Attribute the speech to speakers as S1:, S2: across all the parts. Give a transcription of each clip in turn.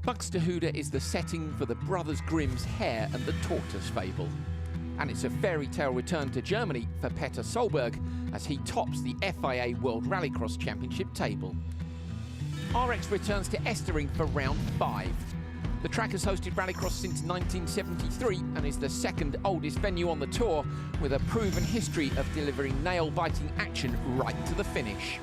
S1: Buxtehude is the setting for the Brothers Grimm's Hare and the Tortoise fable. And it's a fairy tale return to Germany for Petter Solberg as he tops the FIA World Rallycross Championship table. RX returns to Estering for round 5. The track has hosted Rallycross since 1973 and is the second oldest venue on the tour, with a proven history of delivering nail-biting action right to the finish.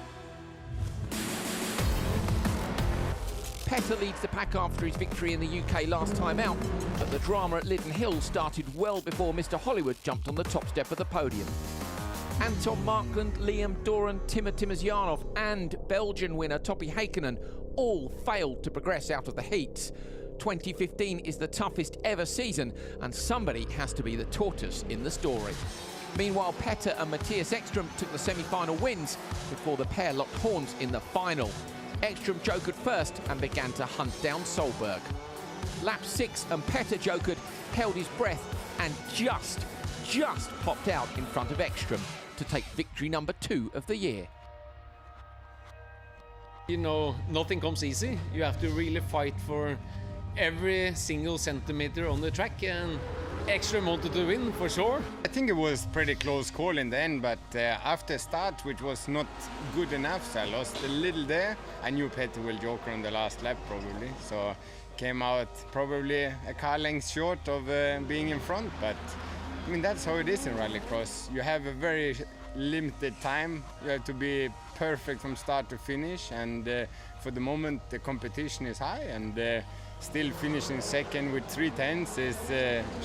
S1: Petter leads the pack after his victory in the UK last time out, but the drama at Lydden Hill started well before Mr. Hollywood jumped on the top step of the podium. Anton Markland, Liam Doran, Timo Timosjanov and Belgian winner Topi Heikkinen all failed to progress out of the heats. 2015 is the toughest ever season, and somebody has to be the tortoise in the story. Meanwhile, Petter and Mattias Ekström took the semi-final wins before the pair locked horns in the final. Ekström jokered first and began to hunt down Solberg. Lap 6 and Petter jokered, held his breath and just popped out in front of Ekström to take victory number 2 of the year.
S2: You know, nothing comes easy. You have to really fight for every single centimeter on the track, and Ekström wanted to win for sure.
S3: I think it was pretty close call in the end, but after start, which was not good enough, so I lost a little there. I knew Petter will joker on the last lap probably, so came out probably a car length short of being in front, but I mean that's how it is in rallycross. You have a very limited time, you have to be perfect from start to finish, and for the moment the competition is high, and still finishing second with 3/10 is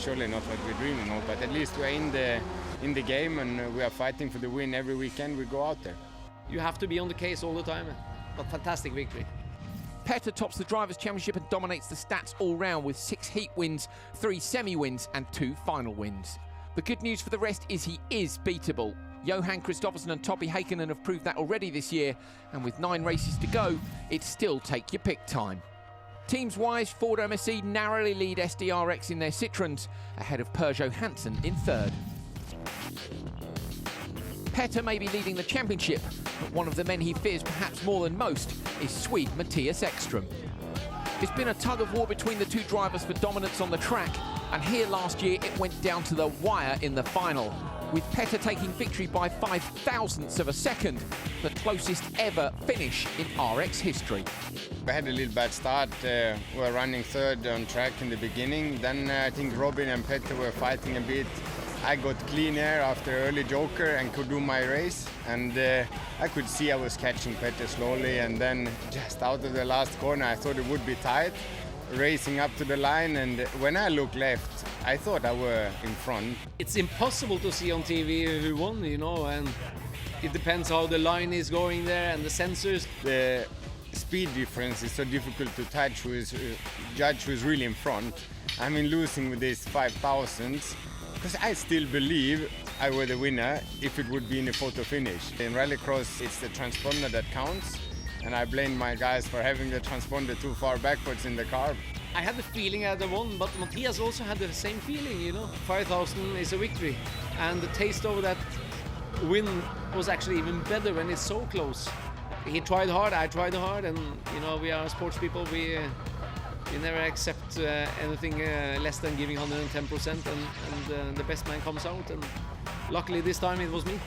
S3: surely not what we're dreaming of, but at least we're in the game and we are fighting for the win every weekend we go out there.
S2: You have to be on the case all the time, but fantastic victory.
S1: Petter tops the Drivers' Championship and dominates the stats all round with 6 heat wins, 3 semi-wins and 2 final wins. The good news for the rest is he is beatable. Johan Kristoffersen and Topi Heikkinen have proved that already this year, and with 9 races to go, it's still take your pick time. Teams-wise, Ford MSC narrowly lead SDRX in their Citroens, ahead of Peugeot Hansen in 3rd. Petter may be leading the championship, but one of the men he fears perhaps more than most is Swede Mattias Ekström. It's been a tug-of-war between the two drivers for dominance on the track, and here last year it went down to the wire in the final, with Petter taking victory by 0.005 of a second, the closest ever finish in RX history.
S3: We had a little bad start. We were running 3rd on track in the beginning. Then I think Robin and Petter were fighting a bit. I got clean air after early joker and could do my race. And I could see I was catching Petter slowly. And then just out of the last corner, I thought it would be tight, racing up to the line. And when I looked left, I thought I were in front.
S2: It's impossible to see on TV who won, you know, and it depends how the line is going there and the sensors.
S3: The speed difference is so difficult to judge who's really in front. I mean, losing with these 5,000s, because I still believe I were the winner if it would be in a photo finish. In rallycross, it's the transponder that counts, and I blame my guys for having the transponder too far backwards in the car.
S2: I had the feeling I had won, but Mattias also had the same feeling, you know. 5,000 is a victory, and the taste of that win was actually even better when it's so close. He tried hard, I tried hard, and you know, we are sports people, we never accept anything less than giving 110%, and the best man comes out, and luckily this time it was me.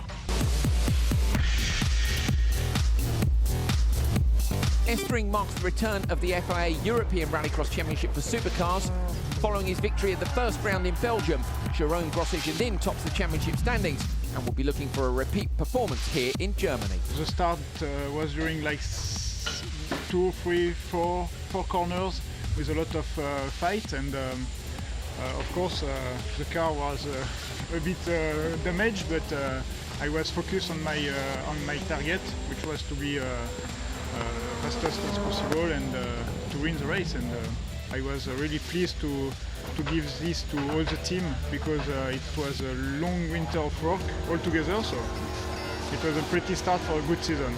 S1: Estering marks the return of the FIA European Rallycross Championship for Supercars. Following his victory at the first round in Belgium, Jérôme Grosjean then tops the championship standings and will be looking for a repeat performance here in Germany.
S4: The start was during like 2, 3, 4 corners with a lot of fight, and of course the car was a bit damaged, but I was focused on my target, which was to be fastest as possible and to win the race, and I was really pleased to give this to all the team, because it was a long winter of work all together, so it was a pretty start for a good season.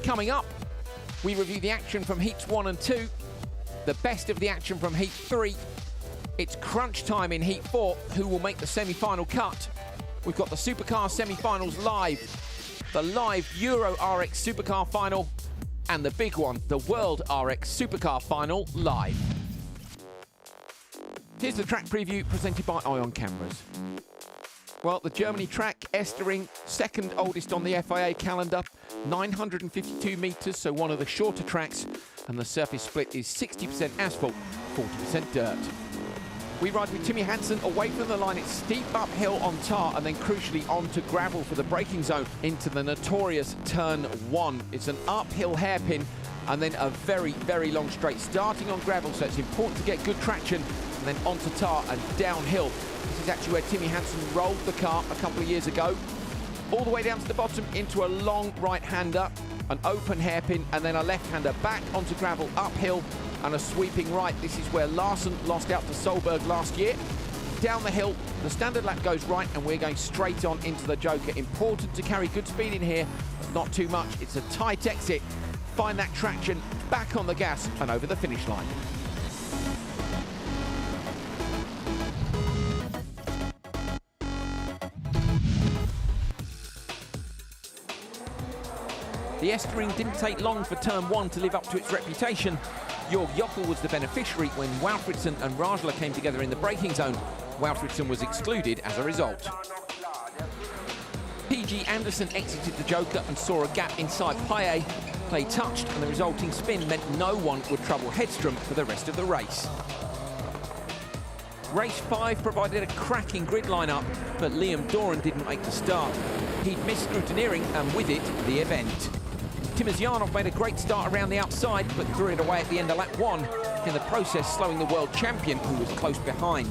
S1: Coming up, we review the action from Heats 1 and 2, the best of the action from Heat 3. It's crunch time in Heat 4, who will make the semi-final cut. We've got the Supercar semi-finals live, the live Euro RX Supercar final, and the big one, the World RX Supercar Final live. Here's the track preview presented by Ion Cameras. Well, the Germany track, Estering, second oldest on the FIA calendar, 952 metres, so one of the shorter tracks, and the surface split is 60% asphalt, 40% dirt. We ride with Timmy Hansen away from the line. It's steep uphill on tar and then crucially onto gravel for the braking zone into the notorious turn 1. It's an uphill hairpin and then a very, very long straight starting on gravel, so it's important to get good traction and then onto tar and downhill. This is actually where Timmy Hansen rolled the car a couple of years ago. All the way down to the bottom into a long right-hander, an open hairpin and then a left-hander back onto gravel uphill and a sweeping right. This is where Larsen lost out to Solberg last year. Down the hill, the standard lap goes right and we're going straight on into the Joker. Important to carry good speed in here, but not too much. It's a tight exit. Find that traction, back on the gas and over the finish line. The Estering didn't take long for turn 1 to live up to its reputation. Jörg Jochel was the beneficiary when Walfridsson and Rajala came together in the braking zone. Walfridsson was excluded as a result. PG Anderson exited the Joker and saw a gap inside Paye. They touched and the resulting spin meant no one would trouble Hedstrom for the rest of the race. Race 5 provided a cracking grid lineup, but Liam Doran didn't make the start. He'd missed scrutineering and with it, the event. Timosyanov made a great start around the outside, but threw it away at the end of lap 1, in the process slowing the world champion, who was close behind.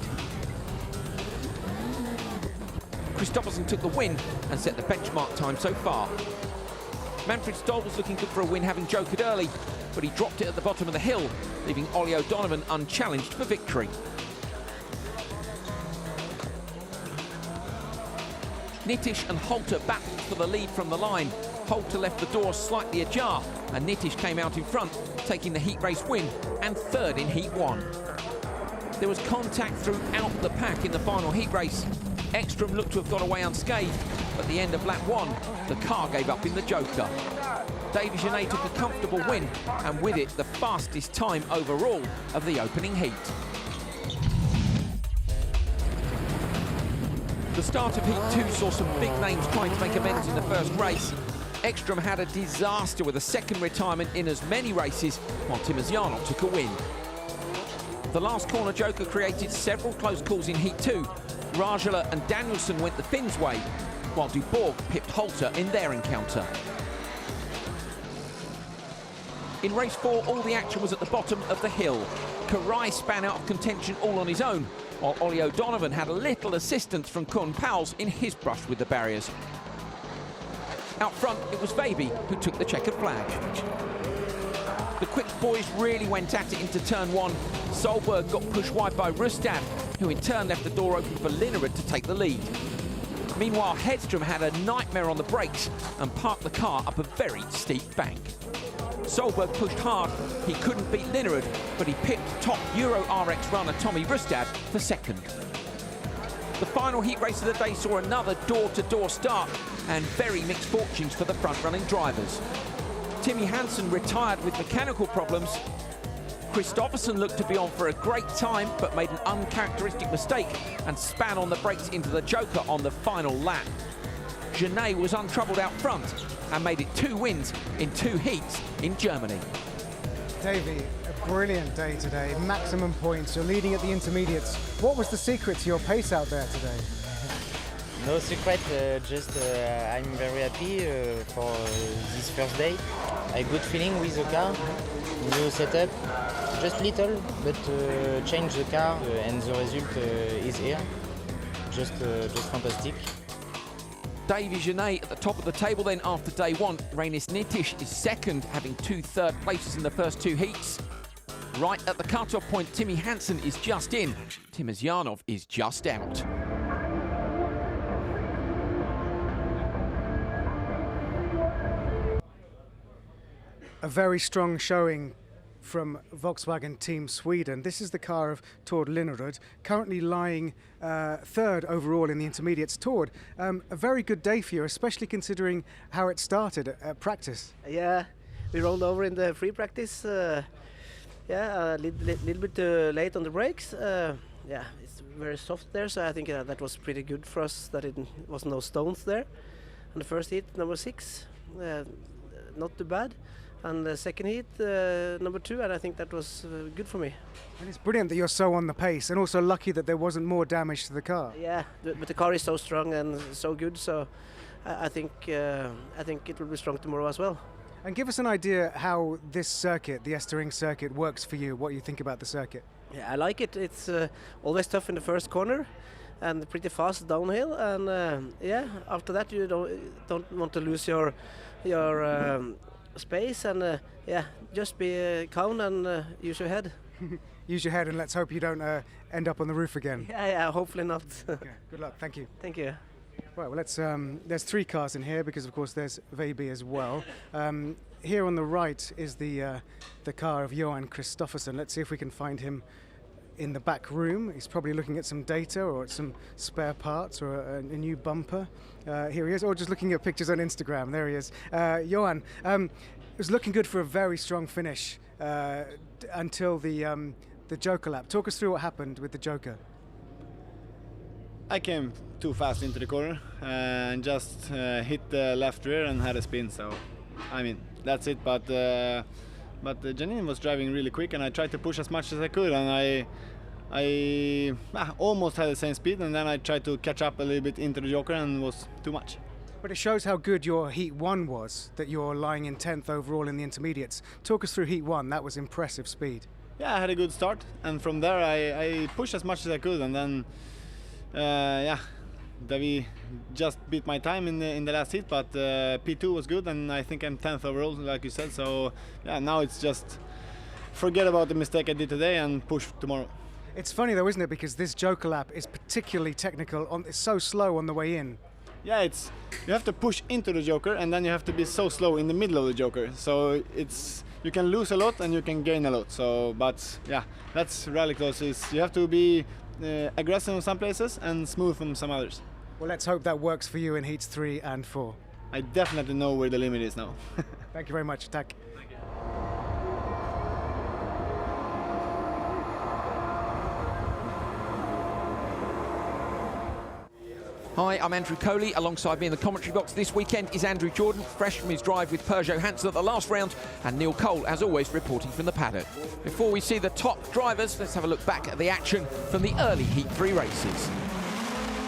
S1: Kristoffersen took the win and set the benchmark time so far. Manfred Stoll was looking good for a win, having jokered early, but he dropped it at the bottom of the hill, leaving Ollie O'Donovan unchallenged for victory. Nittish and Holter battled for the lead from the line. Holter left the door slightly ajar and Nittish came out in front, taking the heat race win and third in heat 1. There was contact throughout the pack in the final heat race. Ekstrom looked to have got away unscathed, but at the end of lap 1, the car gave up in the Joker. Davy Genet took a comfortable win and with it the fastest time overall of the opening heat. The start of Heat 2 saw some big names trying to make amends in the first race. Ekstrom had a disaster with a second retirement in as many races, while Timosyanov took a win. The last corner Joker created several close calls in Heat 2. Rajala and Danielson went the Finns' way, while Dubourg pipped Holter in their encounter. In race 4, all the action was at the bottom of the hill. Karai span out of contention all on his own, while Ollie O'Donovan had a little assistance from Koen Pauwels in his brush with the barriers. Out front, it was Vaby who took the checkered flag. The quick boys really went at it into turn 1. Solberg got pushed wide by Rustad, who in turn left the door open for Linnerud to take the lead. Meanwhile, Hedstrom had a nightmare on the brakes and parked the car up a very steep bank. Solberg pushed hard. He couldn't beat Linnerud, but he pipped top Euro RX runner Tommy Rustad for second. The final heat race of the day saw another door-to-door start and very mixed fortunes for the front-running drivers. Timmy Hansen retired with mechanical problems. Kristoffersen looked to be on for a great time, but made an uncharacteristic mistake and span on the brakes into the Joker on the final lap. Genet was untroubled out front and made it 2 wins in 2 heats in Germany.
S5: Davey, a brilliant day today, maximum points, you're leading at the intermediates. What was the secret to your pace out there today?
S6: No secret, just I'm very happy for this first day. A good feeling with the car, new setup, just little, but change the car and the result is here. Just fantastic.
S1: Davy Genet at the top of the table then after day 1. Reinis Nittish is second, having 2 third places in the first 2 heats. Right at the cut-off point, Timmy Hansen is just in. Timosyanov is just out.
S5: A very strong showing from Volkswagen Team Sweden. This is the car of Tord Linnerud, currently lying third overall in the intermediates. Tord, a very good day for you, especially considering how it started at practice.
S7: Yeah, we rolled over in the free practice. Yeah, a little bit late on the brakes. Yeah, it's very soft there, so I think that was pretty good for us that it was no stones there. And the first heat, number 6, not too bad. And the second heat, number 2, and I think that was good for me.
S5: And it's brilliant that you're so on the pace, and also lucky that there wasn't more damage to the car.
S7: Yeah, but the car is so strong and so good, so I think it will be strong tomorrow as well.
S5: And give us an idea how this circuit, the Estering circuit, works for you, what you think about the circuit.
S7: Yeah, I like it. It's always tough in the first corner and pretty fast downhill, and yeah, after that you don't want to lose your space, and yeah, just be calm and use your head.
S5: Use your head, and let's hope you don't end up on the roof again.
S7: Yeah, hopefully not.
S5: Okay, good luck, thank you.
S7: Thank you.
S5: Right, well, there's 3 cars in here because, of course, there's Veiby as well. Here on the right is the car of Johan Kristoffersen. Let's see if we can find him in the back room. He's probably looking at some data or at some spare parts or a new bumper. Here he is, or just looking at pictures on Instagram. There he is. Johan, it was looking good for a very strong finish until the Joker lap. Talk us through what happened with the Joker.
S8: I came too fast into the corner and just hit the left rear and had a spin. So, I mean, that's it. But Janine was driving really quick, and I tried to push as much as I could, and I almost had the same speed, and then I tried to catch up a little bit into the Joker, and it was too much.
S5: But it shows how good your Heat 1 was, that you're lying in 10th overall in the intermediates. Talk us through Heat 1. That was impressive speed.
S8: Yeah, I had a good start, and from there I pushed as much as I could, and then yeah, we just beat my time in the last heat, but P2 was good, and I think I'm 10th overall, like you said. So yeah, now it's just forget about the mistake I did today and push tomorrow.
S5: It's funny though, isn't it? Because this Joker lap is particularly technical. It's so slow on the way in.
S8: Yeah, you have to push into the Joker, and then you have to be so slow in the middle of the Joker. So you can lose a lot and you can gain a lot. So, but yeah, that's rallycross. You have to be aggressive in some places and smooth in some others.
S5: Well, let's hope that works for you in heats 3 and 4.
S8: I definitely know where the limit is now.
S5: Thank you very much. Tack.
S1: Hi, I'm Andrew Coley. Alongside me in the commentary box this weekend is Andrew Jordan, fresh from his drive with Peugeot Hansen at the last round, and Neil Cole, as always, reporting from the paddock. Before we see the top drivers, let's have a look back at the action from the early Heat 3 races.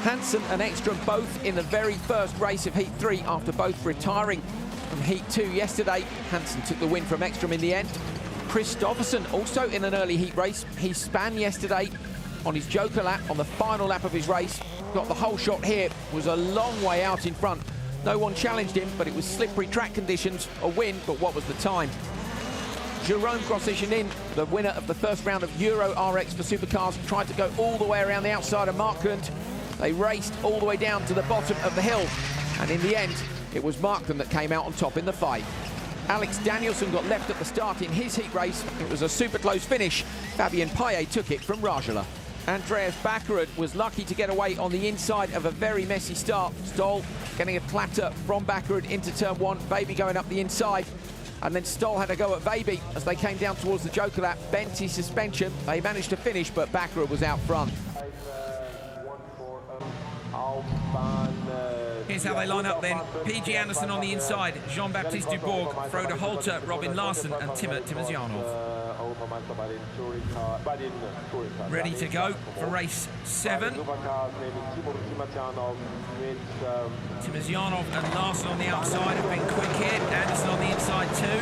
S1: Hansen and Estering both in the very first race of Heat 3 after both retiring from Heat 2 yesterday. Hansen took the win from Estering in the end. Kristoffersen also in an early Heat race. He span yesterday on his Joker lap on the final lap of his race. Got the whole shot here, was a long way out in front. No one challenged him, but it was slippery track conditions. A win, but what was the time? Jerome Grosjean, the winner of the first round of Euro RX for Supercars, tried to go all the way around the outside of Markland. They raced all the way down to the bottom of the hill, and in the end, it was Markland that came out on top in the fight. Alex Danielson got left at the start in his heat race. It was a super close finish. Fabien Payet took it from Rajala. Andreas Bakkerud was lucky to get away on the inside of a very messy start. Stoll getting a clatter from Bakkerud into turn 1, Veiby going up the inside. And then Stoll had a go at Veiby as they came down towards the Joker lap, bent his suspension. They managed to finish, but Bakkerud was out front.
S9: Here's how they line up then. PG Anderson on the inside, Jean-Baptiste Dubourg, Frode Holter, Robin Larsen and Timozjanov. Ready to go for race 7. Timozjanov and Larsen on the outside have been quick here. Anderson on the inside too.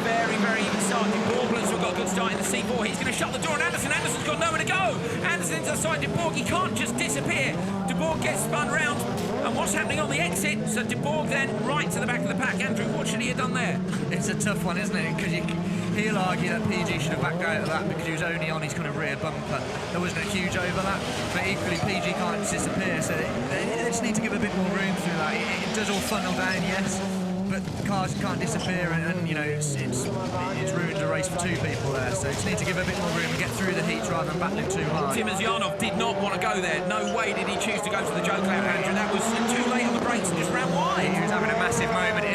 S9: Very even start. Dubourg looks to have got a good start in the C4. He's going to shut the door on Anderson. Anderson's got nowhere to go. Anderson into the side. Dubourg, he can't just disappear. Dubourg gets spun round. And what's happening on the exit? So Dubourg then right to the back of the pack. Andrew, what should he have done there?
S10: It's a tough one, isn't it? Because he'll argue that PG should have backed out of that because he was only on his kind of rear bumper. There wasn't a huge overlap, but equally PG can't disappear, so they just need to give a bit more room through that. It does all funnel down, yes, but cars can't disappear, and you know it's ruined the race for two people there. So just need to give a bit more room and get through the heat rather than battling too hard.
S9: Timozjanov did not want to go there. No way did he choose to go to the Joker lap, Andrew. That was too late on the brakes and just ran wide.
S10: He was having a massive moment.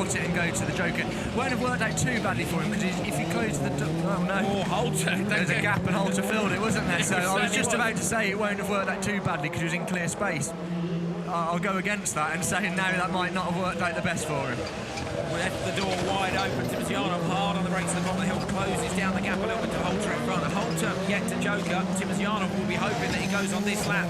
S10: short it and go to the Joker. Won't have worked out too badly for him, because if he closed the... Oh, no.
S9: Oh, Holter.
S10: There was a gap and Holter filled it, wasn't there? So I was just about to say it won't have worked out too badly because he was in clear space. I'll go against that and say now that might not have worked out the best for him.
S9: Left the door wide open. Timosyanov hard on the brakes at the bottom of the hill, closes down the gap a little bit to Holter in front. Holter yet to Joker. Timosyanov will be hoping that he goes on this lap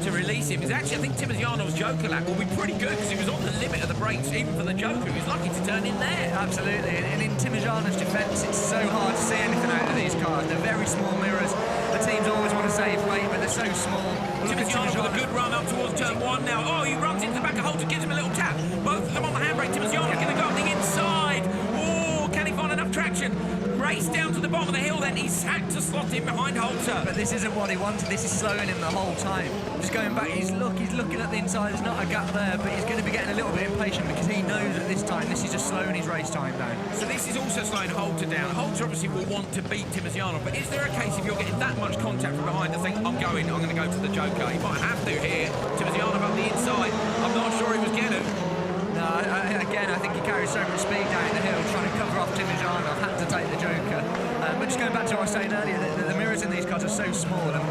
S9: to release him. Because actually, I think Timosyanov's Joker lap will be pretty good because he was on the limit of the brakes even for the Joker. He was lucky to turn in there.
S10: Absolutely, and in Timosyanov's defence, it's so hard to see anything out of these cars. They're very small mirrors. The teams always want to save weight, but they're so small.
S9: Timosyanov with a good run up towards turn 1 now. Oh, he runs into the back of Holter, gives him a little tap. Both of them on the handbrake. Timosyanov going to go up the inside. Oh, can he find enough traction? Race down to the bottom of the hill then. He's had to slot in behind Holter.
S10: But this isn't what he wanted. This is slowing him the whole time. Just going back, he's looking at the inside. There's not a gap there, but he's going to be getting a little bit impatient because he knows at this time this is just slowing his race time down.
S9: So this is also slowing Holter down. Holter obviously will want to beat Timosyanov, but is there a case if you're getting that much contact from behind to think, I'm going to go to the Joker? He might have to here. Timosyanov up the inside. I'm not sure he was going to.
S10: No, again, I think he carries so much speed down the hill, trying to cover off Timosyanov, had to take the Joker. But just going back to what I was saying earlier, the mirrors in these cars are so small, and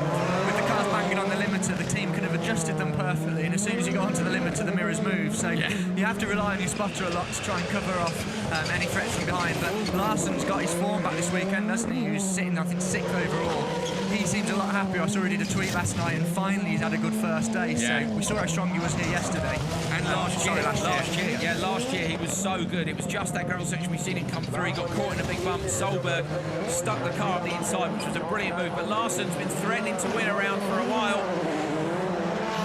S10: with the cars banging on the limiter, the team could have adjusted them perfectly, and as soon as you go onto the limiter, the mirrors move. So you have to rely on your spotter a lot to try and cover off any threats from behind. But Larsson's got his form back this weekend, hasn't he? He was sitting, I think, 6th overall. He seems a lot happier. I saw he did a tweet last night, and finally he's had a good first day. So we saw how strong he was here yesterday.
S9: And last year he was so good. It was just that gravel section we've seen him come through. He got caught in a big bump. Solberg stuck the car up the inside, which was a brilliant move. But Larsson's been threatening to win around for a while.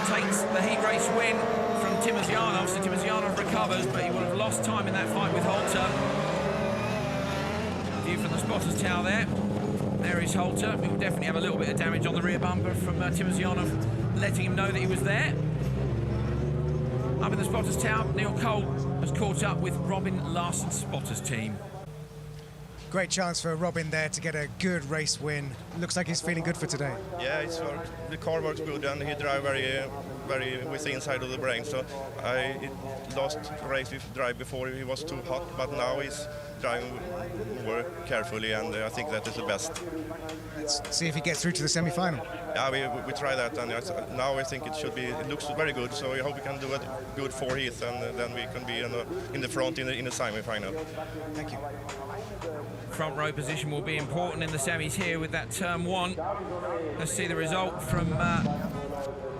S9: Takes the heat race win from Timosyanov. So Timosyanov recovers, but he would have lost time in that fight with Holter. View from the spotter's tower there. There is Holter. He will definitely have a little bit of damage on the rear bumper from Timosyanov, letting him know that he was there. Up in the spotters tower, Neil Cole has caught up with Robin Larsson's spotters team.
S11: Great chance for Robin there to get a good race win. Looks like he's feeling good for today.
S12: Yeah, the car works good and he drive very with the inside of the brake. So I lost race drive before, he was too hot, but now he's driving more carefully, and I think that is the best.
S11: Let's see if he gets through to the semi-final.
S12: Yeah, we try that, and now I think it looks very good. So I hope we can do a good 4 heats, and then we can be in the front in the semi-final.
S11: Thank you.
S1: Front row position will be important in the semis here with that turn 1. Let's see the result from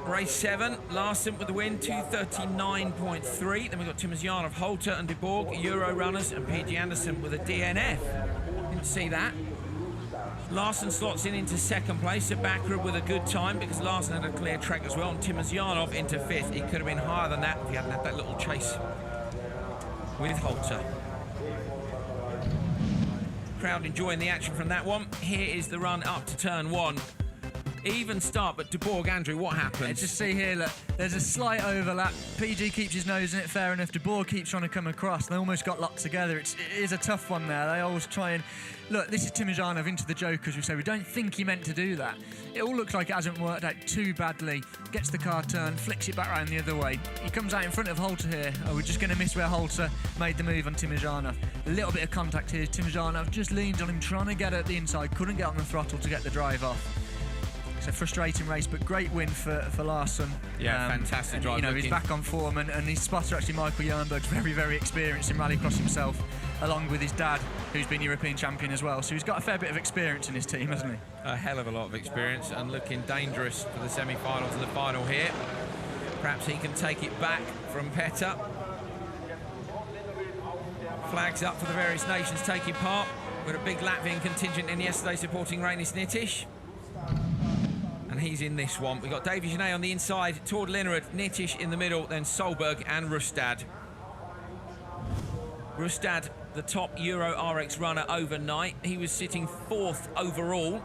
S1: race 7. Larsson with the win, 2:39.3. Then we've got Timosyanov, Holter and De Borg, Euro runners, and PG Anderson with a DNF. Didn't see that. Larsson slots in into 2nd place at Bakra with a good time because Larsson had a clear track as well, and Timosyanov into 5th. He could have been higher than that if he hadn't had that little chase with Holter. Crowd enjoying the action from that one. Here is the run up to turn 1. Even start, but De Borg, Andrew, what happened?
S10: Let's just see here, look, there's a slight overlap. PG keeps his nose in it, fair enough. De Borg keeps trying to come across. They almost got locked together. It is a tough one there. They always try and... Look, this is Timosyanov into the Joker, as we say. We don't think he meant to do that. It all looks like it hasn't worked out too badly. Gets the car turned, flicks it back around the other way. He comes out in front of Holter here. Oh, we're just going to miss where Holter made the move on Timosyanov. A little bit of contact here. Timosyanov just leaned on him, trying to get at the inside. Couldn't get on the throttle to get the drive off. It's a frustrating race, but great win for Larsson.
S1: Yeah, fantastic drive.
S10: You know, he's back on form, and his spotter, actually, Michael Jernberg's very, very experienced in rallycross himself, along with his dad, who's been European champion as well. So he's got a fair bit of experience in his team, hasn't he?
S1: A hell of a lot of experience, and looking dangerous for the semi-finals and the final here. Perhaps he can take it back from Petter. Flags up for the various nations taking part. With a big Latvian contingent in yesterday supporting Reinis Nitish. And he's in this one. We've got Davy Genet on the inside, Tord Linnerud, Nitish in the middle, then Solberg and Rustad. Rustad, the top Euro RX runner overnight. He was sitting 4th overall.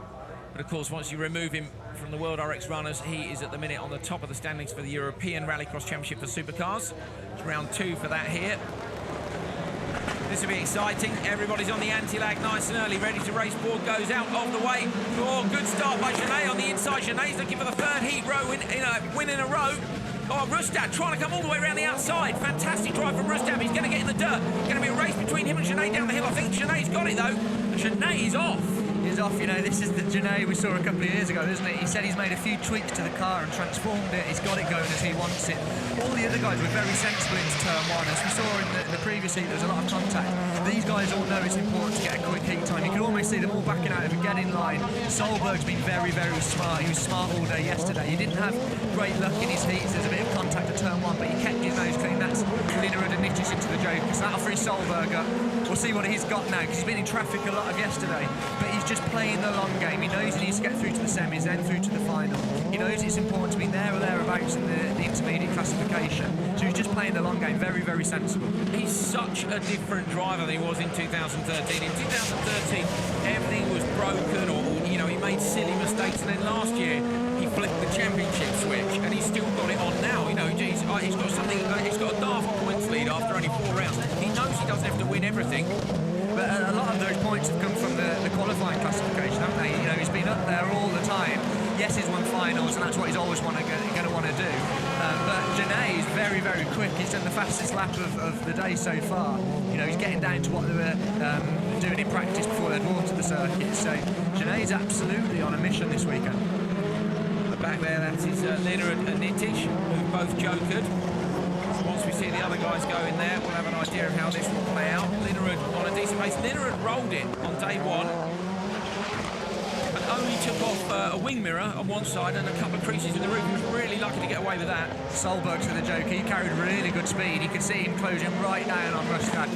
S1: But of course, once you remove him from the World RX runners, he is at the minute on the top of the standings for the European Rallycross Championship for Supercars. It's round 2 for that here. This will be exciting. Everybody's on the anti-lag nice and early, ready to race. Borg goes out of the way. Oh, good start by Genet on the inside. Genet's looking for the 3rd heat win in a row.
S9: Oh, Rustad trying to come all the way around the outside. Fantastic drive from Rustad, but he's going to get in the dirt. Going to be a race between him and Genet down the hill. I think Genet's got it, though. And Genet is off.
S10: He's off, you know, this is the Genet we saw a couple of years ago, isn't it? He said he's made a few tweaks to the car and transformed it. He's got it going as he wants it. All the other guys were very sensible into turn one. As we saw in the previous heat, there was a lot of contact. These guys all know it's important to get a quick heat time. You can almost see them all backing out of a get in line. Solberg's been very, very smart. He was smart all day yesterday. He didn't have great luck in his heats. There's a bit of contact at turn one, but he kept his nose clean. That's Linerud and Nittish into the Jokers. That'll free Solberg up. We'll see what he's got now, because he's been in traffic a lot of yesterday. But he's just playing the long game. He knows he needs to get through to the semis, then through to the final. He knows it's important to be there or thereabouts in the intermediate classification. So he's just playing the long game, very, very sensible.
S9: He's such a different driver than he was in 2013. In 2013, everything was broken, or you know, he made silly mistakes, and then last year he flipped the championship switch, and he's still got it on now. You know, he's got something. He's got a daft points lead after only 4 rounds. He knows he doesn't have to win everything.
S10: But a lot of those points have come from the qualifying classification, haven't they? You know, he's been up there all the time. Yes, he's won finals, and that's what he's always going to want to do. But Genet is very, very quick. He's done the fastest lap of the day so far. You know, he's getting down to what they were doing in practice before they'd walked to the circuit. So Genet is absolutely on a mission this weekend.
S9: The back there, that is Linerud and Nittish, who both jokered. Once we see the other guys go in there, we'll have an idea of how this will play out. Linerud on a decent pace. Linerud rolled it on day one and only took off a wing mirror on one side and a couple of creases in the roof. He was really lucky to get away with that.
S10: Solberg to the joke. He carried really good speed. You can see him closing right down on Rustad.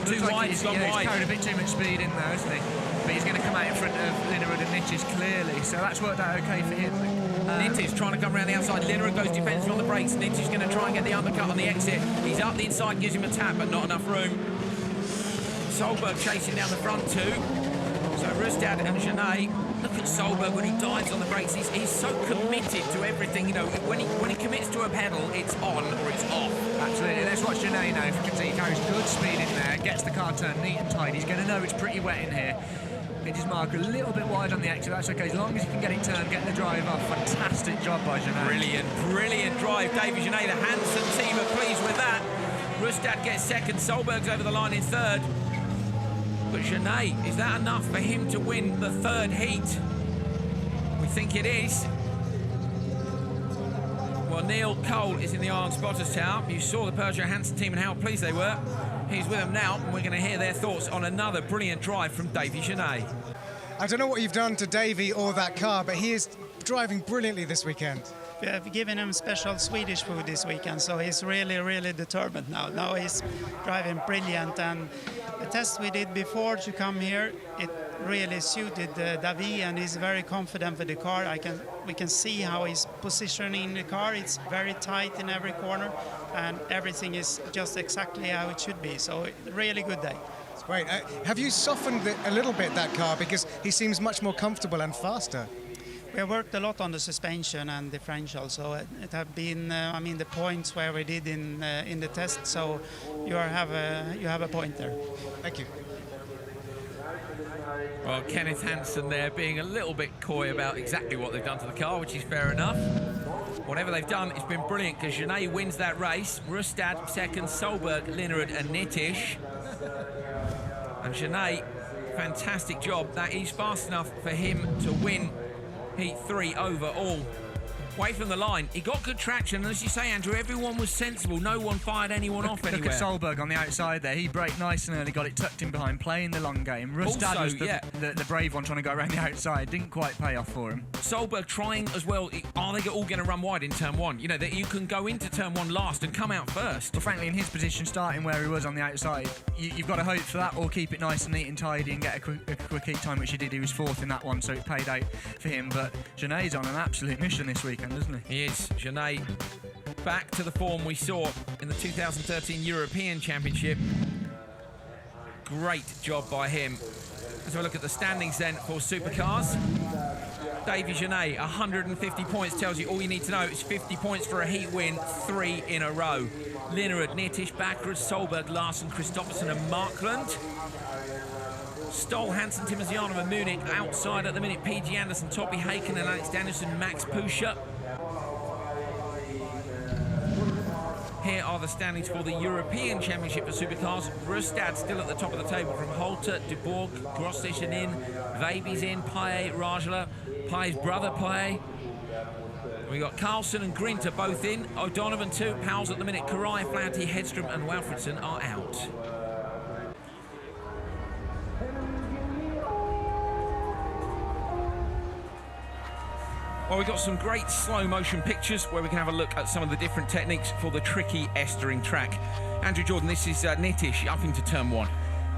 S9: Too wide, he's gone wide.
S10: He's carried a bit too much speed in there, isn't he? But he's going to come out in front of Linerud and Nittish clearly, so that's worked out okay for him.
S9: Nittish trying to come around the outside. Linerud goes defensive on the brakes. Nittish's going to try and get the undercut on the exit. He's up the inside, gives him a tap, but not enough room. Solberg chasing down the front too. So Rustad and Genet. Look at Solberg when he dives on the brakes. He's so committed to everything. You know, when he commits to a pedal, it's on or it's off.
S10: Absolutely. Let's watch Genet now. If you can see, he carries good speed in there, gets the car turned neat and tight. He's going to know it's pretty wet in here. Hit his marker a little bit wide on the exit. That's okay, as long as he can get it turned, get the drive off. Fantastic job by Genet.
S9: Brilliant drive. Davy Genet, the Hansen team are pleased with that. Rustad gets second. Solberg's over the line in third. But Genet, is that enough for him to win the third heat? We think it is. Well, Neil Cole is in the Iron Spotters Tower. You saw the Peugeot Hansen team and how pleased they were. He's with them now, and we're going to hear their thoughts on another brilliant drive from Davy Genet.
S11: I don't know what you've done to Davy or that car, but he is driving brilliantly this weekend.
S13: We have given him special Swedish food this weekend, so he's really, really determined now. Now he's driving brilliant, and the test we did before to come here, it really suited Davy, and he's very confident with the car. We can see how he's positioning the car. It's very tight in every corner, and everything is just exactly how it should be. So really good day.
S11: It's great. Have you softened a little bit that car, because he seems much more comfortable and faster?
S13: We have worked a lot on the suspension and differential, so it have been, I mean, the points where we did in the test. So you have a point there.
S11: Thank you.
S9: Well, Kenneth Hansen there being a little bit coy about exactly what they've done to the car, which is fair enough. Whatever they've done, it's been brilliant, because Genet wins that race. Rustad second, Solberg, Linerud and Nittish. And Genet, fantastic job. That is fast enough for him to win Heat 3 overall. Away from the line, he got good traction, and as you say, Andrew, everyone was sensible. No one fired anyone off anywhere.
S10: Look at Solberg on the outside there. He braked nice and early, got it tucked in behind, playing the long game. Rustad was the brave one trying to go around the outside. Didn't quite pay off for him.
S9: Solberg trying as well. Are they all going to run wide in turn one? You know, that you can go into turn one last and come out first.
S10: Well, frankly, in his position, starting where he was on the outside, you've got to hope for that, or keep it nice and neat and tidy and get a quick heat time, which he did. He was fourth in that one, so it paid out for him. But Genet's on an absolute mission this weekend, isn't he?
S9: He is. Genet back to the form we saw in the 2013 European Championship. Great job by him. Let's have a look at the standings then for Supercars. Davy Genet, 150 points, tells you all you need to know. It's 50 points for a heat win, 3 in a row. Linerud, Nittish, Backrods, Solberg, Larsen, Kristoffersen and Markland. Stoll, Hansen, Timoziano and Munich outside at the minute. PG Anderson, Toppy Haken and Alex Danielson, Max Pusher. standings for the European Championship for Supercars. Rustad still at the top of the table from Holter, Dubourg, Grossischen in, Weib's in, Paye, Rajala, Paye's brother Paye. We got Carlson and Grint are both in. O'Donovan too. Powell's at the minute. Karai, Flaherty, Hedstrom and Walfredson are out. Well, we've got some great slow motion pictures where we can have a look at some of the different techniques for the tricky Estering track. Andrew Jordan, this is Nitish up into turn 1.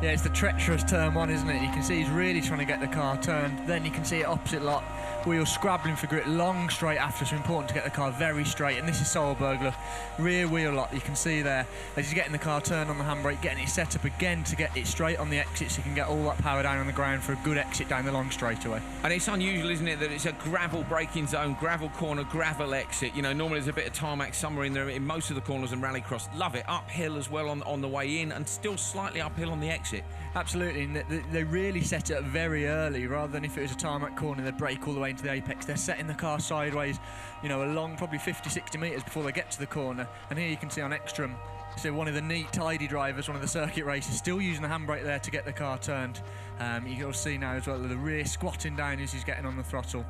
S10: Yeah, it's the treacherous turn 1, isn't it? You can see he's really trying to get the car turned. Then you can see it opposite lot. Wheels scrabbling for grip, long straight after, so important to get the car very straight. And this is Solberg, rear wheel lock, you can see there as he's getting the car turned on the handbrake, getting it set up again to get it straight on the exit so you can get all that power down on the ground for a good exit down the long straightaway.
S9: And it's unusual, isn't it, that it's a gravel braking zone, gravel corner, gravel exit. You know, normally there's a bit of tarmac somewhere in there in most of the corners and rallycross. Love it. Uphill as well on the way in and still slightly uphill on the exit.
S10: Absolutely, and they really set it up very early rather than if it was a tarmac corner they'd brake all the way into the apex. They're setting the car sideways, you know, along probably 50-60 metres before they get to the corner. And here you can see on Ekstrom, so one of the neat tidy drivers, one of the circuit racers, still using the handbrake there to get the car turned. You can see now as well the rear squatting down as he's getting on the throttle.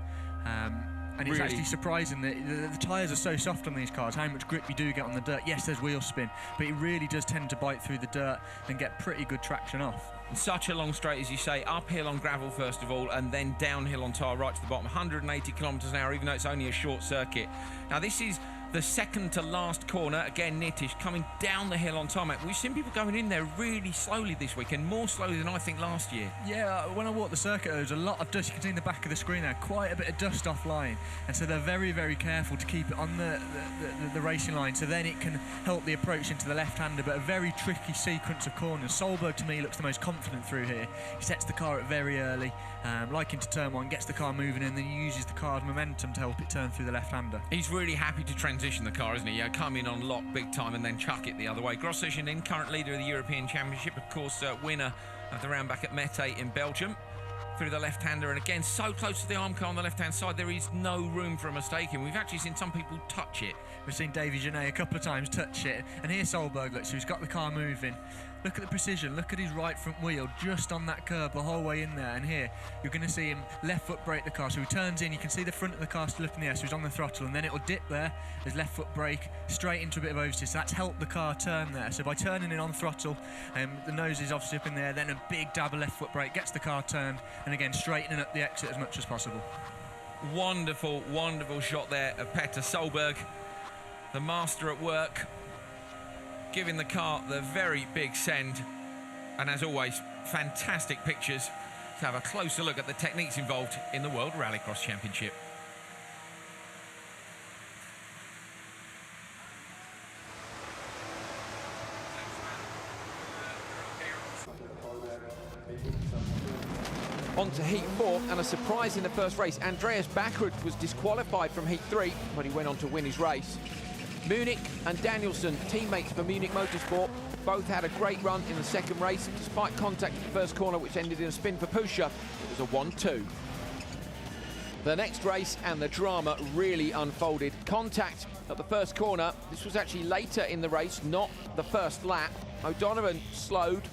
S10: And it's actually surprising that the tyres are so soft on these cars, how much grip you do get on the dirt. Yes, there's wheel spin, but it really does tend to bite through the dirt and get pretty good traction off.
S9: And such a long straight, as you say, uphill on gravel first of all, and then downhill on tyre right to the bottom, 180 kilometres an hour, even though it's only a short circuit. Now this is the second to last corner, again Nitish coming down the hill on tarmac. We've seen people going in there really slowly this weekend, more slowly than I think last year.
S10: Yeah, when I walked the circuit there's a lot of dust. You can see in the back of the screen there, quite a bit of dust offline, and so they're very, very careful to keep it on the racing line, so then it can help the approach into the left-hander, but a very tricky sequence of corners. Solberg to me looks the most confident through here. He sets the car up very early, like into turn 1, gets the car moving, and then he uses the car's momentum to help it turn through the left-hander.
S9: He's really happy to transition the car, isn't he? Yeah, come in on lock big time and then chuck it the other way. Grossischen in, current leader of the European Championship, of course, winner of the round back at Mete in Belgium. Through the left-hander, and again so close to the arm car on the left-hand side, there is no room for a mistake, and we've actually seen some people touch it.
S10: We've seen Davy Genet a couple of times touch it, and here's Solberg, look, so he's got the car moving. Look at the precision, look at his right front wheel just on that curb the whole way in there, and here you're going to see him left foot brake the car, so he turns in, you can see the front of the car still up in the air, so he's on the throttle, and then it'll dip there, his left foot brake straight into a bit of oversteer, so that's helped the car turn there. So by turning in on throttle, the nose is obviously up in there, then a big dab of left foot brake, gets the car turned, and again straightening up the exit as much as possible.
S9: Wonderful, wonderful shot there of Petter Solberg, the master at work, giving the car the very big send, and as always, fantastic pictures to have a closer look at the techniques involved in the World Rallycross Championship. On to Heat 4, and a surprise in the first race. Andreas Backrud was disqualified from Heat 3, but he went on to win his race. Munich and Danielson, teammates for Munich Motorsport, both had a great run in the second race. Despite contact at the first corner, which ended in a spin for Pusher, it was a 1-2. The next race and the drama really unfolded. Contact at the first corner. This was actually later in the race, not the first lap. O'Donovan slowed.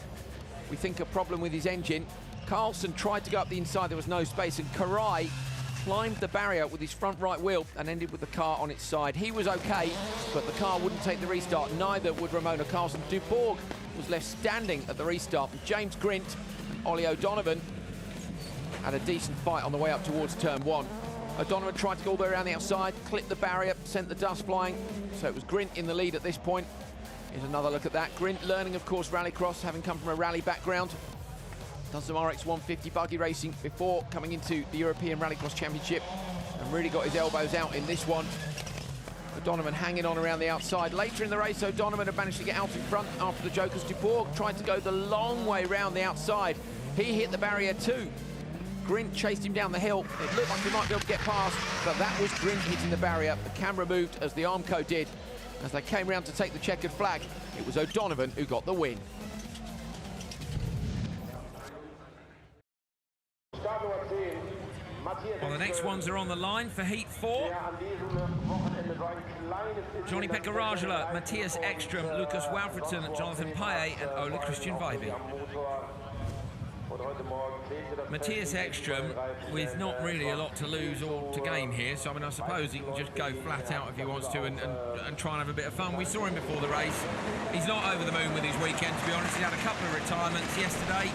S9: We think a problem with his engine. Carlson tried to go up the inside, there was no space, and Karai climbed the barrier with his front right wheel and ended with the car on its side. He was okay, but the car wouldn't take the restart. Neither would Ramona Carlson. Dubourg was left standing at the restart. James Grint and Ollie O'Donovan had a decent fight on the way up towards turn 1. O'Donovan tried to go all the way around the outside, clipped the barrier, sent the dust flying. So it was Grint in the lead at this point. Here's another look at that. Grint learning, of course, rallycross, having come from a rally background. Done some RX 150 buggy racing before coming into the European Rallycross Championship, and really got his elbows out in this one. O'Donovan hanging on around the outside. Later in the race, O'Donovan had managed to get out in front after the Jokers. Dubourg tried to go the long way round the outside. He hit the barrier too. Grint chased him down the hill. It looked like he might be able to get past, but that was Grint hitting the barrier. The camera moved as the Armco did. As they came round to take the checkered flag, it was O'Donovan who got the win. Well, the next ones are on the line for Heat 4. Johnny-Pekka Rajala, Matthias Ekström, Lucas Walfridsson, Jonathan Paye and Ole Christian Veiby. Matthias Ekström with not really a lot to lose or to gain here, so I mean I suppose he can just go flat out if he wants to and try and have a bit of fun. We saw him before the race. He's not over the moon with his weekend, to be honest. He had a couple of retirements yesterday.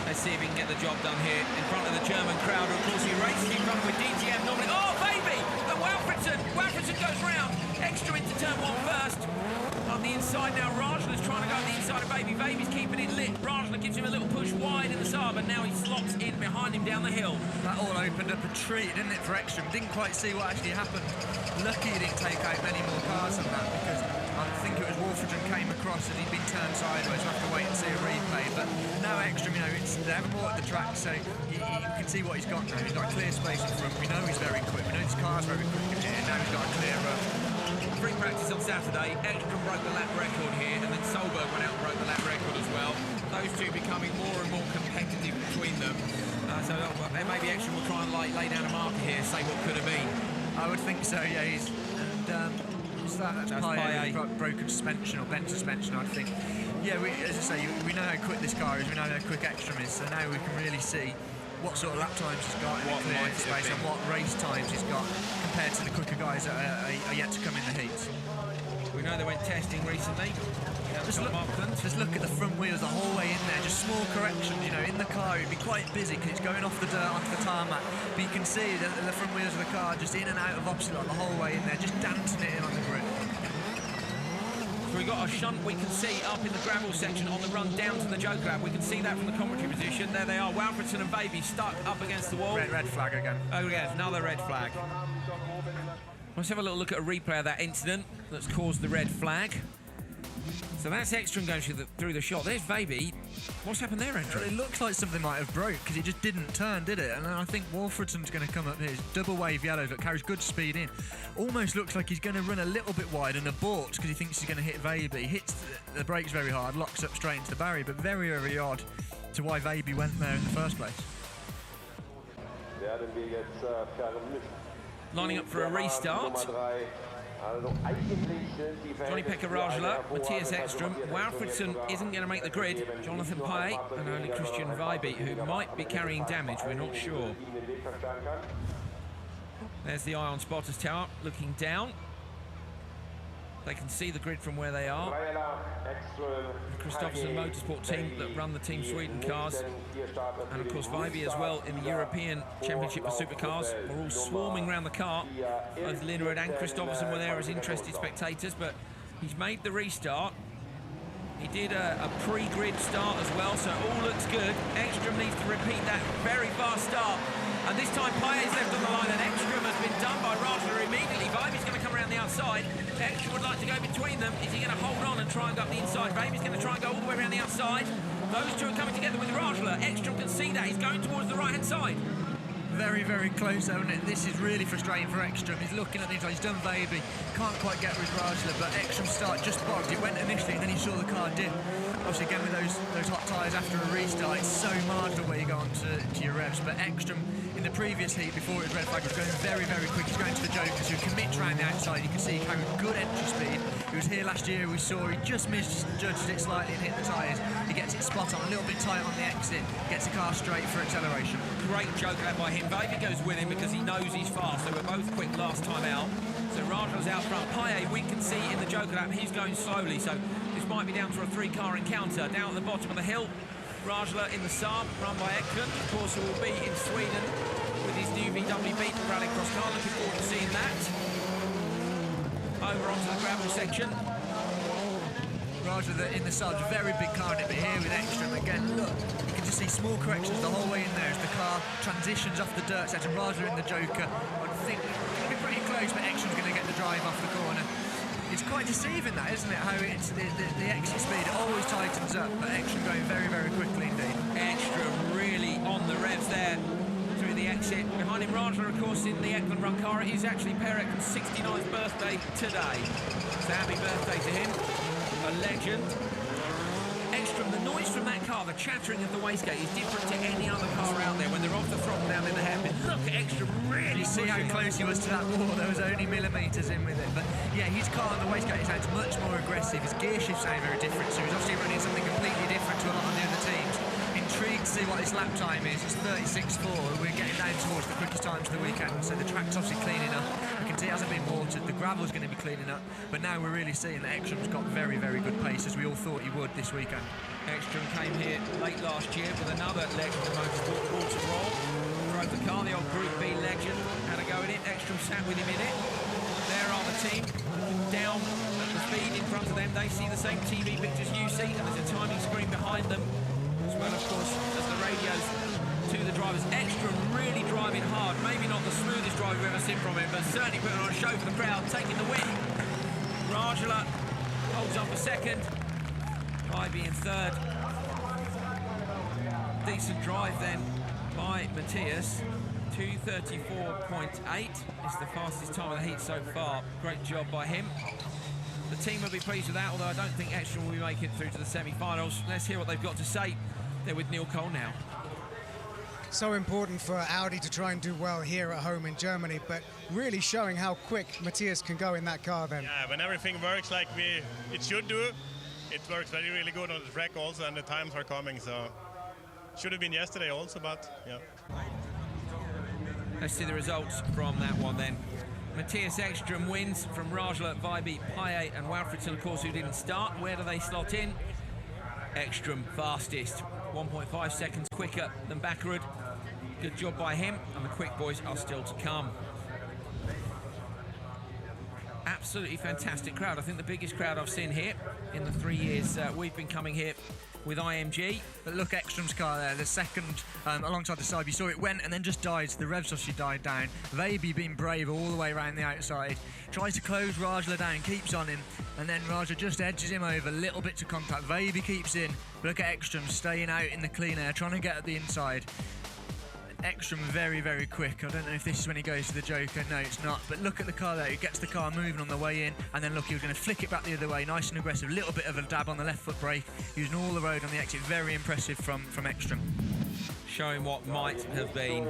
S9: Let's see if he can get the job done here in front of the German crowd. Of course, he races in front of with DTM normally. Oh, baby! And Walfridsson goes round. Extra into turn 1 first. On the inside now, Rajala's trying to go on the inside of Veiby. Veiby's keeping it lit. Rajala gives him a little push wide in the Saab, and now he slots in behind him down the hill.
S10: That all opened up a treat, didn't it, for Ekström? Didn't quite see what actually happened. Lucky he didn't take out many more cars than that, because I think it was Walfridsson came across and he'd been turned sideways. We'll have to wait and see a replay. But now Ekström, you know, they're more at the track, so you can see what he's got now. He's got a clear space in front. We know he's very quick. We know this car's very quick in here. Now he's got a clear run.
S9: Free practice on Saturday. Ekström broke the lap record here, and then Solberg went out and broke the lap record as well. Those two becoming more and more competitive between them. So maybe Ekström will try and lay down a marker here, say what could have been.
S10: I would think so, yeah. That's Paye, broken suspension or bent suspension, I think. Yeah, as I say, we know how quick this car is, we know how quick Ekström is, so now we can really see what sort of lap times he's got in the clear space and what race times he's got compared to the quicker guys that are yet to come in the heats.
S9: We know they went testing recently.
S10: Just look at the front wheels the whole way in there, just small corrections, you know, in the car it'd be quite busy because it's going off the dirt onto the tarmac, but you can see the front wheels of the car just in and out of obstacle the whole way in there, just dancing it in on the grid.
S9: So we got a shunt we can see up in the gravel section on the run down to the Joker lap. We can see that from the commentary position. There they are, Walfridsson and Veiby stuck up against the wall.
S10: Red flag again.
S9: Oh yes, another red flag. Let's have a little look at a replay of that incident that's caused the red flag. So that's Ekström going through the shot. There's Veiby. What's happened there, Andrew?
S10: It looks like something might have broke because it just didn't turn, did it? And I think Walfridsson's going to come up here. It's double wave yellow that carries good speed in. Almost looks like he's going to run a little bit wide and abort because he thinks he's going to hit Veiby. Hits the brakes very hard, locks up straight into the barrier, but very, very odd to why Veiby went there in the first place.
S9: Lining up for a restart. Johnny-Pekka Rajala, Matthias Ekström. Walfridsson isn't going to make the grid. Jonathan Paye and Ole Christian Veiby, who might be carrying damage, we're not sure. There's the eye on spotters tower, looking down. They can see the grid from where they are. The Kristoffersen Motorsport team that run the Team Sweden cars. And of course Veiby as well in the European Championship for Supercars. We're all swarming around the car. Both Linnerud and Kristoffersen were there as interested spectators, but he's made the restart. He did a pre-grid start as well, so all looks good. Ekström needs to repeat that very fast start. And this time Paye's left on the line and Ekström has been done by Rajala immediately. Veiby's going to come around the outside. Ekström would like to go between them. Is he going to hold on and try and go up the inside? Veiby's going to try and go all the way around the outside. Those two are coming together with Rajala. Ekström can see that. He's going towards the right-hand side.
S10: Very, very close, though, and this is really frustrating for Ekström. He's looking at the inside. He's done Veiby. Can't quite get with Rajala, but Ekström's start just bogged. It went initially, and then he saw the car dip. Obviously, again, with those hot tyres after a restart, it's so marginal where you go on to your revs. But Ekström, in the previous heat, before it was red flag, was going very, very quick. He's going to the Jokers, who commits around the outside. You can see he carried good entry speed. He was here last year. We saw he just misjudged it slightly and hit the tyres. He gets it spot on, a little bit tight on the exit, gets the car straight for acceleration.
S9: Great joke out by him. Veiby goes with him because he knows he's fast. They were both quick last time out. So Rajala's out front. Paye, we can see in the Joker lap, he's going slowly. So this might be down to a three-car encounter. Down at the bottom of the hill, Rajala in the Saab, run by Eklund. Of course, he will be in Sweden with his new VW Beetle Rallycross car. Looking forward to seeing that. Over onto the gravel section.
S10: Rajala in the Saab, very big car in it, but here with Ekström again, look, you can just see small corrections the whole way in there as the car transitions off the dirt section. Rajala in the Joker, I think it's going to be pretty close, but Ekström's going to get the drive off the corner. It's quite deceiving that, isn't it, how it's the exit speed always tightens up, but Ekström going very, very quickly indeed.
S9: Ekström really on the revs there through the exit. Behind him, Rajala, of course, in the Eklund run car. It is actually Per Eklund's 69th birthday today. So happy birthday to him. A legend. Ekström, the noise noise from that car, the chattering of the wastegate, is different to any other car out there when they're off the throttle down in the hairpin. Look at Ekstrom really.
S10: You see how close he was to that wall. There was only millimetres in with it. But yeah, his car on the wastegate sounds much more aggressive. His gear shift sound very different. So he's obviously running something completely different to a lot of the other teams. Intrigued to see what his lap time is. It's 36.4. We're getting down towards the quickest times of the weekend. So the track's obviously cleaning up. You can see it hasn't been watered. The gravel's going to be cleaning up. But now we're really seeing that Ekstrom's got very, very good pace, as we all thought he would this weekend.
S9: Ekstrom came here late last year with another legend of motorsport, Walter Roll. Drove the car, the old Group B legend. Had a go in it. Ekstrom sat with him in it. There are the team down at the feed in front of them. They see the same TV pictures you see, and there's a timing screen behind them, as well, of course, as the radios to the drivers. Ekstrom really driving hard. Maybe not the smoothest drive we've ever seen from him, but certainly putting on a show for the crowd, taking the win. Rajala holds up a second. Vybe in third. Decent drive then by Matthias. 2:34.8 is the fastest time of the heat so far. Great job by him. The team will be pleased with that, although I don't think Ekstrom will be making it through to the semi-finals. Let's hear what they've got to say. They're with Neil Cole now.
S11: So important for Audi to try and do well here at home in Germany, but really showing how quick Matthias can go in that car then.
S14: Yeah, when everything works like it should do, it works really, really good on the track also, and the times are coming, so should have been yesterday also, but yeah.
S9: Let's see the results from that one then. Matthias Ekstrom wins from Rajala, Vybe, Payet and Walfridsson, of course, who didn't start. Where do they slot in? Ekstrom fastest, 1.5 seconds quicker than Bakkerud. Good job by him, and the quick boys are still to come. Absolutely fantastic crowd. I think the biggest crowd I've seen here in the 3 years we've been coming here with IMG.
S10: But look, Ekstrom's car there, the second alongside the side. You saw it went and then just died. So the revs obviously died down. Vybe being brave all the way around the outside. Tries to close Rajala down, keeps on him, and then Rajala just edges him over, little bits of contact. Vybe keeps in. But look at Ekstrom staying out in the clean air, trying to get at the inside. Ekstrom very, very quick. I don't know if this is when he goes to the Joker. No, it's not. But look at the car there. He gets the car moving on the way in, and then look, he was going to flick it back the other way, nice and aggressive. Little bit of a dab on the left foot brake, using all the road on the exit. Very impressive from Ekstrom.
S9: Showing what might have been.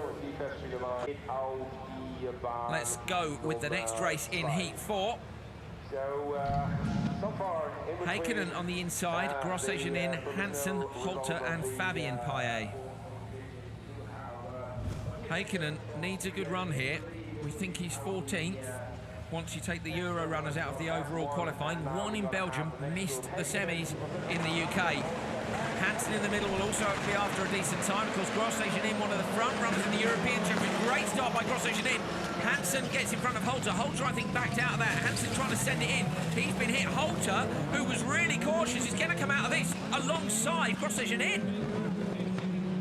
S9: Let's go with the next race in Heat 4. Heikkinen on the inside, Grosjean, Hansen, Holter and Fabien Payet. Heikkinen needs a good run here. We think he's 14th. Once you take the Euro runners out of the overall qualifying, one in Belgium, missed the semis in the UK. Hansen in the middle will also be after a decent time. Of course, Grosjean, one of the front runners in the European Championship. Great start by Grosjean. Hansen gets in front of Holter. Holter, I think, backed out of that. Hansen trying to send it in. He's been hit. Holter, who was really cautious, is going to come out of this alongside Grosjean.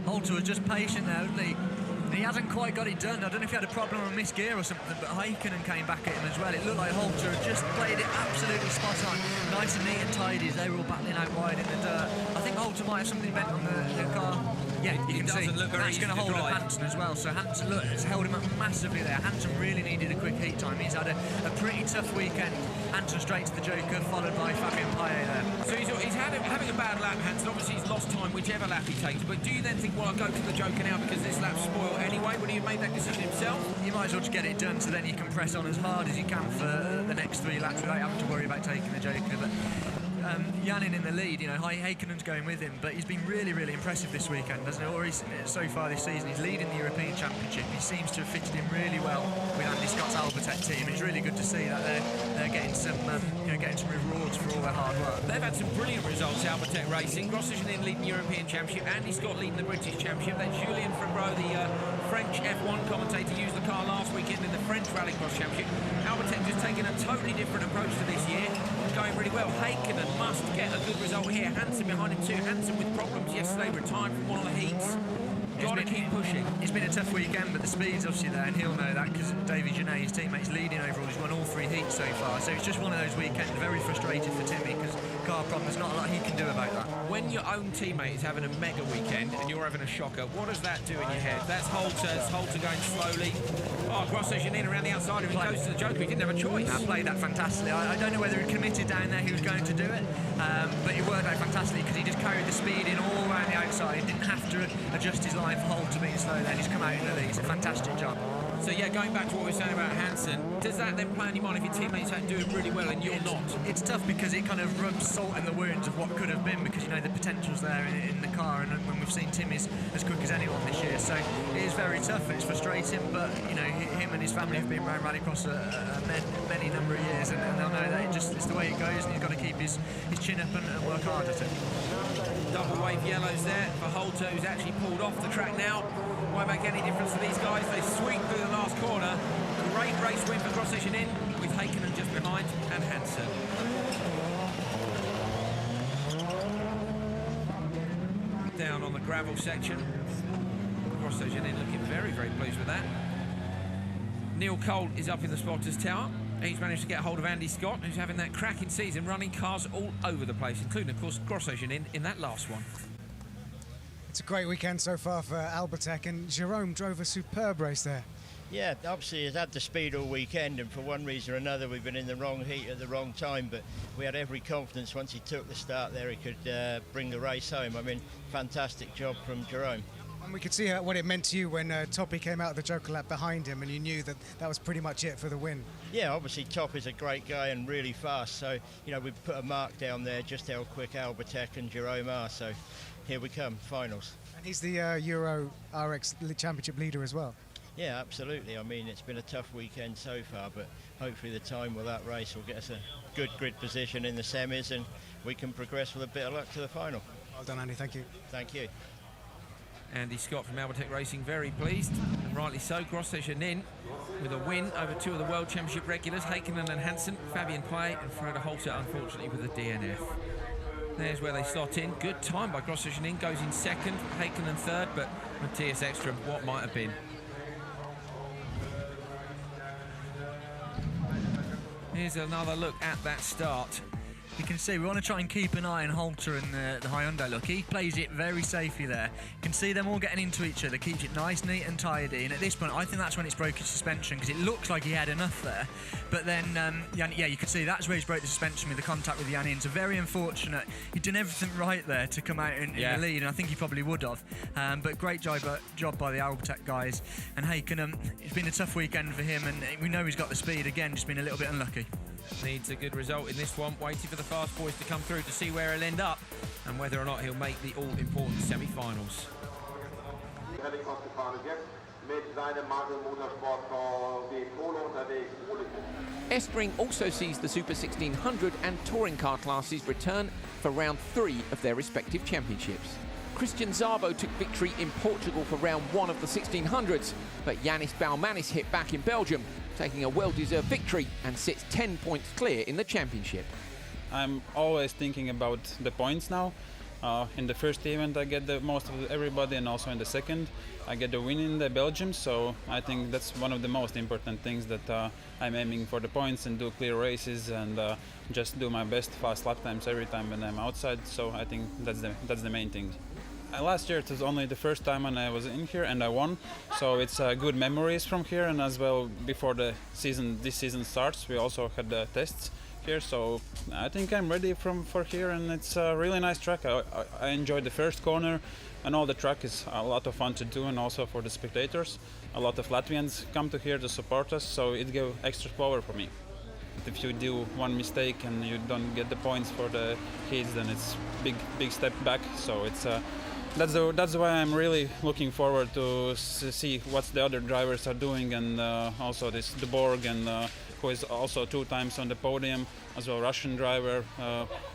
S10: Holter was just patient there, wasn't he? He hasn't quite got it done. I don't know if he had a problem on missed gear or something, but Heikkinen came back at him as well. It looked like Holter had just played it absolutely spot on. Nice and neat and tidy as they were all battling out wide in the dirt. I think Holter might have something bent on the car. Yeah, you can see. That's going to hold up Hansen as well. So Hansen, look, has held him up massively there. Hansen really needed a quick heat time. He's had a pretty tough weekend. Hansen straight to the Joker, followed by Fabien Payet there.
S9: So he's having a bad lap, Hansen. Obviously, he's lost time whichever lap he takes. But do you then think, well, I'll go to the Joker now because this lap's spoiled anyway? Would he have made that decision himself?
S10: You might as well just get it done, so then you can press on as hard as you can for the next 3 laps without having to worry about taking the Joker. But Janin in the lead, you know, Heikkinen's going with him, but he's been really, really impressive this weekend, hasn't he? Or so far this season, he's leading the European Championship. He seems to have fitted in really well with Andy Scott's Albertech team. It's really good to see that they're getting some, getting some rewards for all their hard work.
S9: They've had some brilliant results, Albertech Racing. Grosjean leading the European Championship, Andy Scott leading the British Championship. Then Julien Febvreau, the French F1 commentator, used the car last weekend in the French Rallycross Championship. Albertech just taking a totally different approach to this year. Going really well. Heikkinen must get a good result here. Hansen behind him too. Hansen with problems yesterday, retired from one of the heats. Got to keep pushing.
S10: It's been a tough weekend, but the speed's obviously there, and he'll know that because David Genet, his teammate's leading overall. He's won all 3 heats so far, so it's just one of those weekends. Very frustrated for Timmy because car problem. There's not a lot he can do about that.
S9: When your own teammate is having a mega weekend and you're having a shocker, what does that do in your head? That's Holter going slowly. Oh, Grosjean in around the outside of him, goes to the Joker. He didn't have a choice.
S10: I played that fantastically. I don't know whether he committed down there he was going to do it, but it worked out fantastically because he just carried the speed in all outside, didn't have to adjust his line for Holter being slow then, he's come out in the lead. It's a fantastic job.
S9: So yeah, going back to what we were saying about Hansen, does that then play on your mind if your teammates are doing really well and you're not?
S10: It's tough because it kind of rubs salt in the wounds of what could have been, because you know the potential's there in the car, and when we've seen Tim is as quick as anyone this year, so it is very tough and it's frustrating, but you know him and his family have been around Rallycross many number of years, and they'll know that it's the way it goes, and he's got to keep his chin up and work hard at it.
S9: Double wave yellows there for Holter, who's actually pulled off the track now. Won't make any difference to these guys. They sweep through the last corner. Great race win for Cross Section In, with Hakkinen just behind and Hansen. Down on the gravel section. Cross Section In looking very, very pleased with that. Neil Cole is up in the spotters tower. He's managed to get hold of Andy Scott, who's having that cracking season, running cars all over the place, including, of course, Cross Section In that last one.
S11: It's a great weekend so far for Albertech, and Jerome drove a superb race there.
S15: Yeah, obviously he's had the speed all weekend, and for one reason or another we've been in the wrong heat at the wrong time, but we had every confidence once he took the start there he could bring the race home. I mean, fantastic job from Jerome.
S11: And we could see what it meant to you when Toppy came out of the Joker lap behind him, and you knew that that was pretty much it for the win.
S15: Yeah, obviously Top is a great guy and really fast, so you know we've put a mark down there just how quick Albertech and Jerome are, so here we come, finals.
S11: And he's the Euro RX Championship leader as well.
S15: Yeah, absolutely. I mean, it's been a tough weekend so far, but hopefully the time with that race will get us a good grid position in the semis, and we can progress with a bit of luck to the final.
S11: Well done, Andy. Thank you.
S15: Thank you.
S9: Andy Scott from Albertech Racing very pleased, and rightly so. Cross Section In with a win over two of the World Championship regulars, Hakkinen and Hansen, Fabian Play and Frodo Holter, unfortunately, with a DNF. There's where they slot in. Good time by Cross Section In, goes in second, Hakkinen third, but Matthias Ekström, what might have been. Here's another look at that start.
S10: You can see we want to try and keep an eye on Holter and the Hyundai look. He plays it very safely there. You can see them all getting into each other, keeps it nice, neat and tidy, and at this point I think that's when it's broke his suspension, because it looks like he had enough there, but then yeah, you can see that's where he's broke the suspension with the contact with Janine. So very unfortunate. He'd done everything right there to come out in the lead, and I think he probably would have, but great job by the Albertech guys. And Hakkinen, it's been a tough weekend for him, and we know he's got the speed again, just been a little bit unlucky.
S9: Needs a good result in this one, waiting for the fast boys to come through to see where he'll end up and whether or not he'll make the all-important semi-finals.
S1: Estering also sees the Super 1600 and touring car classes return for round 3 of their respective championships. Christian Szabo took victory in Portugal for round 1 of the 1600s, but Yanis Boumanis hit back in Belgium, taking a well-deserved victory and sits 10 points clear in the championship.
S16: I'm always thinking about the points now. In the first event I get the most of everybody, and also in the second I get the win in the Belgium, so I think that's one of the most important things, that I'm aiming for the points and do clear races and just do my best fast lap times every time when I'm outside, so I think that's the main thing. Last year it was only the first time when I was in here and I won, so it's good memories from here, and as well before this season starts we also had the tests here, so I think I'm ready for here, and it's a really nice track. I enjoyed the first corner, and all the track is a lot of fun to do, and also for the spectators. A lot of Latvians come to here to support us, so it gave extra power for me. If you do one mistake and you don't get the points for the heats, then it's big step back, so it's that's why I'm really looking forward to see what the other drivers are doing, and also the Borg, and who is also 2 times on the podium, as well Russian driver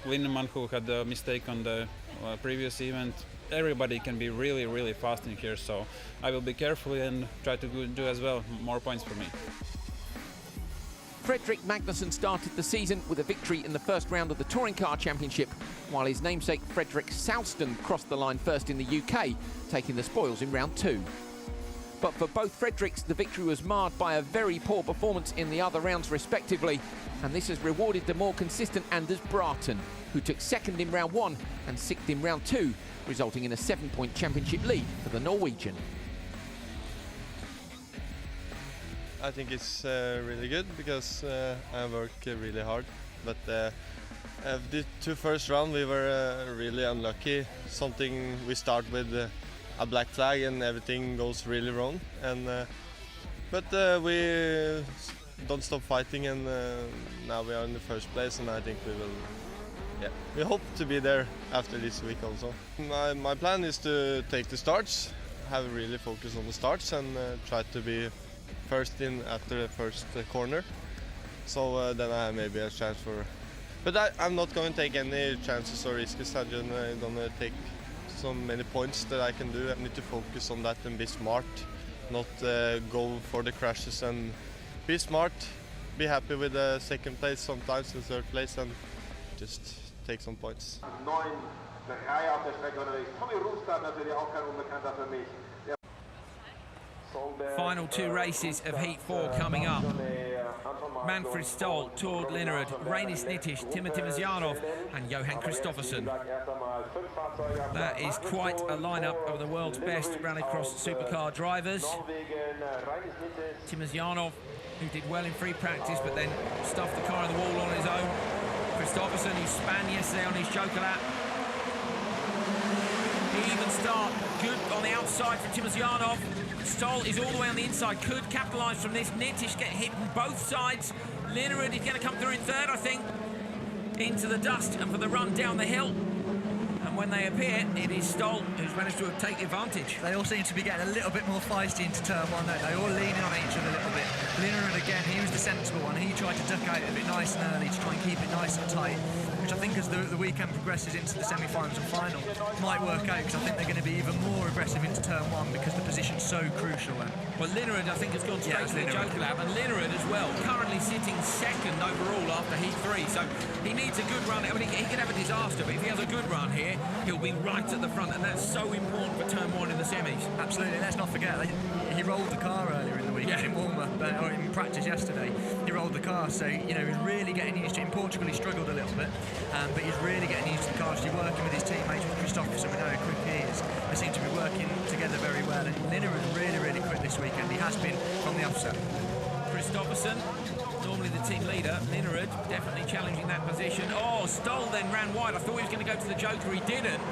S16: Lindemann, who had a mistake on the previous event. Everybody can be really fast in here, so I will be careful and try to do as well more points for me.
S1: Fredrik Magnusson started the season with a victory in the first round of the Touring Car Championship, while his namesake Fredrik Souston crossed the line first in the UK, taking the spoils in round 2. But for both Fredriks, the victory was marred by a very poor performance in the other rounds respectively, and this has rewarded the more consistent Anders Bratton, who took 2nd in round 1 and 6th in round 2, resulting in a 7-point championship lead for the Norwegian.
S17: I think it's really good because I work really hard, but The two first round we were really unlucky. Something we start with a black flag and everything goes really wrong. But we don't stop fighting, and now we are in the first place, and I think we will. Yeah, we hope to be there after this week also. My plan is to take the starts, have really focus on the starts, and try to be first in after the first corner. So then I have maybe a chance for. But I'm not going to take any chances or risks. I'm going to take so many points that I can do. I need to focus on that and be smart, not go for the crashes, and be smart, be happy with the second place sometimes, the third place, and just take some points.
S9: Final two races of Heat 4 coming up. Manfred Stoll, Tord Linnerud, Reinis Nittisch, Timo Timosjanov and Johan Kristoffersson. That is quite a lineup of the world's best rallycross supercar drivers. Timosjanov, who did well in free practice but then stuffed the car in the wall on his own. Kristoffersson, who span yesterday on his Joker lap. Even start, good on the outside for Timosjanov. Stoll is all the way on the inside, could capitalise from this. Nittisch get hit from both sides. Linnerud is going to come through in third, I think, into the dust and for the run down the hill. And when they appear, it is Stoll who's managed to take advantage.
S10: They all seem to be getting a little bit more feisty into turn one, don't they? All leaning on each other a little bit. Linnerud again, he was the sensible one. He tried to duck out a bit nice and early to try and keep it nice and tight, which I think as the weekend progresses into the semi-finals and final might work out, because I think they're going to be even more aggressive into turn one because the position's so crucial then.
S9: Well, Linnerud, I think, has gone straight to the Joker lap, and Linnerud as well, currently sitting second overall after Heat 3, so he needs a good run. I mean, he could have a disaster, but if he has a good run here, he'll be right at the front, and that's so important for turn one in the semis.
S10: Absolutely, let's not forget, he rolled the car earlier in the week, in warm-up, or in practice yesterday. He rolled the car, so, you know, he's really getting used to it. In Portugal, he struggled a little bit, but he's really getting used to the car. He's working with his teammates, with Kristoffersson. We know how quick he is. They seem to be working together very well, and Linnerud is really, really quick this weekend. He has been from the offset.
S9: Kristoffersson, normally the team leader. Linnerud definitely challenging that position. Oh, Stoll then ran wide. I thought he was going to go to the Joker. He didn't.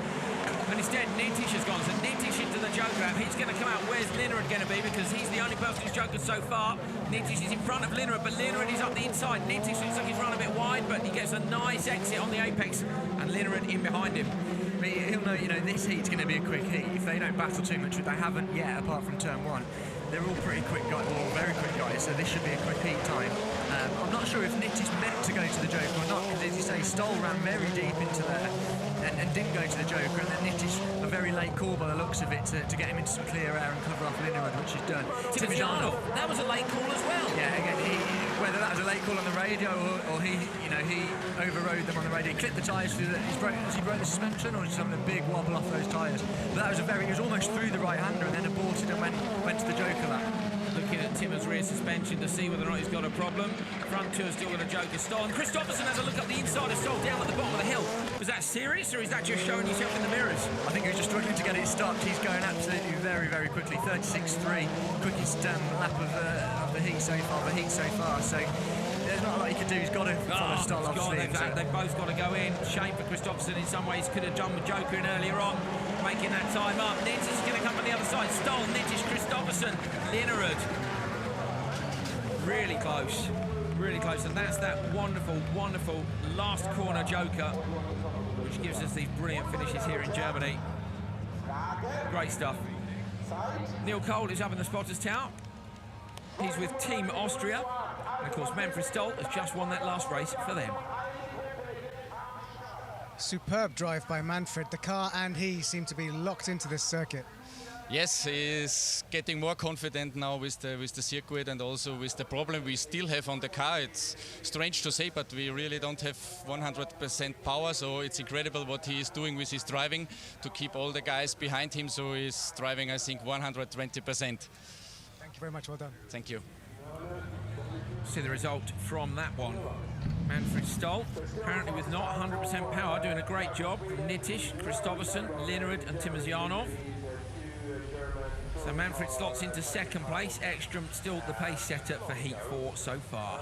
S9: And instead, Nittisch has gone. So Nittisch into the Joker lap. He's going to come out. Where's Linnerud going to be? Because he's the only person who's Jokered so far. Nittisch is in front of Linnerud, but Linnerud is up the inside. Nittisch looks like he's run a bit wide, but he gets a nice exit on the apex, and Linnerud in behind him.
S10: He'll know, you know, this heat's going to be a quick heat. If they don't battle too much, which they haven't yet, apart from turn one, they're all pretty quick guys, all very quick guys, so this should be a quick heat time. I'm not sure if Nittisch meant to go to the Joker or not, because as you say, Stoll ran very deep into there and didn't go to the Joker, and then Nittisch, a very late call by the looks of it, to get him into some clear air and cover off Linnerud, which he's done.
S9: Timosjanov, that was a late call as well.
S10: Yeah, again, whether that was a late call on the radio or he overrode them on the radio. He clipped the tyres through has he broke the suspension, or just having a big wobble off those tyres? But that was he was almost through the right-hander and then aborted and went to the Joker lap.
S9: Looking at Timo's rear suspension to see whether or not he's got a problem. Front two has still got a Joker Stoll. And Kristoffersson has a look up the inside of Stoll down at the bottom of the hill. Was that serious, or is that just showing yourself in the mirrors?
S10: I think he was just struggling to get it stopped. He's going absolutely very, very quickly. 36.3, quickest lap of the heat so far. So there's not a lot he could do. He's got to follow Stoll, obviously.
S9: They've both got to go in. Shame for Kristoffersson in some ways. Could have done with Joker in earlier on, making that time up. Nittisch is going to come from the other side. Stoll, Nittisch, Kristoffersson, Linnerud. Really close. Really close. And that's that wonderful, wonderful last corner Joker, which gives us these brilliant finishes here in Germany. Great stuff. Neil Cole is up in the spotters tower. He's with Team Austria. And of course, Manfred Stoll has just won that last race for them.
S11: Superb drive by Manfred. The car and he seem to be locked into this circuit.
S18: Yes, he's getting more confident now with the circuit, and also with the problem we still have on the car. It's strange to say, but we really don't have 100% power, so it's incredible what he is doing with his driving to keep all the guys behind him. So he's driving, I think, 120%.
S11: Thank you very much, well done.
S18: Thank you.
S9: See the result from that one. Manfred Stoll, apparently with not 100% power, doing a great job from Nittisch, Kristoffersson, Linnerud and Timosjanov. So Manfred slots into second place. Ekstrom still the pace setter for Heat 4 so far.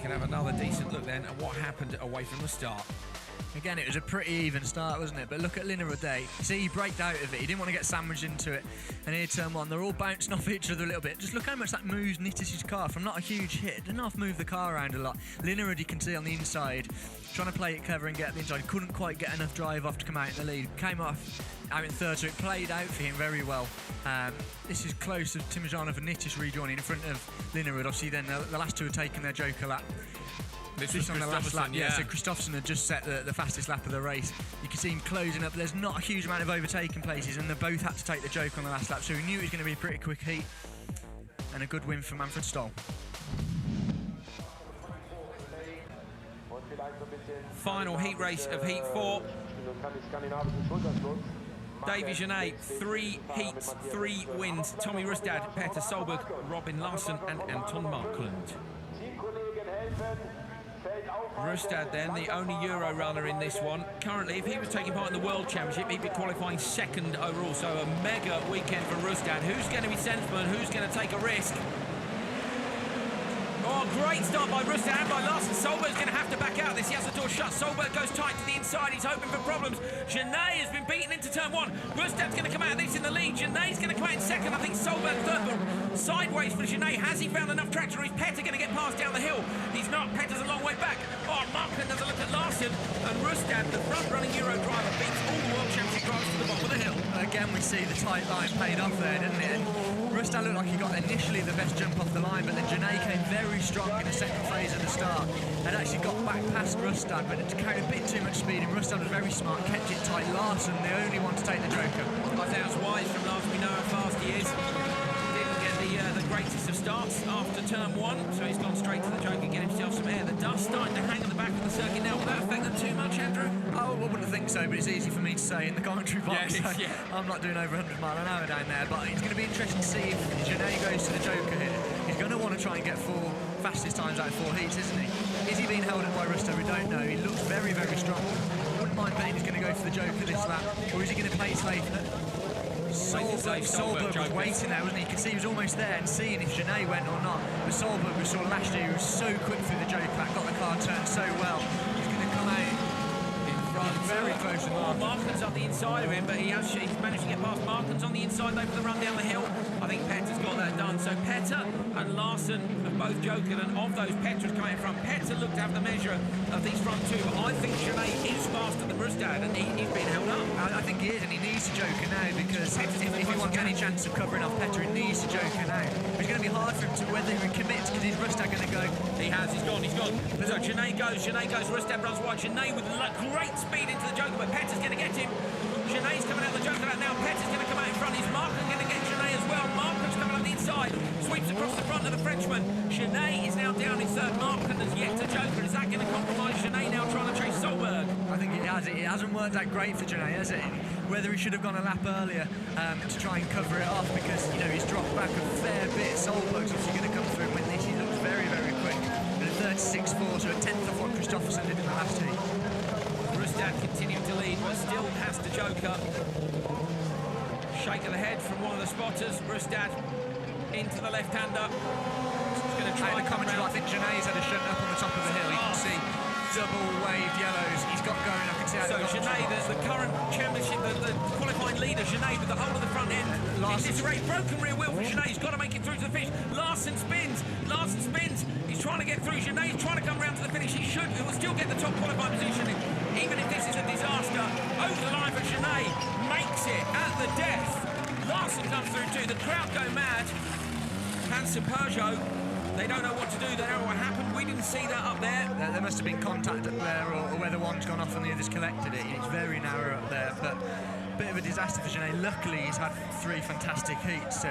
S9: can have another decent look then at what happened away from the start.
S10: Again, it was a pretty even start, wasn't it? But look at Linne Rodet. See, he braked out of it. He didn't want to get sandwiched into it. And here, turn one, they're all bouncing off each other a little bit. Just look how much that moves Nittis's car from not a huge hit. Didn't half move the car around a lot. Linne Rodet, you can see on the inside, trying to play it clever and get at the inside. Couldn't quite get enough drive off to come out in the lead. Came off out in third, so it played out for him very well. This is close to Timojanov and Nittis rejoining in front of Linne Rodet. Obviously, then the last two had taken their Joker lap.
S9: This was
S10: on the last lap,
S9: yeah.
S10: So Kristoffersson had just set the fastest lap of the race. You can see him closing up. There's not a huge amount of overtaking places, and they both had to take the Joker on the last lap. So we knew it was going to be a pretty quick heat, and a good win for Manfred Stoll.
S9: Final heat race of Heat 4. Davy Genet, 3 heats, 3 wins. Tommy Rustad, Petter Solberg, Robin Larsson and Anton Markland. Rustad then, the only Euro runner in this one. Currently, if he was taking part in the World Championship, he'd be qualifying second overall. So a mega weekend for Rustad. Who's going to be sensible and who's going to take a risk? Oh, great start by Rustad and by Larsson. Solberg's going to have to back out this. He has the door shut. Solberg goes tight to the inside. He's hoping for problems. Genet has been beaten into turn 1. Rustad's going to come out of this in the lead. Genet's going to come out in second. I think Solberg third, but sideways for Genet. Has he found enough traction, or is Petter going to get past down the hill? He's not. Petter's a long way back. Oh, Markland has a look at Larsson, and Rustad, the front-running Euro driver, beats all the World Championship drivers to the bottom of the hill.
S10: Again, we see the tight line paid off there, didn't it? And Rustad looked like he got initially the best jump off the line, but then Genet came very strong in the second phase of the start and actually got back past Rustad, but it carried a bit too much speed, and Rustad was very smart, kept it tight. Larsson, the only one to take the Joker.
S9: I think that's wise from Larsson. We know how fast he is. Didn't get the greatest of starts after turn 1, so he's gone straight to the Joker, get himself some air. The dust starting to hang on the back of the circuit now. Will that affect them too much, Andrew?
S10: Oh, I wouldn't think so, but it's easy for me to say in the commentary box.
S9: Yes,
S10: so
S9: yeah.
S10: I'm not doing over 100 mile an hour down there, but it's going to be interesting to see if Genet goes to the Joker here. He's going to want to try and get 4 fastest times out of 4 heats, isn't he? Is he being held up by Rustad? We don't know. He looks very, very strong. Wouldn't mind betting he's going to go for the Joker this lap, or is he going to play it safe? Solberg was waiting there, wasn't he? You could see he was almost there and seeing if Genet went or not. But Solberg, we saw last year, he was so quick through the Joker, got the car turned so well. He's going to come out in front, very close to Markland.
S9: Markland's on the inside of him, but he's managed to get past Markland's on the inside though for the run down the hill. I think Petter's got that done. So Petter and Larsson have both jokered, and of those, Petter's coming in front. Petter looked to have the measure of these front 2, but I think Genet is faster than Rustad, and he's been held up.
S10: I think he is, and he needs to Joker now, because if he wants any chance of covering off Petter, he needs to Joker now. It's going to be hard for him to whether he commits, because is Rustad going to go?
S9: He's gone. So Genet goes, Rustad runs wide. Genet with great speed into the Joker, but Petter's going to get him. Genet's coming out the Joker now. Petter's going to come out in front. Is Markland going to get Genet as well? Markland's coming up the inside, sweeps across the front of the Frenchman. Genet is now down in third. Markland has yet to Joker. Is that going to compromise Genet now trying to chase Solberg?
S10: I think it has. It hasn't worked out great for Genet, has it? Whether he should have gone a lap earlier to try and cover it off, because he's dropped back a fair bit. Solberg's obviously going to come through and win this. He looks very, very quick. But a 36.4, so a tenth of what Kristoffersson did in the last heat.
S9: Rustad continuing to lead, but still has to Joker. Shake of the head from one of the spotters. Rustad into the left-hander. He's going to try
S10: the commentary. I think Genet's had a shunt up on the top of the hill. You can see double waved yellows. He's got going. I can see.
S9: So Genet, the current championship, the qualifying leader, Genet with the whole of the front end. In this race, broken rear wheel for Genet. He's got to make it through to the finish. Larsson spins. He's trying to get through. Genet's trying to come round to the finish. He will still get the top qualifying position. Even if this is a disaster, over the line for Genet, makes it at the death. Larsson comes through too. The crowd go mad. Hans and Peugeot, they don't know what to do. They don't know what happened. We didn't see that up there.
S10: There must have been contact up there, or whether one's gone off and the other's collected it. It's very narrow up there, but a bit of a disaster for Genet. Luckily, he's had 3 fantastic heats, so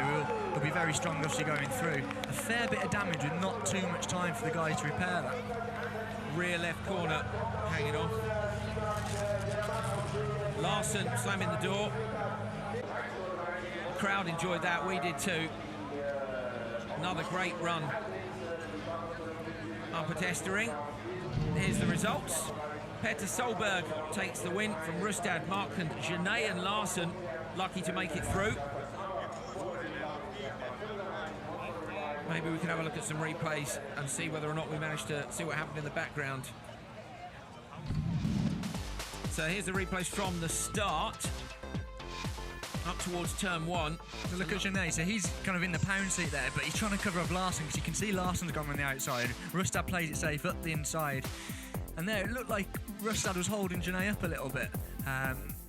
S10: he'll be very strong, obviously, going through. A fair bit of damage with not too much time for the guys to repair that.
S9: Rear left corner hanging off. Larsson slamming the door. Crowd enjoyed that, we did too. Another great run up at Estering. Here's the results. Petter Solberg takes the win from Rustad, Markland, Genet and Larsson lucky to make it through.
S1: Maybe we can have a look at some replays and see whether or not we managed to see what happened in the background. So here's the replays from the start, up towards turn 1.
S10: So look at Genet, so he's kind of in the pound seat there, but he's trying to cover up Larson because you can see Larson's gone on the outside. Rustad plays it safe up the inside. And there, it looked like Rustad was holding Genet up a little bit.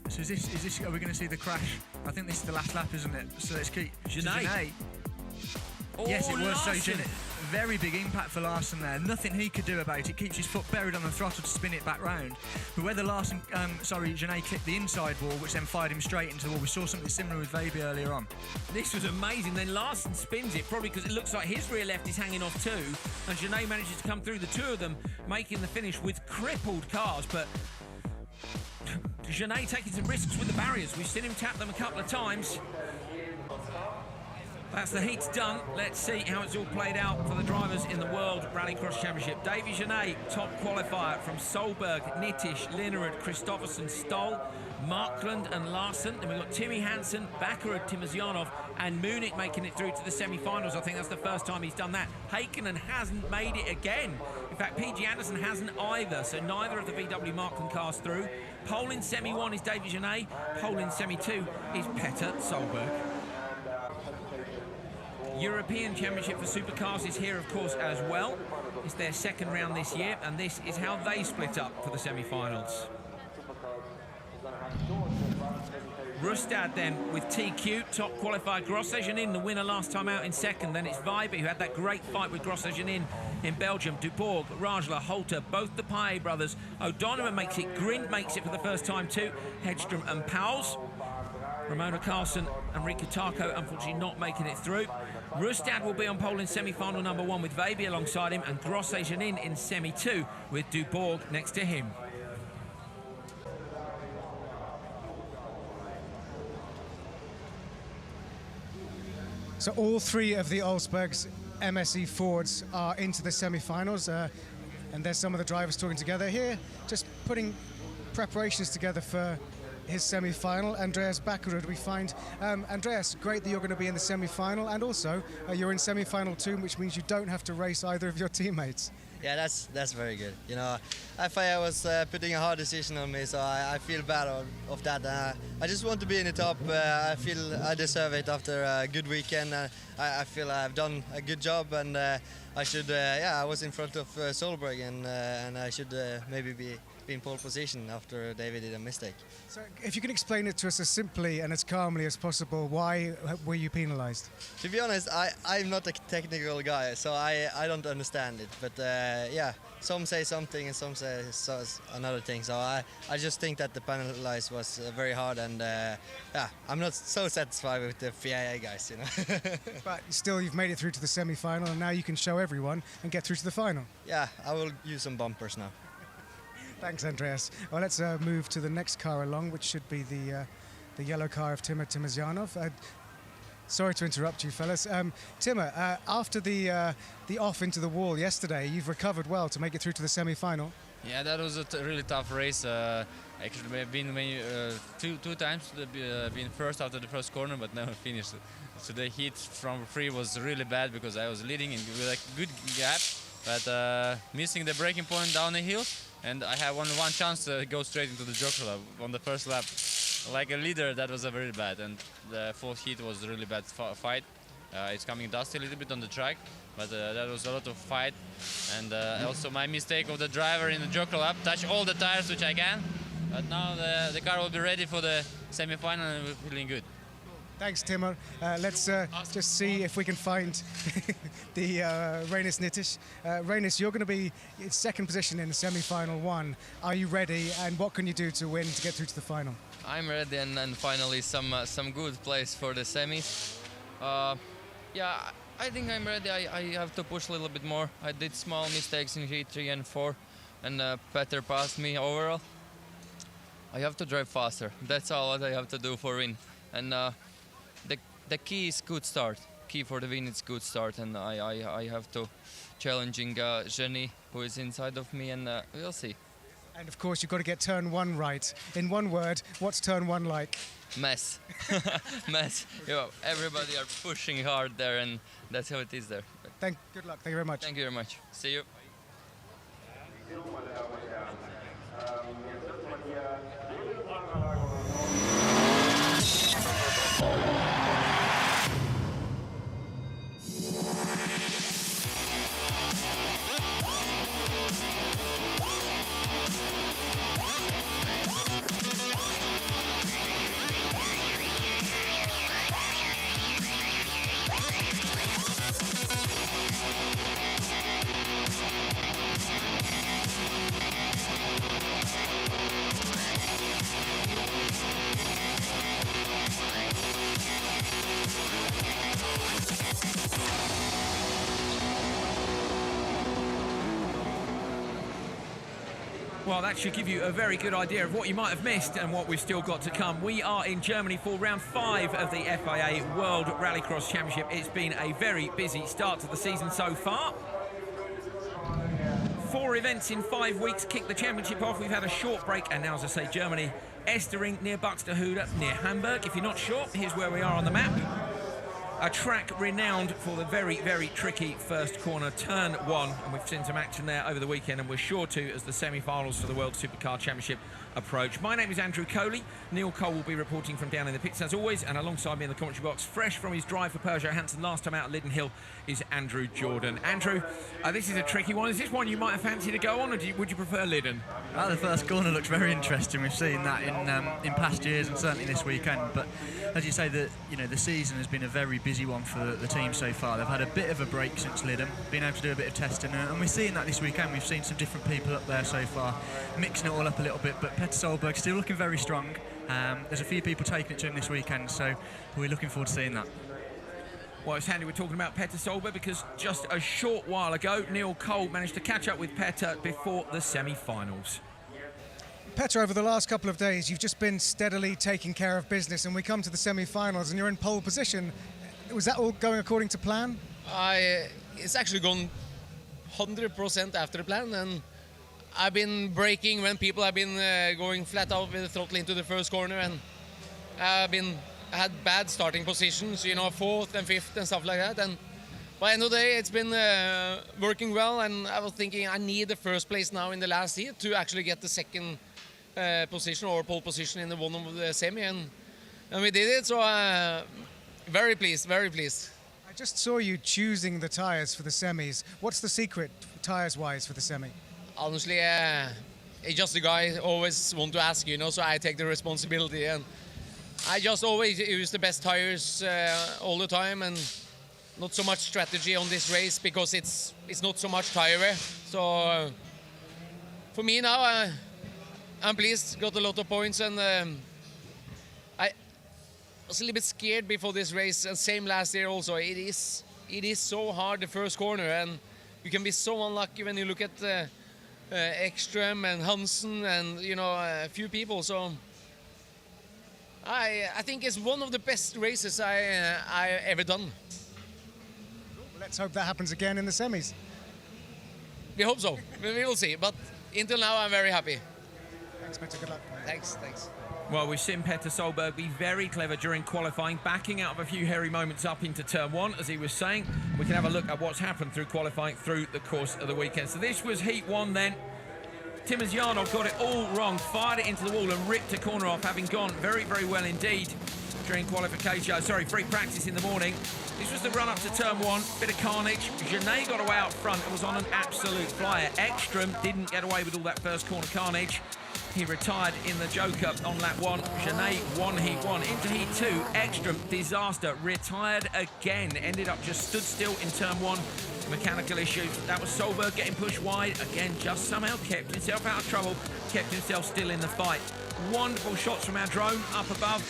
S10: So is this, are we going to see the crash? I think this is the last lap, isn't it? So let's keep Genet.
S1: Oh,
S10: yes, it was.
S1: Larson.
S10: So very big impact for Larson there. Nothing he could do about it. Keeps his foot buried on the throttle to spin it back round. But whether Genet clipped the inside wall, which then fired him straight into the wall. We saw something similar with Vaby earlier on.
S1: This was amazing. Then Larson spins it, probably because it looks like his rear left is hanging off too. And Genet manages to come through, the two of them making the finish with crippled cars. But Genet taking some risks with the barriers. We've seen him tap them a couple of times. That's the heats done. Let's see how it's all played out for the drivers in the World Rallycross Championship. Davy Genet, top qualifier from Solberg, Nittish, Linerud, Kristoffersen, Stoll, Markland and Larson. Then we've got Timmy Hansen, Bakarud, Timozyanov and Munich making it through to the semi-finals. I think that's the first time he's done that. Hakkinen hasn't made it again. In fact, PG Anderson hasn't either, so neither of the VW Markland cars through. Pole in semi-1 is Davy Genet. Pole in semi-2 is Petter Solberg. European Championship for Supercars is here, of course, as well. It's their second round this year, and this is how they split up for the semi-finals. Rustad then with TQ, top qualifier. Grosjean, the winner last time out, in second. Then it's Vaby, who had that great fight with Grosjean in Belgium. Dubourg, Rajla, Holter, both the Paye brothers. O'Donovan makes it, Grind makes it for the first time too. Hedstrom and Pauls. Ramona Carlson and Rika Tarko unfortunately not making it through. Rustad will be on pole in semi-final number 1 with Vaby alongside him, and Grosjean in semi-2 with Dubourg next to him.
S11: So all 3 of the Olsbergs MSE Fords are into the semi-finals, and there's some of the drivers talking together here, just putting preparations together for his semi-final. Andreas Bakarud, we find. Andreas, great that you're going to be in the semi-final, and also you're in semi-final 2, which means you don't have to race either of your teammates.
S19: Yeah, that's very good. You know, FIA was putting a hard decision on me, so I feel bad of that. I just want to be in the top. I feel I deserve it after a good weekend. I feel I've done a good job, and I should. I was in front of Solberg, and I should maybe be in pole position after David did a mistake.
S11: So if you can explain it to us as simply and as calmly as possible, why were you penalised?
S19: To be honest, I'm not a technical guy, so I don't understand it. But some say something and some say another thing. So I just think that the penalise was very hard, and I'm not so satisfied with the FIA guys, you know.
S11: But still, you've made it through to the semi-final, and now you can show everyone and get through to the final.
S19: Yeah, I will use some bumpers now.
S11: Thanks, Andreas. Well, let's move to the next car along, which should be the yellow car of Timur Timozyanov. Sorry to interrupt you, fellas. Timur, after the off into the wall yesterday, you've recovered well to make it through to the semi-final.
S20: Yeah, that was a really tough race. Actually, I've been two times been first after the first corner, but never finished. So the heat from free was really bad because I was leading with a good gap, but missing the braking point down the hill. And I had one chance to go straight into the joker lap on the first lap. Like a leader, that was a very bad. And the fourth heat was a really bad fight. It's coming dusty a little bit on the track, but that was a lot of fight. And also my mistake of the driver in the joker lap, touch all the tires which I can. But now the car will be ready for the semi-final and we're feeling good.
S11: Thanks, Timur. Let's just see if we can find the Rainis Nittish. Rainis, you're going to be in second position in the semi-final 1. Are you ready, and what can you do to win to get through to the final?
S21: I'm ready, and finally some good place for the semis. Yeah, I think I'm ready. I have to push a little bit more. I did small mistakes in Heat 3 and 4, and Petter passed me overall. I have to drive faster. That's all what I have to do for win. And the key is good start. Key for the win is good start, and I have to challenging Jenny, who is inside of me, and we'll see.
S11: And of course, you've got to get turn 1 right. In one word, what's turn 1 like?
S21: Mess. Mess. You know, everybody are pushing hard there, and that's how it is there. But
S11: Good luck. Thank you very much.
S21: Thank you very much. See you.
S1: Well, that should give you a very good idea of what you might have missed and what we've still got to come. We are in Germany for round 5 of the FIA World Rallycross Championship. It's been a very busy start to the season so far. 4 events in 5 weeks kick the championship off. We've had a short break, and now, as I say, Germany, Estering near Buxtehude, near Hamburg. If you're not sure, here's where we are on the map. A track renowned for the very, very tricky first corner, turn 1, and we've seen some action there over the weekend, and we're sure to as the semi-finals for the World Supercar Championship approach. My name is Andrew Coley. Neil Cole will be reporting from down in the pits as always, and alongside me in the commentary box, fresh from his drive for Peugeot Hansen last time out at Lydden Hill, is Andrew Jordan. Andrew, this is a tricky one. Is this one you might have fancied to go on, or would you prefer Lydden?
S10: Well, the first corner looks very interesting. We've seen that in past years and certainly this weekend. But as you say, the season has been a very busy one for the team so far. They've had a bit of a break since Lydden, been able to do a bit of testing, and we're seeing that this weekend. We've seen some different people up there so far, mixing it all up a little bit. But Petter Solberg still looking very strong. There's a few people taking it to him this weekend, so we're looking forward to seeing that.
S1: Well, it's handy we're talking about Petter Solberg because just a short while ago, Neil Cole managed to catch up with Petter before the semi-finals.
S11: Petter, over the last couple of days, you've just been steadily taking care of business, and we come to the semi-finals and you're in pole position. Was that all going according to plan?
S2: It's actually gone 100% after the plan, and I've been braking when people have been going flat out with the throttle into the first corner, and I had bad starting positions, you know, 4th and 5th and stuff like that. And by the end of the day, it's been working well, and I was thinking I need the first place now in the last heat to actually get the second position or pole position in the one of the semi, and we did it. So very pleased, very pleased.
S11: I just saw you choosing the tyres for the semis. What's the secret, tyres-wise, for the semi?
S2: Honestly, it's just the guy always want to ask, you know, so I take the responsibility, and I just always use the best tires all the time, and not so much strategy on this race because it's not so much tire wear. So for me now, I'm pleased, got a lot of points, and I was a little bit scared before this race, and same last year also. It is so hard, the first corner, and you can be so unlucky when you look at Ekström and Hansen and, you know, a few people. So I think it's one of the best races I ever done.
S11: Let's hope that happens again in the semis.
S2: We hope so. We will see. But until now, I'm very happy.
S11: Thanks, Petter. Good luck.
S2: Thanks.
S1: Well, we've seen Petter Solberg be very clever during qualifying, backing out of a few hairy moments up into turn 1, as he was saying. We can have a look at what's happened through qualifying through the course of the weekend. So this was heat 1 then. Timmers Yarnov got it all wrong, fired it into the wall and ripped a corner off, having gone very, very well indeed during free practice in the morning. This was the run-up to turn 1, bit of carnage. Genet got away out front and was on an absolute flyer. Ekström didn't get away with all that first corner carnage. He retired in the Joker on lap 1. Genet won heat 1. Into heat 2, Ekström, disaster, retired again. Ended up just stood still in turn 1. Mechanical issues. That was Solberg getting pushed wide. Again, just somehow kept himself out of trouble, kept himself still in the fight. Wonderful shots from our drone up above.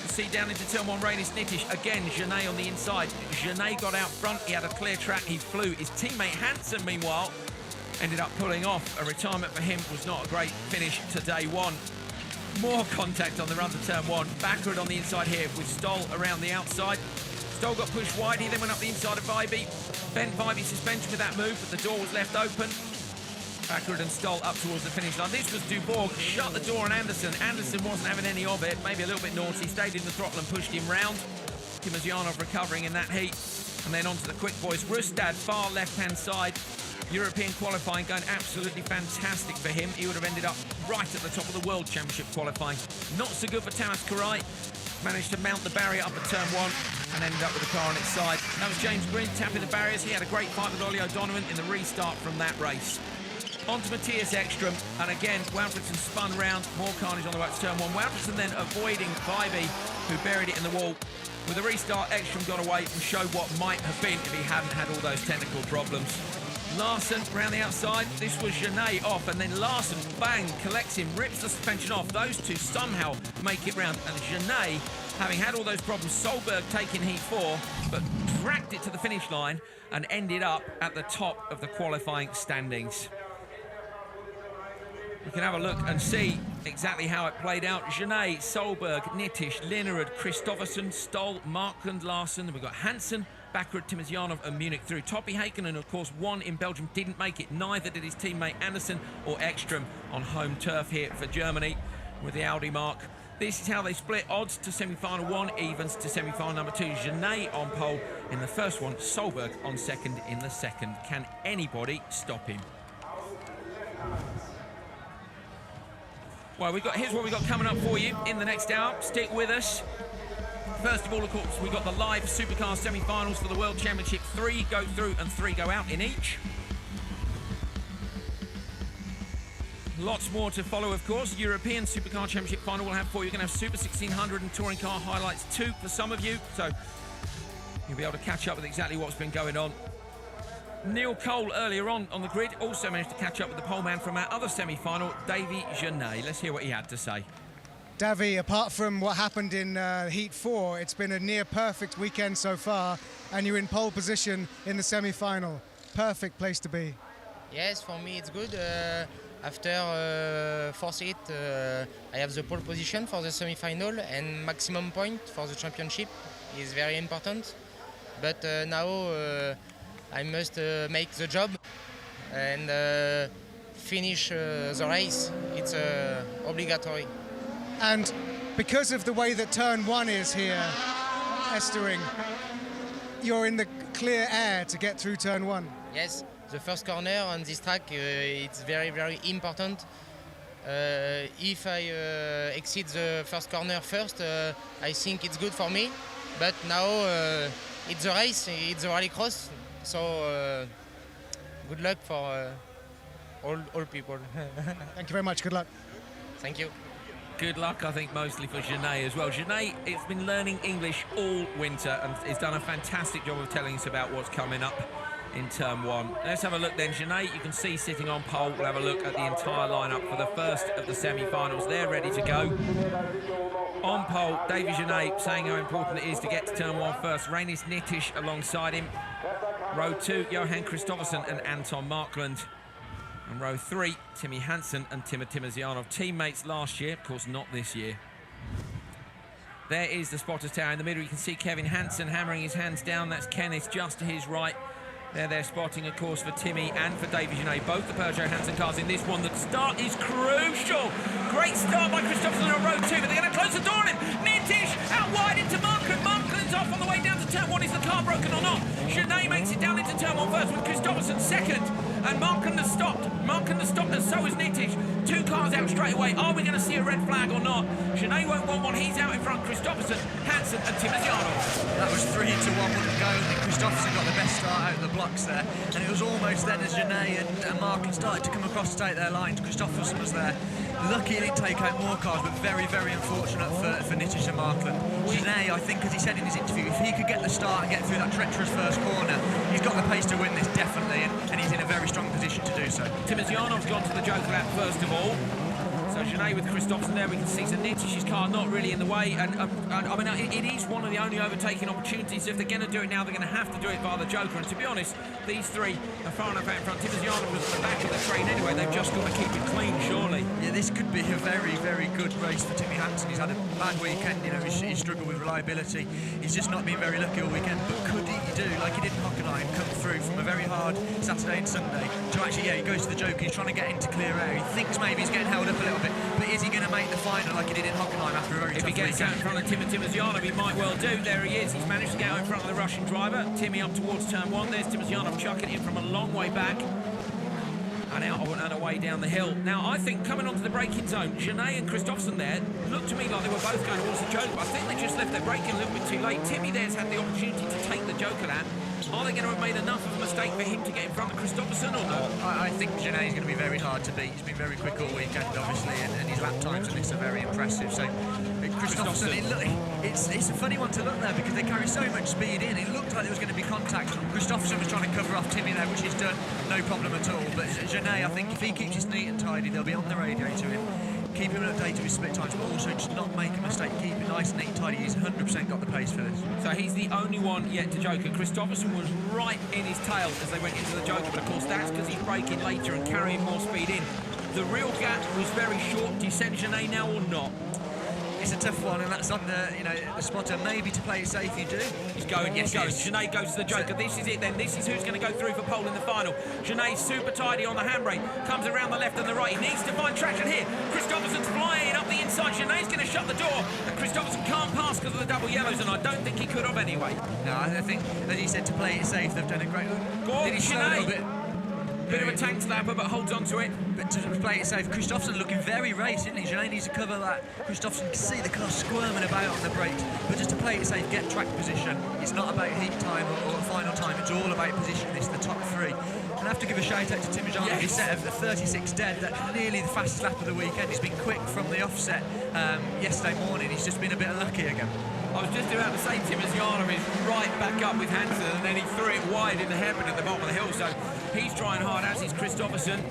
S1: See down into turn 1, Rainis Nittish. Again, Genet on the inside. Genet got out front. He had a clear track. He flew. His teammate Hansen, meanwhile, ended up pulling off. A retirement for him was not a great finish to day 1. More contact on the run to turn 1. Backward on the inside here with Stoll around the outside. Stoll got pushed wide. He then went up the inside of Vibey. Bent Vibey's suspension with that move, but the door was left open. Backward and Stoll up towards the finish line. This was Dubourg, shut the door on Anderson. Anderson wasn't having any of it, maybe a little bit naughty, stayed in the throttle and pushed him round. Timmers Yarnov recovering in that heat.
S9: And then onto the quick boys. Rustad, far left-hand side. European qualifying going absolutely fantastic for him. He would have ended up right at the top of the World Championship qualifying. Not so good for Tamas Karai. Managed to mount the barrier up at turn 1 and ended up with the car on its side. That was James Green tapping the barriers. He had a great fight with Ollie O'Donovan in the restart from that race. On to Matthias Ekström, and again, Walfridsson spun round. More carnage on the way to turn 1. Walfridsson then avoiding Vibey, who buried it in the wall. With the restart, Ekström got away and showed what might have been if he hadn't had all those technical problems. Larson around the outside. This was Genet off, and then Larson, bang, collects him, rips the suspension off. Those two somehow make it round, and Genet, having had all those problems, Solberg taking heat 4, but dragged it to the finish line and ended up at the top of the qualifying standings. We can have a look and see exactly how it played out. Genet, Solberg, Nittish, Linerud, Kristoffersson, Stoll, Markland, Larson. We've got Hansen, Backrud, Timosyanov and Munich through. Toppy Hakkinen, of course, won in Belgium, didn't make it. Neither did his teammate Anderson or Ekström on home turf here for Germany with the Audi mark. This is how they split. Odds to semi-final 1, evens to semi-final number 2. Genet on pole in the first one, Solberg on second in the second. Can anybody stop him? Well, here's what we've got coming up for you in the next hour. Stick with us. First of all, of course, we've got the live Supercar semi-finals for the World Championship. 3 go through and 3 go out in each. Lots more to follow, of course. European Supercar Championship final we'll have for you. You're going to have Super 1600 and Touring Car highlights 2 for some of you. So you'll be able to catch up with exactly what's been going on. Neil Cole earlier on the grid also managed to catch up with the pole man from our other semi-final, Davy Genet. Let's hear what he had to say.
S11: Davy, apart from what happened in Heat 4, it's been a near-perfect weekend so far, and you're in pole position in the semi-final. Perfect place to be.
S6: Yes, for me it's good. After fourth heat, I have the pole position for the semi-final, and maximum point for the championship is very important. But now I must make the job and finish the race. It's obligatory.
S11: And because of the way that turn 1 is here, Estering, you're in the clear air to get through turn 1.
S6: Yes, the first corner on this track, it's very, very important. If I exceed the first corner first, I think it's good for me. But now it's a race, it's a rallycross, so good luck for all people.
S11: Thank you very much, good luck.
S6: Thank you.
S9: Good luck, I think, mostly for Genet as well. Genet, it's been learning English all winter and has done a fantastic job of telling us about what's coming up in turn 1. Let's have a look then. Genet, you can see sitting on pole. We'll have a look at the entire lineup for the first of the semi-finals. They're ready to go. On pole, Davy Genet saying how important it is to get to turn 1 first. Rainis Nittish alongside him. Row 2, Johan Kristoffersson and Anton Markland. And row 3, Timmy Hansen and Timo Timosyanov. Teammates last year, of course not this year. There is the spotters tower in the middle. You can see Kevin Hansen hammering his hands down. That's Kenneth just to his right. They're spotting, of course, for Timmy and for Davy Genet. Both the Peugeot Hansen cars in this one. The start is crucial. Great start by Kristoffersson on row 2, but they're going to close the door on him. Nittish out wide into Markland. Markland's off on the way down to turn 1. Is the car broken or not? Genet makes it down into turn 1 first with Kristoffersson second. And Markland has stopped. Markland has stopped, and so has Nittish. 2 cars out straight away. Are we going to see a red flag or not? Genet won't want one. He's out in front. Kristoffersson, Hansen and Timosyanov.
S10: That was 3 to 1 wouldn't go. I think Kristoffersson got the best start out of the blocks there. And it was almost then as Genet and Markland started to come across to take their lines. Kristoffersson was there. Lucky he didn't take out more cars, but very, very unfortunate for Nittish and Markland. Genet, I think, as he said in his interview, if he could get the start and get through that treacherous first corner, he's got the pace to win this, definitely, and he's in a very strong position to do so.
S9: Timosyanov's gone to the joker lap first of all. So Genet with Kristoffersson there, we can see Nitish's car not really in the way, and I mean it is one of the only overtaking opportunities. If they're going to do it now, they're going to have to do it via the joker. And to be honest, these 3 are far enough out in front. Timosyanov was at the back of the train anyway. They've just got to keep it clean, surely.
S10: Yeah, this could be a very, very good race for Timmy Hansen. He's had a bad weekend, you know, he's struggled with reliability. He's just not been very lucky all weekend, but could he do, like he did in Hockenheim, come through from a very hard Saturday and Sunday to actually, yeah, he goes to the Joker, he's trying to get into clear air. He thinks maybe he's getting held up a little bit, but is he going to make the final like he did in Hockenheim after a very tough weekend?
S9: If he gets out in front of Timosyanov, he might well do. There he is. He's managed to get out in front of the Russian driver. Timmy up towards turn one. There's Timosyanov chucking it in from a long way back. And out and away down the hill. Now, I think coming onto the braking zone, Genet and Kristoffersen there looked to me like they were both going towards the Joker. I think they just left their braking a little bit too late. Timmy there's had the opportunity to take the Joker lap. Are they going to have made enough of a mistake for him to get in front of Kristoffersen or no?
S10: I think Genet is going to be very hard to beat. He's been very quick all weekend, obviously, and his lap times on this are very impressive. So, Kristoffersen, it's a funny one to look there because they carry so much speed in. It looked like there was going to be contact. Kristoffersen was trying to cover off Timmy there, which he's done, no problem at all. But Genet, I think if he keeps his neat and tidy, they'll be on the radio to him. Keep him updated with split times, but also just not make a mistake. Keep it nice and neat and tidy. He's 100% got the pace for this.
S9: So he's the only one yet to Joker. Kristoffersen was right in his tail as they went into the Joker, but of course that's because he's braking later and carrying more speed in. The real gap was very short. Do you send Genet now or not?
S10: It's a tough one, and that's on the, you know, the spotter. Maybe to play it safe, you do.
S9: He's going, yes,
S10: yes.
S9: Genet goes to the Joker. This is it then. This is who's going to go through for pole in the final. Genet's super tidy on the handbrake. Comes around the left and the right. He needs to find traction here. Kristoffersen's flying up the inside. Genet's going to shut the door. And Kristoffersen can't pass because of the double yellows, and I don't think he could have anyway.
S10: No, I think, as he said, to play it safe, they've done a great...
S9: Genet. Bit of a tank slapper, but holds on to it.
S10: But to play it safe, Kristoffersen looking very race, isn't he? Genet needs to cover that. Kristoffersen can see the car squirming about on the brakes. But just to play it safe, get track position. It's not about heat time or final time. It's all about positioning. It's the top three. And I have to give a shout out to Timosyanov.
S9: Yes.
S10: He set a 36 dead. That's nearly the fastest lap of the weekend. He's been quick from the offset yesterday morning. He's just been a bit unlucky again.
S9: I was just about to say Timosyanov is right back up with Hansen, and then he threw it wide in the hairpin at the bottom of the hill, so he's trying hard, as is Kristoffersen.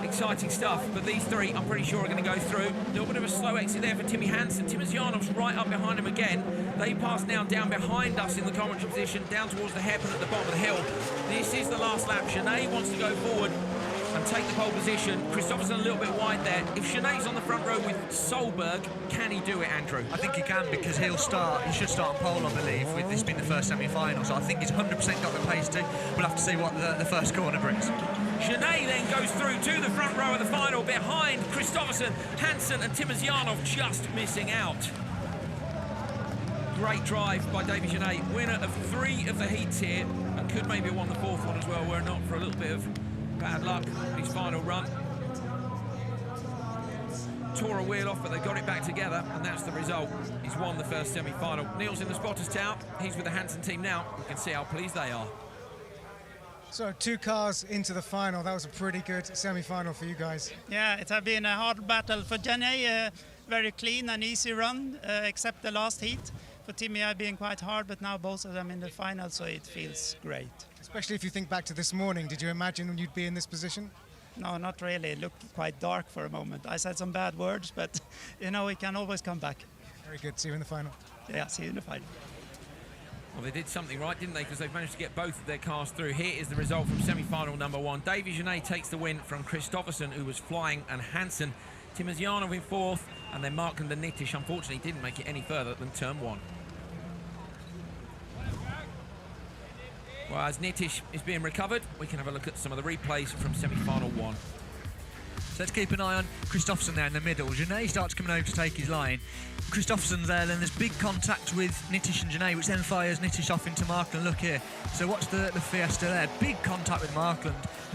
S9: Exciting stuff, but these three I'm pretty sure are going to go through. A little bit of a slow exit there for Timmy Hansen. Timosyanov's right up behind him again. They pass now down behind us in the commentary position, down towards the hairpin at the bottom of the hill. This is the last lap. Genet wants to go forward and take the pole position. Kristoffersen a little bit wide there. If Genet's on the front row with Solberg, can he do it, Andrew?
S10: I think he can, because he should start on pole, I believe, with this being the first semi-final. So I think he's 100% got the pace to. We'll have to see what the first corner brings.
S9: Genet then goes through to the front row of the final behind Kristoffersen, Hansen and Timosyanov just missing out. Great drive by Davy Genet, winner of 3 of the heats here, and could maybe have won the 4th one as well, were it not for a little bit of bad luck in his final run. Tore a wheel off, but they got it back together, and that's the result. He's won the first semi-final. Neil's in the spotters tower. He's with the Hansen team now. We can see how pleased they are.
S11: So 2 cars into the final. That was a pretty good semi-final for you guys.
S13: Yeah, it has been a hard battle for Genet. Very clean and easy run, except the last heat. For Timmy, I've been quite hard, but now both of them in the final, so it feels great.
S11: Especially if you think back to this morning, did you imagine you'd be in this position?
S13: No, not really. It looked quite dark for a moment. I said some bad words, but you know, we can always come back.
S11: Very good. See you in the final.
S13: Yeah, see you in the final.
S9: Well, they did something right, didn't they? Because they've managed to get both of their cars through. Here is the result from semi-final number 1. Davy Genet takes the win from Kristoffersen, who was flying, and Hansen. Timosyanov in 4th, and then Markland and Nittish, unfortunately, didn't make it any further than turn 1. Well, as Nittish is being recovered, we can have a look at some of the replays from semi-final 1.
S10: So let's keep an eye on Kristoffersen there in the middle. Genet starts coming over to take his line. Kristoffersen's there, then there's big contact with Nittish and Genet, which then fires Nittish off into Markland. Look here. So watch the fiesta there. Big contact with Markland.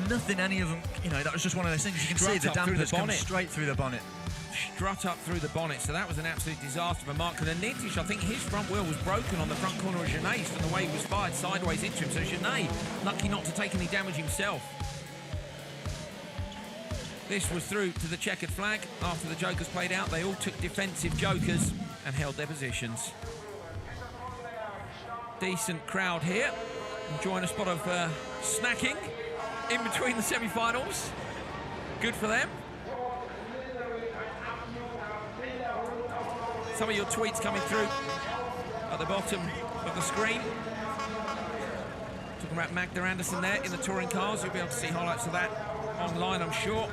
S10: Nothing any of them, you know, that was just one of those things. You can see the dampers come straight through the bonnet.
S9: Strut up through the bonnet, so that was an absolute disaster for Markland. And Nittish, I think his front wheel was broken on the front corner of Genet's from the way he was fired sideways into him. So Genet, lucky not to take any damage himself. This was through to the checkered flag. After the jokers played out, they all took defensive jokers and held their positions. Decent crowd here, enjoying a spot of snacking in between the semi-finals. Good for them. Some of your tweets coming through at the bottom of the screen. Talking about Magda Andersson there in the touring cars. You'll be able to see highlights of that online, I'm sure.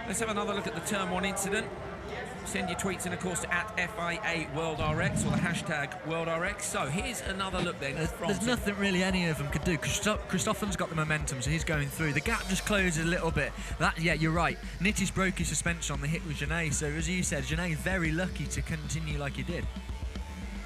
S1: Let's have another look at the Turn 1 incident. Send your tweets in, of course, at FIA World RX or the hashtag World RX. So here's another look then.
S10: There's nothing really any of them could do. Christophen's got the momentum, so he's going through. The gap just closes a little bit. Yeah, you're right. Nitti's broke his suspension on the hit with Genet, so as you said, Genet is very lucky to continue like he did.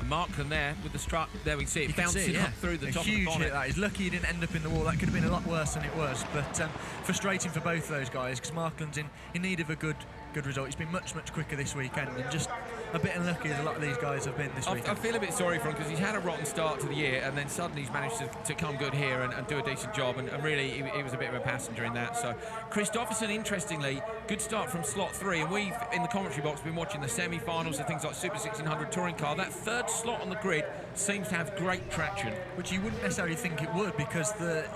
S1: Markland there with the strut. There we see it bouncing up through the top of the bonnet.
S10: Huge hit that. He's lucky he didn't end up in the wall. That could have been a lot worse than it was. But frustrating for both those guys because Markland's in need of a good result. He's been much quicker this weekend and just a bit unlucky as a lot of these guys have been this weekend.
S1: I feel a bit sorry for him because he's had a rotten start to the year and then suddenly he's managed to come good here and do a decent job and really he was a bit of a passenger in that. So Kristoffersson, interestingly, good start from slot 3, and we've in the commentary box been watching the semi-finals and things like Super 1600 touring car. That third slot on the grid seems to have great traction,
S10: which you wouldn't necessarily think it would because that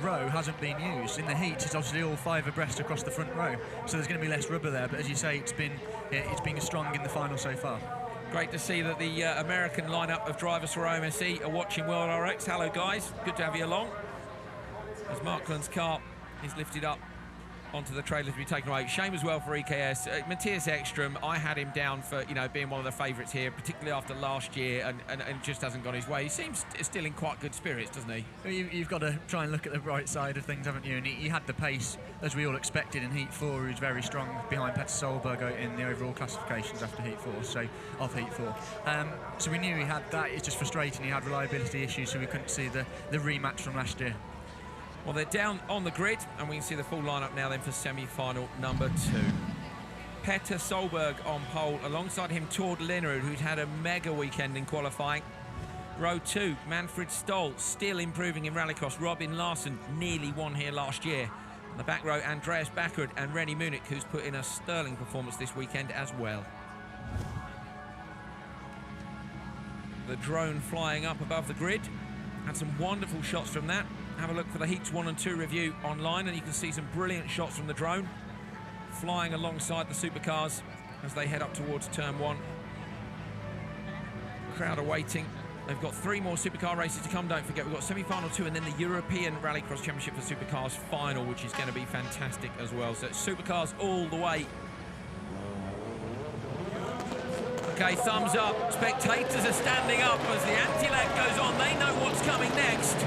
S10: row hasn't been used. In the heat, it's obviously all 5 abreast across the front row, so there's going to be less rubber there. But as you say, it's been strong in the final so far.
S1: Great to see that the American lineup of drivers for OMSE are watching World RX. Hello, guys. Good to have you along. As Markland's car is lifted up onto the trailer to be taken away. Shame as well for EKS. Matthias Ekström, I had him down for being one of the favourites here, particularly after last year, and just hasn't gone his way. He seems still in quite good spirits, doesn't he?
S10: You've got to try and look at the right side of things, haven't you? And he had the pace, as we all expected, in Heat 4. He was very strong behind Petter Solberg in the overall classifications after Heat 4, so we knew he had that. It's just frustrating. He had reliability issues, so we couldn't see the rematch from last year.
S1: Well, they're down on the grid, and we can see the full lineup now then for semi-final number 2. Petter Solberg on pole, alongside him Tord Linnerud, who's had a mega weekend in qualifying. Row 2, Manfred Stoll, still improving in Rallycross. Robin Larsson nearly won here last year. On the back row, Andreas Backerud and Rennie Munich, who's put in a sterling performance this weekend as well. The drone flying up above the grid. Had some wonderful shots from that. Have a look for the Heats 1 and 2 review online and you can see some brilliant shots from the drone flying alongside the supercars as they head up towards Turn 1. Crowd are waiting. They've got 3 more supercar races to come, don't forget. We've got semi-final 2 and then the European Rallycross Championship for Supercars final, which is going to be fantastic as well. So it's supercars all the way. Okay, thumbs up. Spectators are standing up as the anti-lag goes on. They know what's coming next.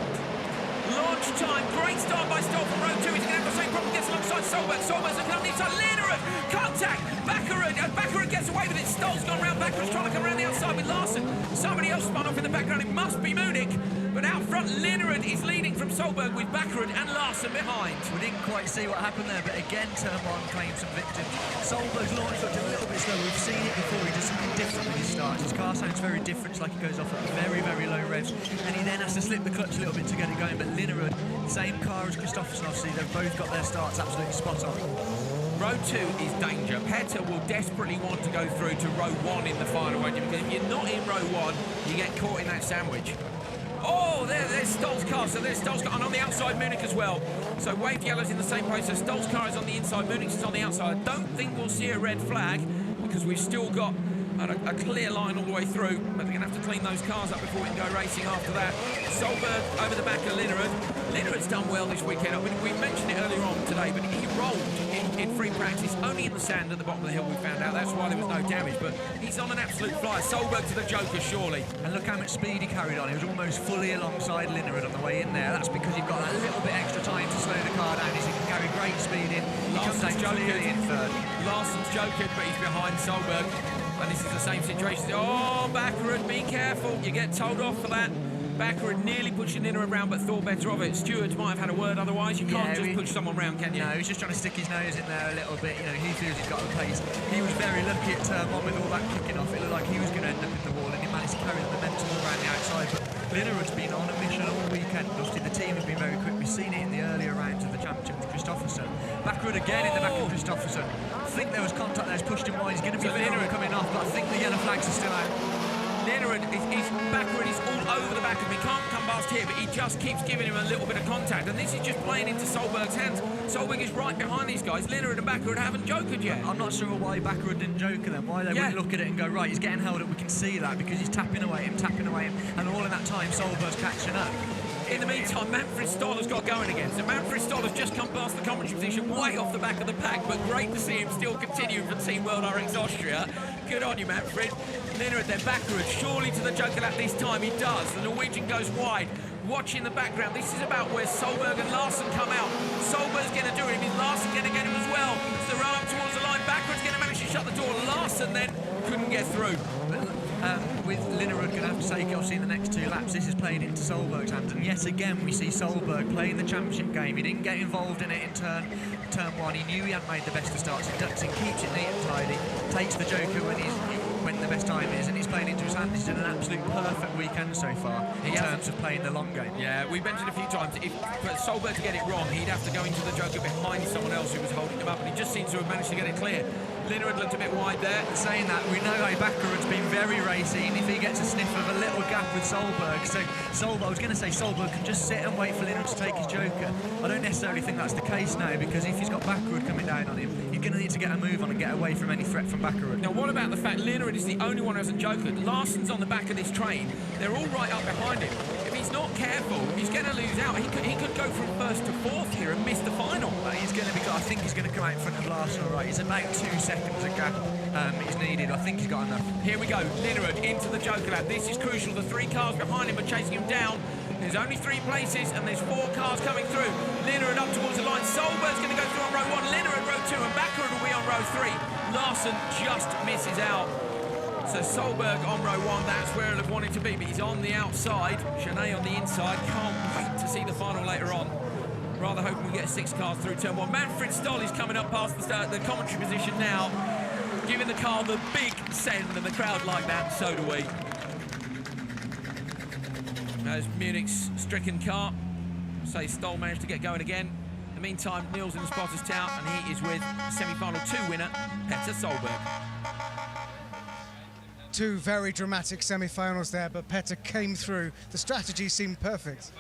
S1: Launch time, great start by Stoll from row 2. He's going to have the same problem, gets alongside Solberg. Solberg's looking up the inside. Linnerud, contact, Backerud gets away with it. Stoll's gone round, Backerud's trying to come around the outside with Larsson. Somebody else spun off in the background, it must be Munich. But out front, Linnerud is leading from Solberg with Backerud and Larsson behind.
S10: We didn't quite see what happened there, but again, Turn 1 claims some victims. Solberg's launch looked a little bit slow. We've seen it before, he does something different when he starts. His car sounds very different, it's like he goes off at very low revs. And he then has to slip the clutch a little bit to get it going, but Linnerud, same car as Kristoffersson, obviously, they've both got their starts absolutely spot on.
S1: Row 2 is danger. Petter will desperately want to go through to row 1 in the final, won't you? Because if you're not in row 1, you get caught in that sandwich. Oh, there's Stoll's car. So there's Stoll's car, and on the outside, Munich as well. So waved yellow's in the same place. So Stoll's car is on the inside, Munich's is on the outside. I don't think we'll see a red flag because we've still got a clear line all the way through, but they're going to have to clean those cars up before we can go racing after that. Solberg over the back of Linnerud. Linnerud's done well this weekend. I mean, we mentioned it earlier on today, but he rolled in free practice, only in the sand at the bottom of the hill we found out. That's why there was no damage, but he's on an absolute flyer. Solberg to the Joker, surely.
S10: And look how much speed he carried on. He was almost fully alongside Linnerud on the way in there. That's because you've got that little bit extra time to slow the car down. He can carry great speed in. He comes down clearly in third.
S1: Larson's jokered, but he's behind Solberg. And this is the same situation. Oh, Backerud, be careful. You get told off for that. Backerud nearly pushing Linnerud around, but thought better of it. Stewards might have had a word otherwise. You can't just push someone round, can you?
S10: No, he's just trying to stick his nose in there a little bit. You know, he feels he's got the pace. He was very lucky at Turn 1 with all that kicking off. It looked like he was going to end up in the wall, and he managed to carry the momentum around the outside. But Linnerud's been on a mission all weekend. Obviously, the team has been very quick. We've seen it in the earlier rounds of the championship with Kristoffersson. Backerud again in the back of Kristoffersson. I think there was contact there. He's pushed him wide. He's going to be Linnerud coming off, but I think the yellow flags are still out.
S1: Linnerud Backerud is all over the back of him. He can't come past here, but he just keeps giving him a little bit of contact, and this is just playing into Solberg's hands. Solberg is right behind these guys. Linnerud and Backerud haven't jokered yet.
S10: I'm not sure why Backerud didn't joker them, why they wouldn't look at it and go, right, he's getting held up, we can see that, because he's tapping away him, and all in that time Solberg's catching up.
S9: In the meantime, Manfred Stoller's got going again. So Manfred Stoller's just come past the commentary position, way off the back of the pack, but great to see him still continuing for Team World RX Austria. Good on you, Manfred. Linnerud then backward, surely to the joker lap this time. He does. The Norwegian goes wide. Watch in the background. This is about where Solberg and Larsen come out. Solberg's going to do him. Is Larsen going to get him as well? It's the run up towards the line. Backwards going to manage to shut the door. Larsen then couldn't get through.
S10: With Linnerud going to have to take it, obviously, in the next 2 laps. This is playing into Solberg's hands, and yet again we see Solberg playing the championship game. He didn't get involved in it in turn 1. He knew he hadn't made the best of starts. He ducks in, keeps it neat and tidy, takes the joker when the best time is, and he's playing into his hands. He's had an absolute perfect weekend so far in terms of playing the long game.
S9: Yeah, we mentioned a few times, if for Solberg to get it wrong, he'd have to go into the joker behind someone else who was holding him up, and he just seems to have managed to get it clear. Linnerud looked a bit wide there.
S10: Saying that, we know Bakkerud's been very racy, and if he gets a sniff of a little gap with Solberg, so Solberg, I was going to say Solberg can just sit and wait for Linnerud to take his joker. I don't necessarily think that's the case now, because if he's got Bakkerud coming down on him, you're going to need to get a move on and get away from any threat from Bakkerud.
S9: Now, what about the fact Linnerud is the only one who hasn't jokered? Larsen's on the back of this train. They're all right up behind him. If he's not careful, he's going to lose out. He could go from 1st to 4th here and miss the final.
S10: He's going to be. I think he's going to come out in front of Larsen. All right, he's about 2 seconds a gap. Is needed. I think he's got enough.
S9: Here we go. Linnerud into the joker lap. This is crucial. The 3 cars behind him are chasing him down. There's only 3 places, and there's 4 cars coming through. Linnerud up towards the line. Solberg's going to go through on row 1. Linnerud row 2, and Bakkerud will be on row 3. Larsen just misses out. So Solberg on row 1, that's where he'll have wanted to be, but he's on the outside. Chenet on the inside. Can't wait to see the final later on. Rather hoping we get 6 cars through turn 1. Manfred Stoll is coming up past the commentary position now, giving the car the big send, and the crowd like that, so do we. As Munich's stricken car, say Stoll managed to get going again. In the meantime, Neil's in the spotter's tower, and he is with semi-final 2 winner, Petter Solberg.
S11: 2 very dramatic semi-finals there, but Petter came through. The strategy seemed perfect.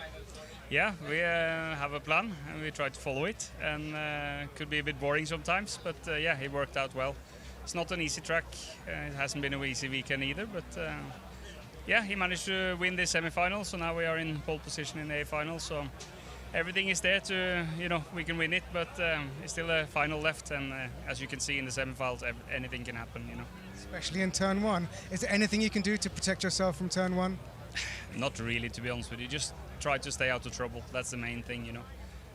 S3: Yeah, we have a plan and we try to follow it, and could be a bit boring sometimes, but yeah, it worked out well. It's not an easy track, it hasn't been an easy weekend either, but yeah, he managed to win this semi-final, so now we are in pole position in the A-final, so everything is there to, we can win it, but it's still a final left, and as you can see in the semi-finals, anything can happen,
S11: Especially in turn 1. Is there anything you can do to protect yourself from turn 1?
S3: Not really, to be honest with you. Just try to stay out of trouble. That's the main thing,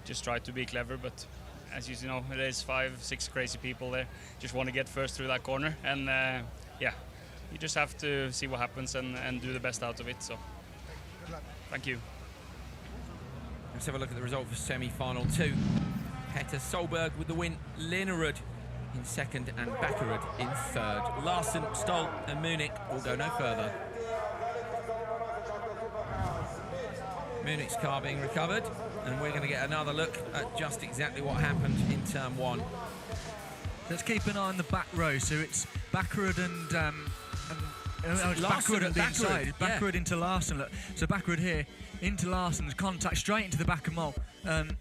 S3: Just try to be clever, but as you know, there's 5-6 crazy people there. Just want to get first through that corner, and yeah, you just have to see what happens and do the best out of it. So,
S11: good luck.
S3: Thank you.
S9: Let's have a look at the result for semi-final 2. Petter Solberg with the win. Linnerud in 2nd and Bakkerud in 3rd. Larsen, Stoll and Munich will go no further. Munich's car being recovered, and we're going to get another look at just exactly what happened in turn 1.
S10: Let's keep an eye on the back row. So it's Bakkerud and
S9: Larsen
S10: Bakkerud at the
S9: Bakkerud,
S10: inside.
S9: yeah.
S10: Bakkerud into Larsen. Look. So Bakkerud here into Larsen's contact straight into the back of Mol. And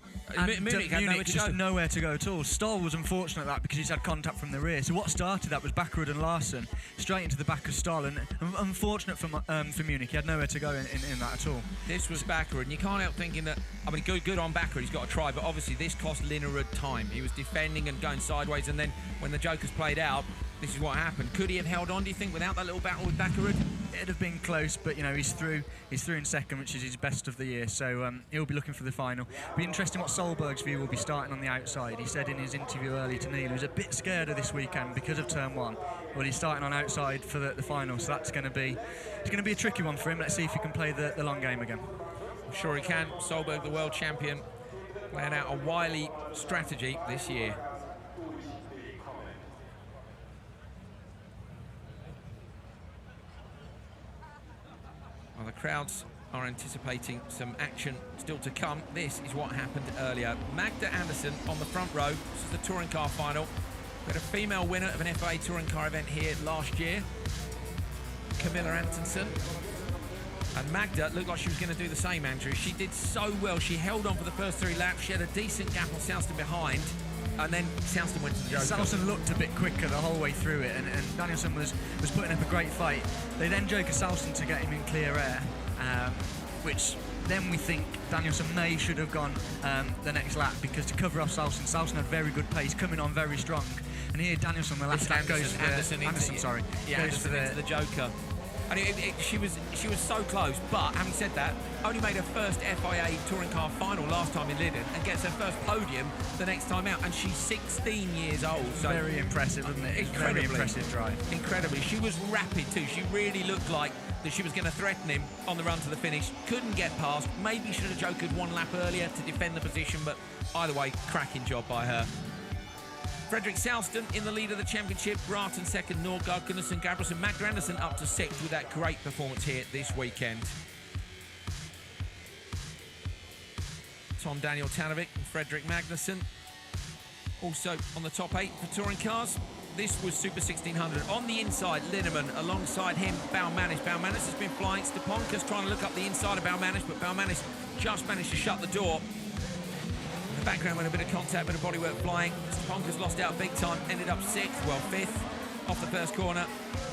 S9: Munich had nowhere to
S10: just
S9: go.
S10: nowhere to go at all. Stoll was unfortunate at that because he's had contact from the rear. So what started that was Bakkerud and Larsen straight into the back of Stoll, and unfortunate for Munich. He had nowhere to go in that at all.
S9: This was Bakkerud, and you can't help thinking that, I mean, good on Bakkerud, he's got to try, but obviously this cost Linnerud time. He was defending and going sideways, and then when the jokers played out, this is what happened. Could he have held on, do you think, without that little battle with Bakkerud?
S10: It'd have been close, but he's through in 2nd, which is his best of the year, so he'll be looking for the final. Be interesting what Solberg's view will be starting on the outside. He said in his interview earlier to Neil he was a bit scared of this weekend because of turn 1. Well, he's starting on outside for the final, so that's going to be a tricky one for him. Let's see if he can play the long game again.
S9: I'm sure he can. Solberg, the world champion, playing out a wily strategy this year. Well, the crowds are anticipating some action still to come. This is what happened earlier. Magda Andersson on the front row. This is the touring car final. We had a female winner of an FIA touring car event here last year, Camilla Antonsen. And Magda looked like she was going to do the same, Andrew. She did so well. She held on for the first 3 laps. She had a decent gap on Southston behind. And then Southston went to the joker.
S10: Southston looked a bit quicker the whole way through it, and Danielson was putting up a great fight. They then joker Southston to get him in clear air, which then we think Danielson should have gone the next lap, because to cover off Salson had very good pace, coming on very strong. And here Danielson, the last lap, goes for
S1: Anderson
S10: goes for
S1: into the Joker. And she was so close, but having said that, only made her first FIA touring car final last time in Lyden and gets her first podium the next time out, and she's 16 years old. So
S10: very impressive, isn't it? Very impressive drive.
S1: Incredibly. She was rapid too. She really looked like that she was going to threaten him on the run to the finish. Couldn't get past. Maybe should have jokered one lap earlier to defend the position, but either way, cracking job by her. Fredrik Salston in the lead of the championship, Bratton second, Norgard, Gunnarsson, Gabrielsen, Magda Andersson up to sixth with that great performance here this weekend. Tom Daniel Tanovic and Fredrik Magnusson also on the top 8 for touring cars. This was Super 1600. On the inside, Linnemann. Alongside him, Baumanis. Baumanis has been flying. Stepanka's trying to look up the inside of Baumanis, but Baumanis just managed to shut the door. In the background, with a bit of contact, bit of bodywork flying. Stepanka's lost out big time, ended up 6th, well 5th off the first corner.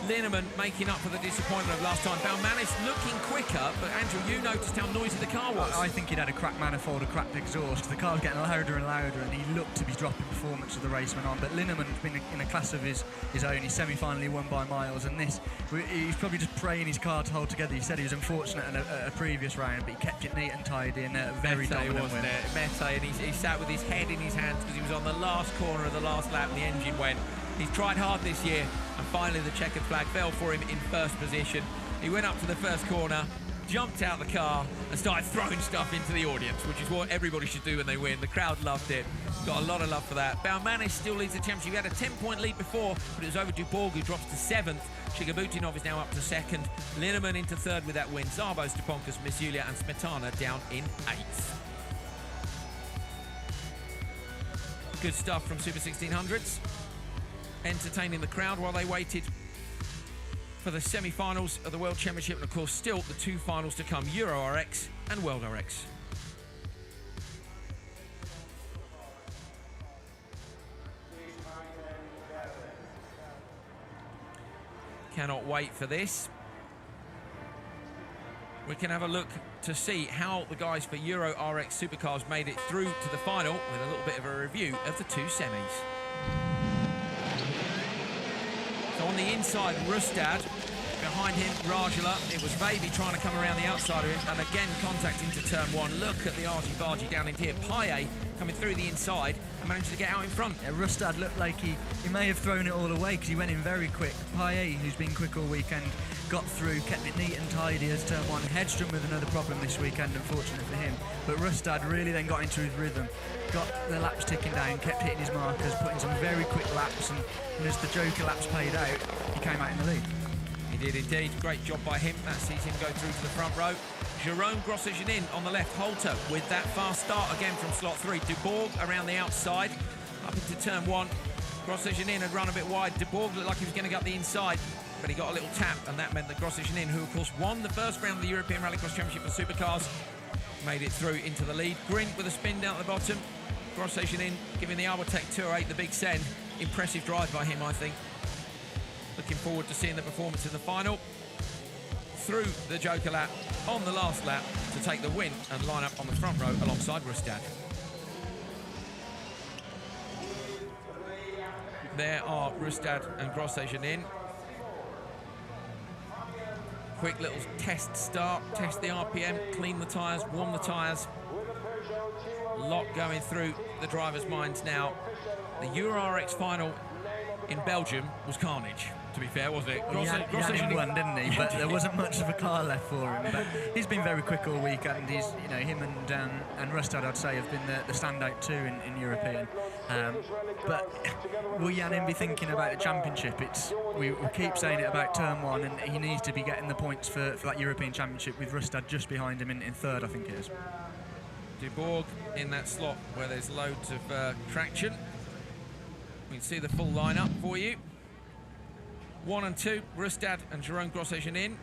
S1: Linnemann making up for the disappointment of last time. Baumanis looking quicker, but Andrew, you noticed how noisy the car was.
S10: I think he'd had a cracked manifold, a cracked exhaust. The car was getting louder and louder, and he looked to be dropping performance as the race went on. But Linnemann's been in a class of his own. He semi-finally won by miles, and this, he's probably just praying his car to hold together. He said he was unfortunate in a previous round, but he kept it neat and tidy, and a very dominant win.
S1: Mete, and he sat with his head in his hands because he was on the last corner of the last lap and the engine went. He's tried hard this year, and finally the checkered flag fell for him in first position. He went up to the first corner, jumped out the car and started throwing stuff into the audience, which is what everybody should do when they win. The crowd loved it. Got a lot of love for that. Baumanis still leads the championship. He had a 10-point lead before, but it was over Dubourg, who drops to 7th. Shigabutinov is now up to 2nd. Linnemann into 3rd with that win. Szabo, Stepanka, Misulia and Smetana down in 8th. Good stuff from Super 1600s. Entertaining the crowd while they waited for the semi-finals of the World Championship, and of course still the 2 finals to come, Euro RX and World RX. Cannot wait for this. We can have a look to see how the guys for Euro RX Supercars made it through to the final with a little bit of a review of the 2 semis. So on the inside, Rustad. Behind him, Rajala. It was Vaby trying to come around the outside of him, and again contacting to turn 1. Look at the argy-bargy down into here. Paye coming through the inside and managed to get out in front.
S10: Yeah, Rustad looked like he may have thrown it all away because he went in very quick. Paye, who's been quick all weekend, got through, kept it neat and tidy as turn 1. Hedstrom with another problem this weekend, unfortunate for him. But Rustad really then got into his rhythm, got the laps ticking down, kept hitting his markers, putting some very quick laps, and as the Joker laps paid out, he came out in the lead.
S1: He did indeed. Great job by him. That sees him go through to the front row. Jerome Grosjean on the left. Holter with that fast start again from slot 3. Dubourg around the outside, up into turn 1. Grosjean had run a bit wide. Dubourg looked like he was going to go up the inside, but he got a little tap, and that meant that Grosjean, who of course won the first round of the European Rallycross Championship for Supercars, made it through into the lead. Grint with a spin down at the bottom. Grosjean giving the Arbotech Tour 8 the big send. Impressive drive by him, I think. Looking forward to seeing the performance in the final. Through the Joker lap on the last lap to take the win and line up on the front row alongside Rustad. There are Rustad and Grosjean. Quick little test start, test the RPM, clean the tyres, warm the tyres. A lot going through the drivers' minds now. The Euro RX final in Belgium was carnage, to be fair, wasn't it?
S10: Well, he had him won, didn't he? But there wasn't much of a car left for him. But he's been very quick all weekend. He's, him and Rustad, I'd say, have been the standout too in European. But will Janin be thinking about the championship? We keep saying it about turn 1, and he needs to be getting the points for that European Championship with Rustad just behind him in 3rd, I think it is.
S1: Dubourg in that slot where there's loads of traction. We can see the full lineup for you. 1 and 2, Rustad and Jerome Grosjean.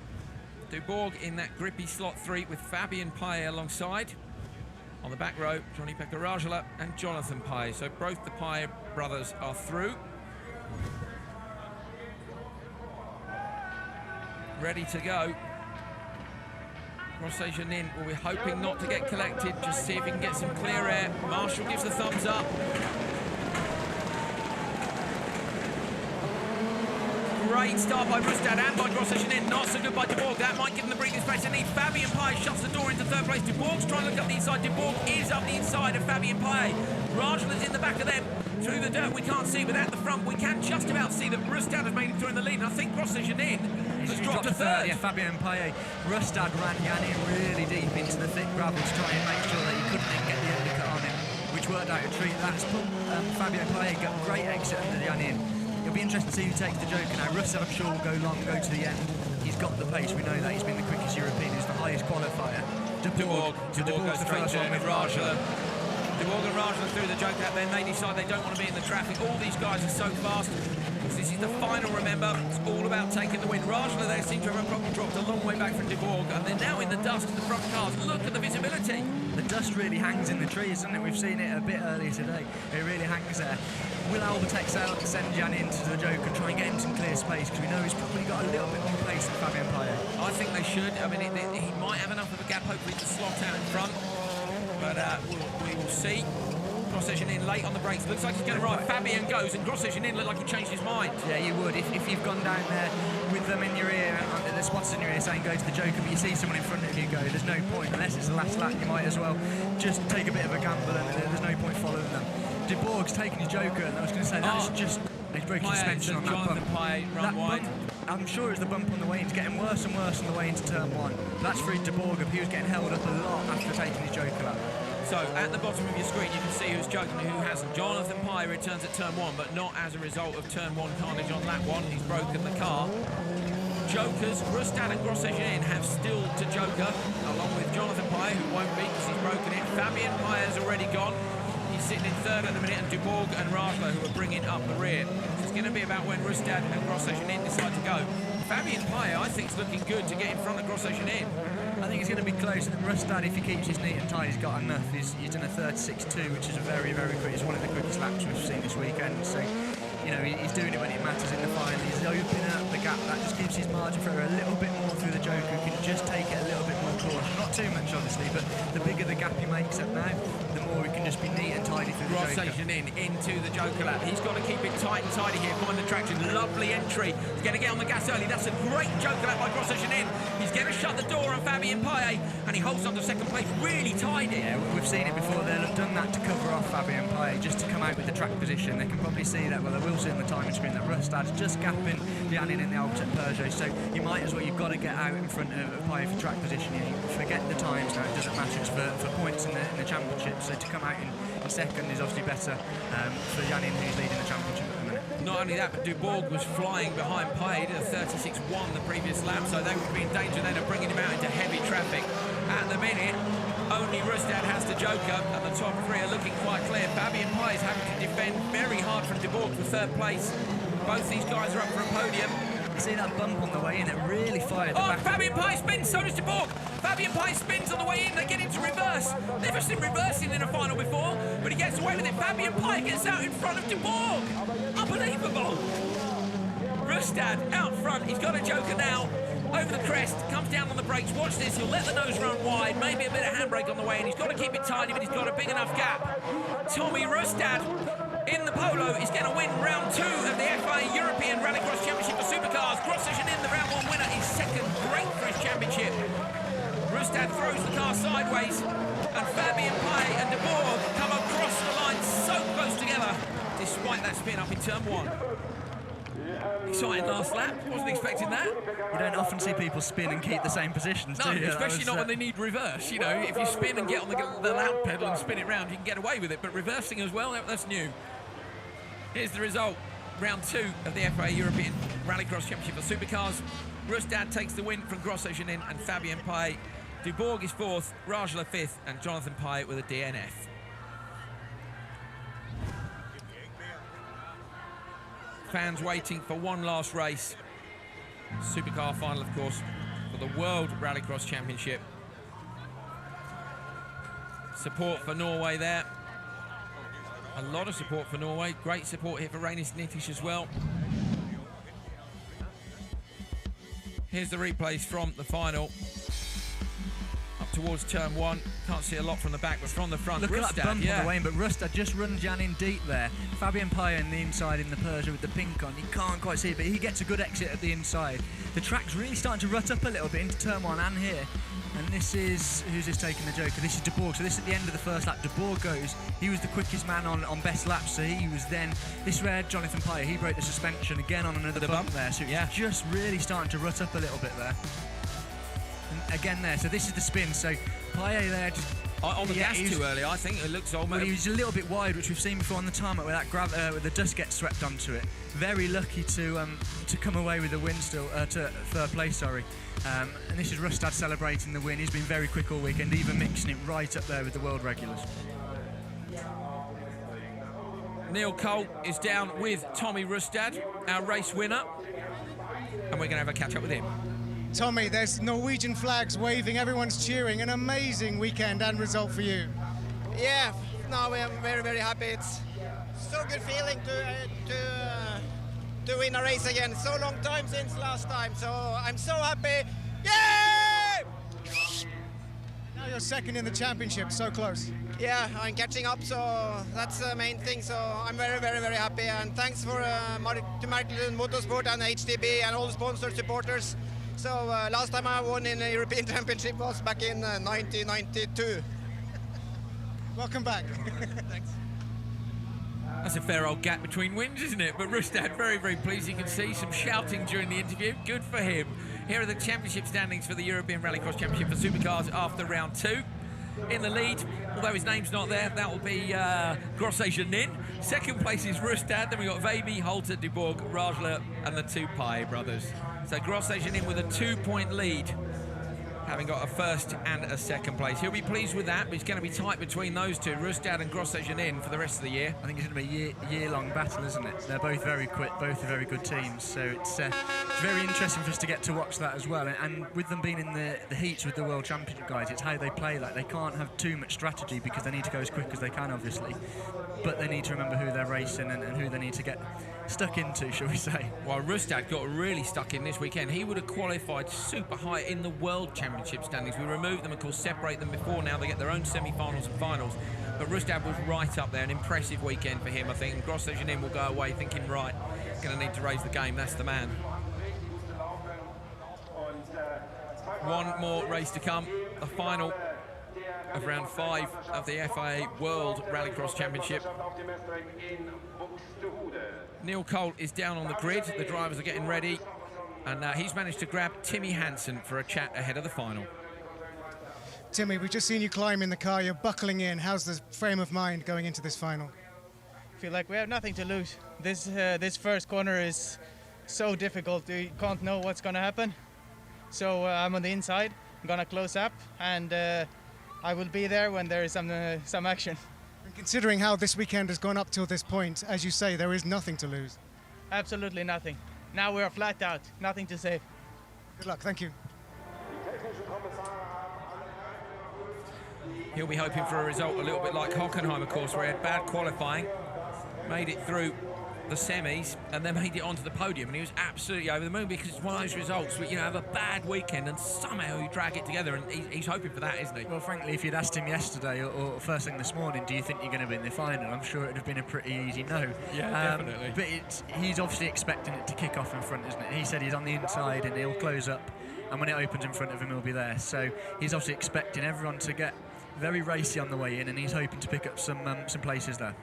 S1: Dubourg in that grippy slot 3 with Fabien Paye alongside. On the back row, Johnny-Pekka Rajala and Jonathan Paye. So both the Paye brothers are through. Ready to go. Grosjean will be hoping not to get collected, just see if he can get some clear air. Marshall gives the thumbs up. Great start by Rustad and by Grosjean. Not so good by De Bourg. That might give them the breathing space they need. Fabian Paye shuts the door into third place. De Bourg's trying to look up the inside. De Bourg is up the inside of Fabian Paye. Rajal is in the back of them. Through the dirt we can't see, but at the front we can just about see that Rustad has made it through in the lead. And I think Grosjean has dropped to third.
S10: Yeah, Fabian Paye. Rustad ran Janin really deep into the thick gravel to try and make sure that he couldn't then get the undercut on him, which worked out a treat. That's put Fabian Paye got a great exit under Janin. It'll be interesting to see who takes the Joker now. Rustad, I'm sure, will go long, go to the end. He's got the pace. We know that he's been the quickest European. He's the highest qualifier. De Bourg
S1: goes straight to him with Rajal. De Bourg and Rajal through the Joker. Then they decide they don't want to be in the traffic. All these guys are so fast. This is the final, remember. It's all about taking the win. Rajal, they seem to have probably dropped a long way back from De Bourg, and they're now in the dust in the front cars. Look at the visibility.
S10: The dust really hangs in the trees, doesn't it? We've seen it a bit earlier today. It really hangs there. Will Albertech send Jan into the Joker and try and get him some clear space, because we know he's probably got a little bit more pace than Fabian Paye?
S1: I think they should. I mean, he might have enough of a gap, hopefully, to slot out in front, but we will see. Grosjean late on the brakes. Looks like he's going to ride. Fabian goes, and Grosjean looked like he changed his mind.
S10: Yeah, you would. If you've gone down there with them in your ear, the spots in your ear saying go to the Joker, but you see someone in front of you go, there's no point. Unless it's the last lap, you might as well just take a bit of a gamble, and there's no point following them. De Bourg's taken his Joker, and I was going to say, that's just... He's broken suspension on that bump.
S1: Run wide.
S10: I'm sure it's the bump on the way in. It's getting worse and worse on the way into turn one. That's freed De Bourg up. He was getting held up a lot after taking his Joker lap.
S1: So, at the bottom of your screen, you can see who's joking and who hasn't. Jonathan Paye returns at turn one, but not as a result of turn one carnage on lap one. He's broken the car. Jokers, Rustad and Grosjean have still to Joker, along with Jonathan Paye, who won't be because he's broken it. Fabian Paye has already gone. He's sitting in third at the minute, and De Bourg and Rajla, who are bringing up the rear. It's going to be about when Rustad and Grosjean decide to go. Fabian Paye, I think, is looking good to get in front of Grosjean.
S10: I think it's going to be close. And Rustad, if he keeps his neat and tight, he's got enough. He's done a 36.2, which is a very, very quick. It's one of the quickest laps we've seen this weekend. So, you know, he's doing it when it matters in the final. He's opening up the gap. That just gives his margin for a little bit more through the Joker. He can just take it a little bit more close. Not too much, obviously, but the bigger the gap he makes up now, the more he can just be neat and tidy through the Joker.
S1: Grosjean into the Joker lap. He's got to keep it tight and tidy here. Find the traction. Lovely entry. He's going to get on the gas early. That's a great Joker lap by Grosjean. He's going to shut the door on Fabian Paye, and he holds on to second place really tidy.
S10: Yeah, we've seen it before. They'll have done that to cover off Fabian Paye, just to come out with the track position. They can probably see that, well, they will see in the timing screen that Rustad's just gapping Janin in the opposite Peugeot, so you might as well, you've got to get out in front of Paye for track position. You forget the times now, it doesn't matter, it's for points in the championship, so to come out in second is obviously better for Janin, who's leading the championship at the minute.
S1: Not only that, but De Bourg was flying behind Paye, did a 36.1 the previous lap, so they would be in danger then of bringing him out into heavy traffic. At the minute, only Rustad has the Joker, and the top three are looking quite clear. Fabian Paye is having to defend very hard from De Bourg for third place. Both these guys are up for a podium.
S10: You see that bump on the way in, it really fired the back.
S1: Fabian Paye spins, so does De Bourg. Fabian Paye spins on the way in, they get into reverse. Never seen reversing in a final before, but he gets away with it. Fabian Paye gets out in front of De Bourg. Unbelievable. Rustad out front, he's got a Joker now. Over the crest, comes down on the brakes. Watch this, he'll let the nose run wide, maybe a bit of handbrake on the way in. He's got to keep it tidy, but he's got a big enough gap. Tommy Rustad in the Polo is going to win round 2 of the FIA European Rallycross Championship for Supercars. Grosjean in the round 1 winner is second, great for his championship. Rustad throws the car sideways, and Fabian Paye and De Bourg come across the line so close together, despite that spin up in turn 1. Exciting last lap, wasn't expecting that.
S10: You don't often see people spin and keep the same positions, do you?
S1: Especially not when they need reverse. You know, if you spin and get on the loud pedal and spin it round, you can get away with it, but reversing as well, that's new. Here's the result. Round 2 of the FIA European Rallycross Championship for Supercars. Rustad takes the win from Grosjean and Fabian Paye. De Bourg is 4th, Rajla 5th, and Jonathan Paye with a DNF. Fans waiting for one last race. Supercar final, of course, for the World Rallycross Championship. Support for Norway there. A lot of support for Norway. Great support here for Rainis Nitish as well. Here's the replays from the final. up towards turn 1. Can't see a lot from the back, but from the front,
S10: Look
S1: Rustad,
S10: at that bump on the way in, but Rustad just runs Jan in deep there. Fabian Paya in the inside in the Persia with the pink on. You can't quite see it, but he gets a good exit at the inside. The track's really starting to rut up a little bit into turn 1 and here. And this is, who's this taking the Joker? This is De Boer. So this is at the end of the first lap. De Boer goes, he was the quickest man on best laps, so he was then, this red Jonathan Paya, he broke the suspension again on another bump there, so it's just really starting to rut up a little bit there. And again there, so this is the spin, so Paya there just...
S1: On the gas too early, I think it looks almost...
S10: Well, he was a little bit wide, which we've seen before on the tarmac where that where the dust gets swept onto it. Very lucky to come away with the win still, to third place, sorry. And this is Rustad celebrating the win. He's been very quick all weekend, even mixing it right up there with the world regulars.
S1: Neil Colt is down with Tommy Rustad, our race winner, and we're going to have a catch up with him.
S11: Tommy, there's Norwegian flags waving, everyone's cheering. An amazing weekend and result for you.
S4: Yeah, no, we are very, very happy. It's so good feeling to win a race again. So long time since last time, so I'm so happy. Yay!
S11: Now you're second in the championship, so close.
S4: Yeah, I'm catching up, so that's the main thing. So I'm very, very, very happy, and thanks for to Martin Motorsport and HTB and all the sponsor supporters. So last time I won in the European Championship was back in 1992.
S11: Welcome back.
S4: Thanks.
S1: That's a fair old gap between wins, isn't it? But Rustad, very, very pleased. You can see some shouting during the interview. Good for him. Here are the championship standings for the European Rallycross Championship for Supercars after round 2. In the lead, although his name's not there, that will be Grosse Janin. Second place is Rustad. Then we've got Veby, Holter, De Boer, Rajler, and the two Pye brothers. So Grosse Janin with a 2-point lead, having got a first and a second place. He'll be pleased with that, but it's going to be tight between those two, Rustad and Grosse Janin, for the rest of the year.
S10: I think it's going to be a year-long battle, isn't it? They're both very quick, both are very good teams, so it's very interesting for us to get to watch that as well. And with them being in the heats with the World Championship guys, it's how they play that. They can't have too much strategy because they need to go as quick as they can, obviously. But they need to remember who they're racing and who they need to get stuck into, shall we say.
S1: Well, Rustad got really stuck in this weekend. He would have qualified super high in the World Championship standings. We removed them, of course, separate them before. Now they get their own semi-finals and finals. But Rustad was right up there. An impressive weekend for him, I think. And Grosse Janin will go away thinking, right, going to need to raise the game. That's the man. One more race to come. The final of round 5 of the FIA World Rallycross Championship. Neil Colt is down on the grid. The drivers are getting ready. And he's managed to grab Timmy Hansen for a chat ahead of the final.
S11: Timmy, we've just seen you climb in the car. You're buckling in. How's the frame of mind going into this final?
S22: I feel like we have nothing to lose. This first corner is so difficult. You can't know what's going to happen. So I'm on the inside. I'm going to close up, and I will be there when there is some action.
S11: And considering how this weekend has gone up till this point, as you say, there is nothing to lose.
S22: Absolutely nothing. Now we are flat out. Nothing to save.
S11: Good luck. Thank you.
S1: He'll be hoping for a result a little bit like Hockenheim, of course, where he had bad qualifying, made it through the semis, and then made it onto the podium, and he was absolutely over the moon because it's one of those results where, you know, have a bad weekend and somehow you drag it together, and he's hoping for that, isn't he?
S10: Well, frankly, if you'd asked him yesterday or first thing this morning, do you think you're going to be in the final, I'm sure it would have been a pretty easy no.
S1: Yeah, definitely.
S10: But he's obviously expecting it to kick off in front, isn't it? He said he's on the inside and he'll close up, and when it opens in front of him, he'll be there. So he's obviously expecting everyone to get very racy on the way in, and he's hoping to pick up some places there.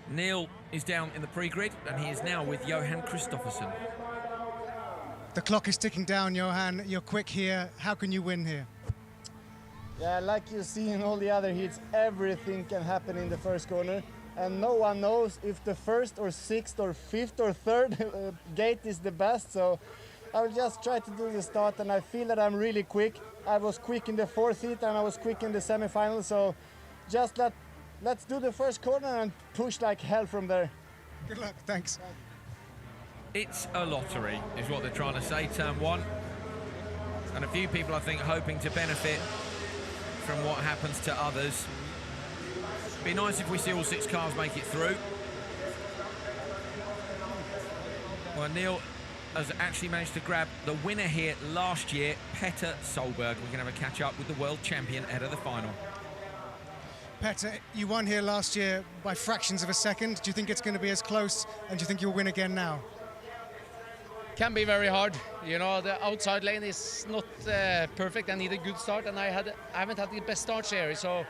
S1: Neil is down in the pre-grid, and he is now with Johan Kristoffersen.
S11: The clock is ticking down, Johan. You're quick here. How can you win here?
S23: Yeah, like you see in all the other heats, everything can happen in the first corner, and no one knows if the first or sixth or fifth or third gate is the best. So I will just try to do the start, and I feel that I'm really quick. I was quick in the fourth heat and I was quick in the semi-final, so just let's do the first corner and push like hell from there.
S11: Good luck, thanks.
S1: It's a lottery, is what they're trying to say, turn 1. And a few people, I think, hoping to benefit from what happens to others. Be nice if we see all 6 cars make it through. Well, Neil has actually managed to grab the winner here last year, Petter Solberg. We can have a catch-up with the world champion ahead of the final.
S11: Petter, you won here last year by fractions of a second. Do you think it's going to be as close, and do you think you'll win again now?
S2: Can be very hard. You know, the outside lane is not perfect. I need a good start, and I haven't had the best start here. So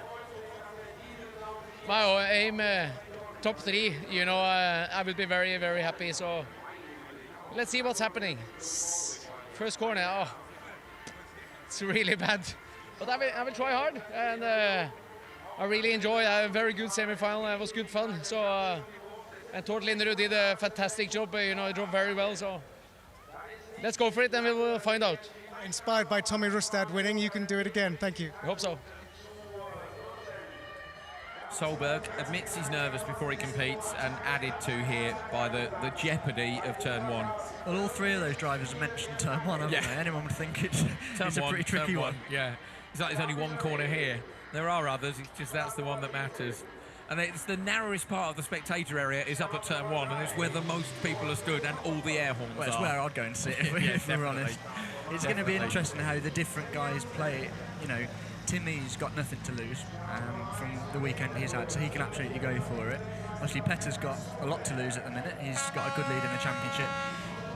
S2: my aim, top 3. You know, I will be very, very happy. So let's see what's happening. First corner, oh, it's really bad, but I will try hard, and I really enjoy. I had a very good semi-final. It was good fun. So and Tord Linderud did a fantastic job. You know, he drove very well. So let's go for it, and we will find out.
S11: Inspired by Tommy Rustad winning, you can do it again. Thank you.
S2: I hope so.
S1: Solberg admits he's nervous before he competes, and added to here by the jeopardy of turn 1.
S10: Well, all 3 of those drivers have mentioned turn 1, haven't they? Anyone would think it's a pretty tricky one.
S1: Yeah, it's like there's only one corner here. There are others, it's just that's the one that matters. And it's the narrowest part of the spectator area is up at turn 1, and it's where the most people are stood and all the air horns
S10: Well, it's
S1: are.
S10: where I'd go and sit if we're honest. It's going to be interesting how the different guys play it. You know, Timmy's got nothing to lose from the weekend he's had, so he can absolutely go for it. Obviously, Petter's got a lot to lose at the minute. He's got a good lead in the championship.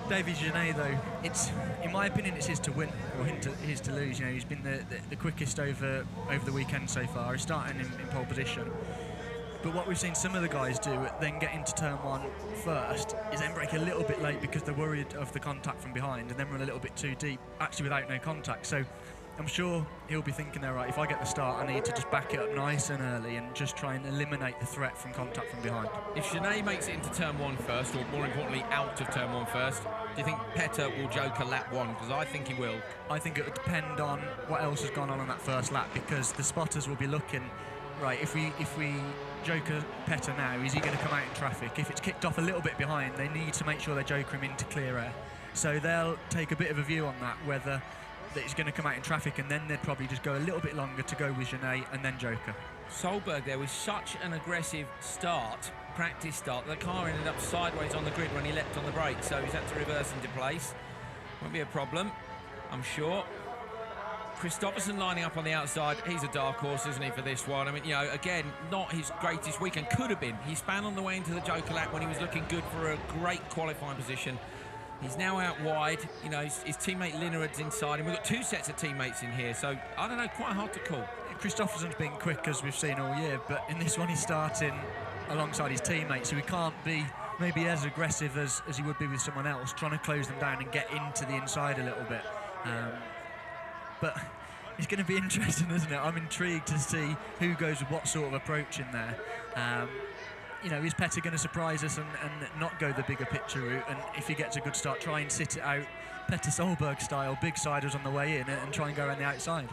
S10: David Genet, though, it's, in my opinion, it's his to win or his to lose. You know, he's been the quickest over the weekend so far. He's starting in pole position. But what we've seen some of the guys do, then get into turn 1 first, is then brake a little bit late because they're worried of the contact from behind, and then run a little bit too deep, actually without no contact. So I'm sure he'll be thinking there, right, if I get the start, I need to just back it up nice and early and just try and eliminate the threat from contact from behind.
S1: If Genet makes it into turn 1 first, or more importantly, out of turn 1 first, do you think Petter will joke a lap 1? Because I think he will.
S10: I think it would depend on what else has gone on that first lap, because the spotters will be looking, right, if we joker Petter now, is he going to come out in traffic? If it's kicked off a little bit behind, they need to make sure they joker him into clear air. So they'll take a bit of a view on that, whether that he's going to come out in traffic, and then they'd probably just go a little bit longer to go with Genet and then joker.
S1: Solberg there with such an aggressive start, practice start, the car ended up sideways on the grid when he leapt on the brake, so he's had to reverse into place. Won't be a problem, I'm sure. Kristoffersen lining up on the outside. He's a dark horse, isn't he, for this one? I mean, you know, again, not his greatest weekend. Could have been. He span on the way into the joker lap when he was looking good for a great qualifying position. He's now out wide. You know, his teammate Linnerud's inside him. We've got 2 sets of teammates in here, so I don't know, quite hard to call.
S10: Kristoffersen's been quick, as we've seen all year, but in this one he's starting alongside his teammates, so he can't be maybe as aggressive as he would be with someone else, trying to close them down and get into the inside a little bit. But it's going to be interesting, isn't it? I'm intrigued to see who goes with what sort of approach in there. You know, is Petter going to surprise us and not go the bigger picture route? And if he gets a good start, try and sit it out Petter Solberg style, big siders on the way in, and try and go around the outside.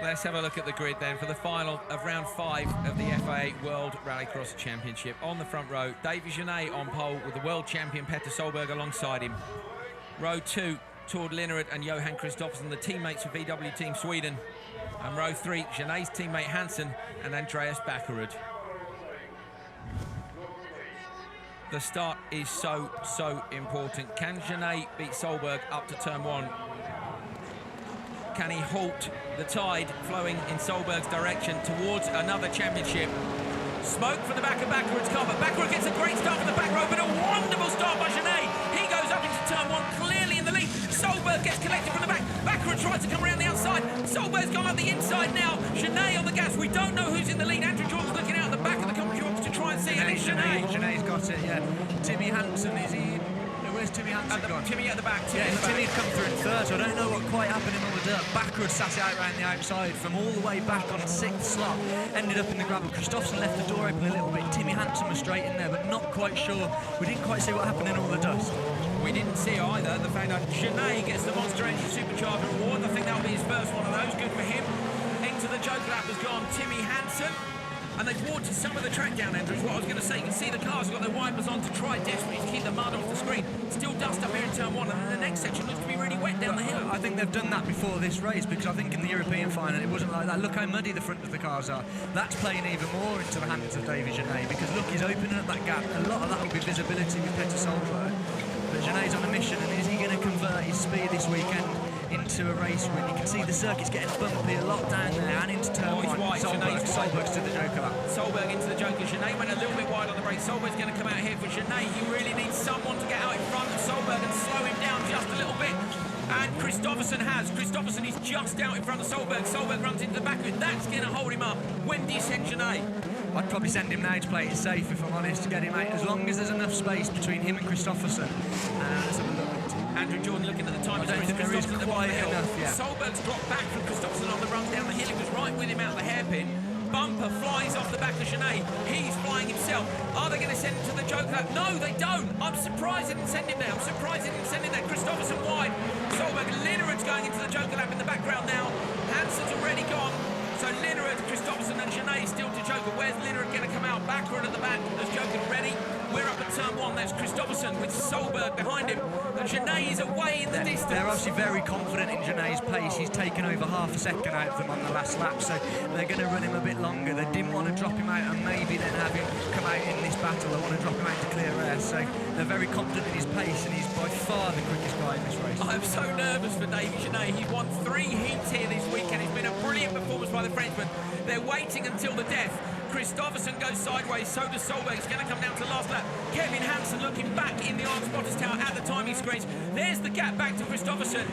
S1: Let's have a look at the grid then for the final of round 5 of the FIA World Rallycross Championship. On the front row, David Genet on pole with the world champion Petter Solberg alongside him. Row 2, Tord Linnerud and Johan Kristoffersen, the teammates of VW Team Sweden. And row 3, Genet's teammate Hansen and Andreas Backerud. The start is so important. Can Genet beat Solberg up to turn 1? Can he halt the tide flowing in Solberg's direction towards another championship? Smoke from the back of Backerud's car, but Backerud gets a great start from the back row, but a wonderful start by Genet. He goes up into turn 1, clearly in the lead. Solberg gets collected from the back. Backerud tries to come around the outside. Solberg's gone up the inside now. Genet on the gas. We don't know who's in the lead. Andrew Jordan's looking out the back of the commentary box to try and see, and it's Genet.
S10: Genet's got it, yeah. Timmy Hansen, is he? Where's Timmy Hansen gone?
S1: Timmy at the back.
S10: Timmy'd come through in 3rd, so I don't know what quite happened in all the dirt. Backward sat it out around the outside from all the way back on 6th slot. Ended up in the gravel. Kristoffersen left the door open a little bit. Timmy Hansen was straight in there, but not quite sure. We didn't quite see what happened in all the dust.
S1: We didn't see either the fact that Genet gets the Monster Energy Supercharger award. I think that'll be his first one of those. Good for him. Into the joker lap has gone Timmy Hansen. And they've watered some of the track down, Andrew, is what I was going to say. You can see the cars have got their wipers on to try desperately to keep the mud off the screen. Still dust up here in turn 1, and then the next section looks to be really wet down the hill.
S10: I think they've done that before this race, because I think in the European final it wasn't like that. Look how muddy the front of the cars are. That's playing even more into the hands of David Genet, because look, he's opening up that gap. A lot of that will be visibility with Petter Solberg. but Genet's on a mission, and is he going to convert his speed this weekend into a race win? You can see the circuit's getting bumpy a lot down there and into turn one. Solberg's to the Joker lap.
S9: Solberg into the Joker. Genet went a little bit wide on the race. Solberg's going to come out here for Genet. He really needs someone to get out in front of Solberg and slow him down just a little bit. And Kristoffersson has. Kristoffersson is just out in front of Solberg. Solberg runs into the back of it. That's going to hold him up. When do you send Genet?
S10: I'd probably send him now to play it safe, if I'm honest, to get him out. As long as there's enough space between him and Kristoffersson. Let's have a look.
S9: Andrew Jordan looking at the time.
S10: There is quite enough, yeah.
S9: Solberg's dropped back from Kristoffersson on the run down the hill. He was right with him out the hairpin. Bumper flies off the back of Genet. He's flying himself. Are they going to send him to the Joker lap? No, they don't. I'm surprised they didn't send him there. I'm surprised they didn't send him there. Kristoffersson wide. Solberg and Linnerud's going into the Joker lap in the background now. Hansen's already gone. So Linnerud, Kristoffersson and Genet still to Joker. Where's Linnerud going to come out? Backward at the back. There's Joker ready. We're up at turn one. That's Kristoffersson with Solberg behind him. And Genet is away in the distance.
S10: They're obviously very confident in Genet's pace. He's taken over half a second out of them on the last lap, so they're going to run him a bit longer. They didn't want to drop him out and maybe then have him come out in this battle. They want to drop him out to clear air, so they're very confident in his pace, and he's by far the quickest guy in this race.
S9: I'm so nervous for Davy Genet. He's won 3 heats here this weekend. It's been a brilliant performance by the Frenchman. They're waiting until the death. Kristoffersson goes sideways, so does Solberg. He's going to come down to the last lap. Kevin Hansen looking back in the arm spotters tower at the timing screens. There's the gap back to Kristoffersson.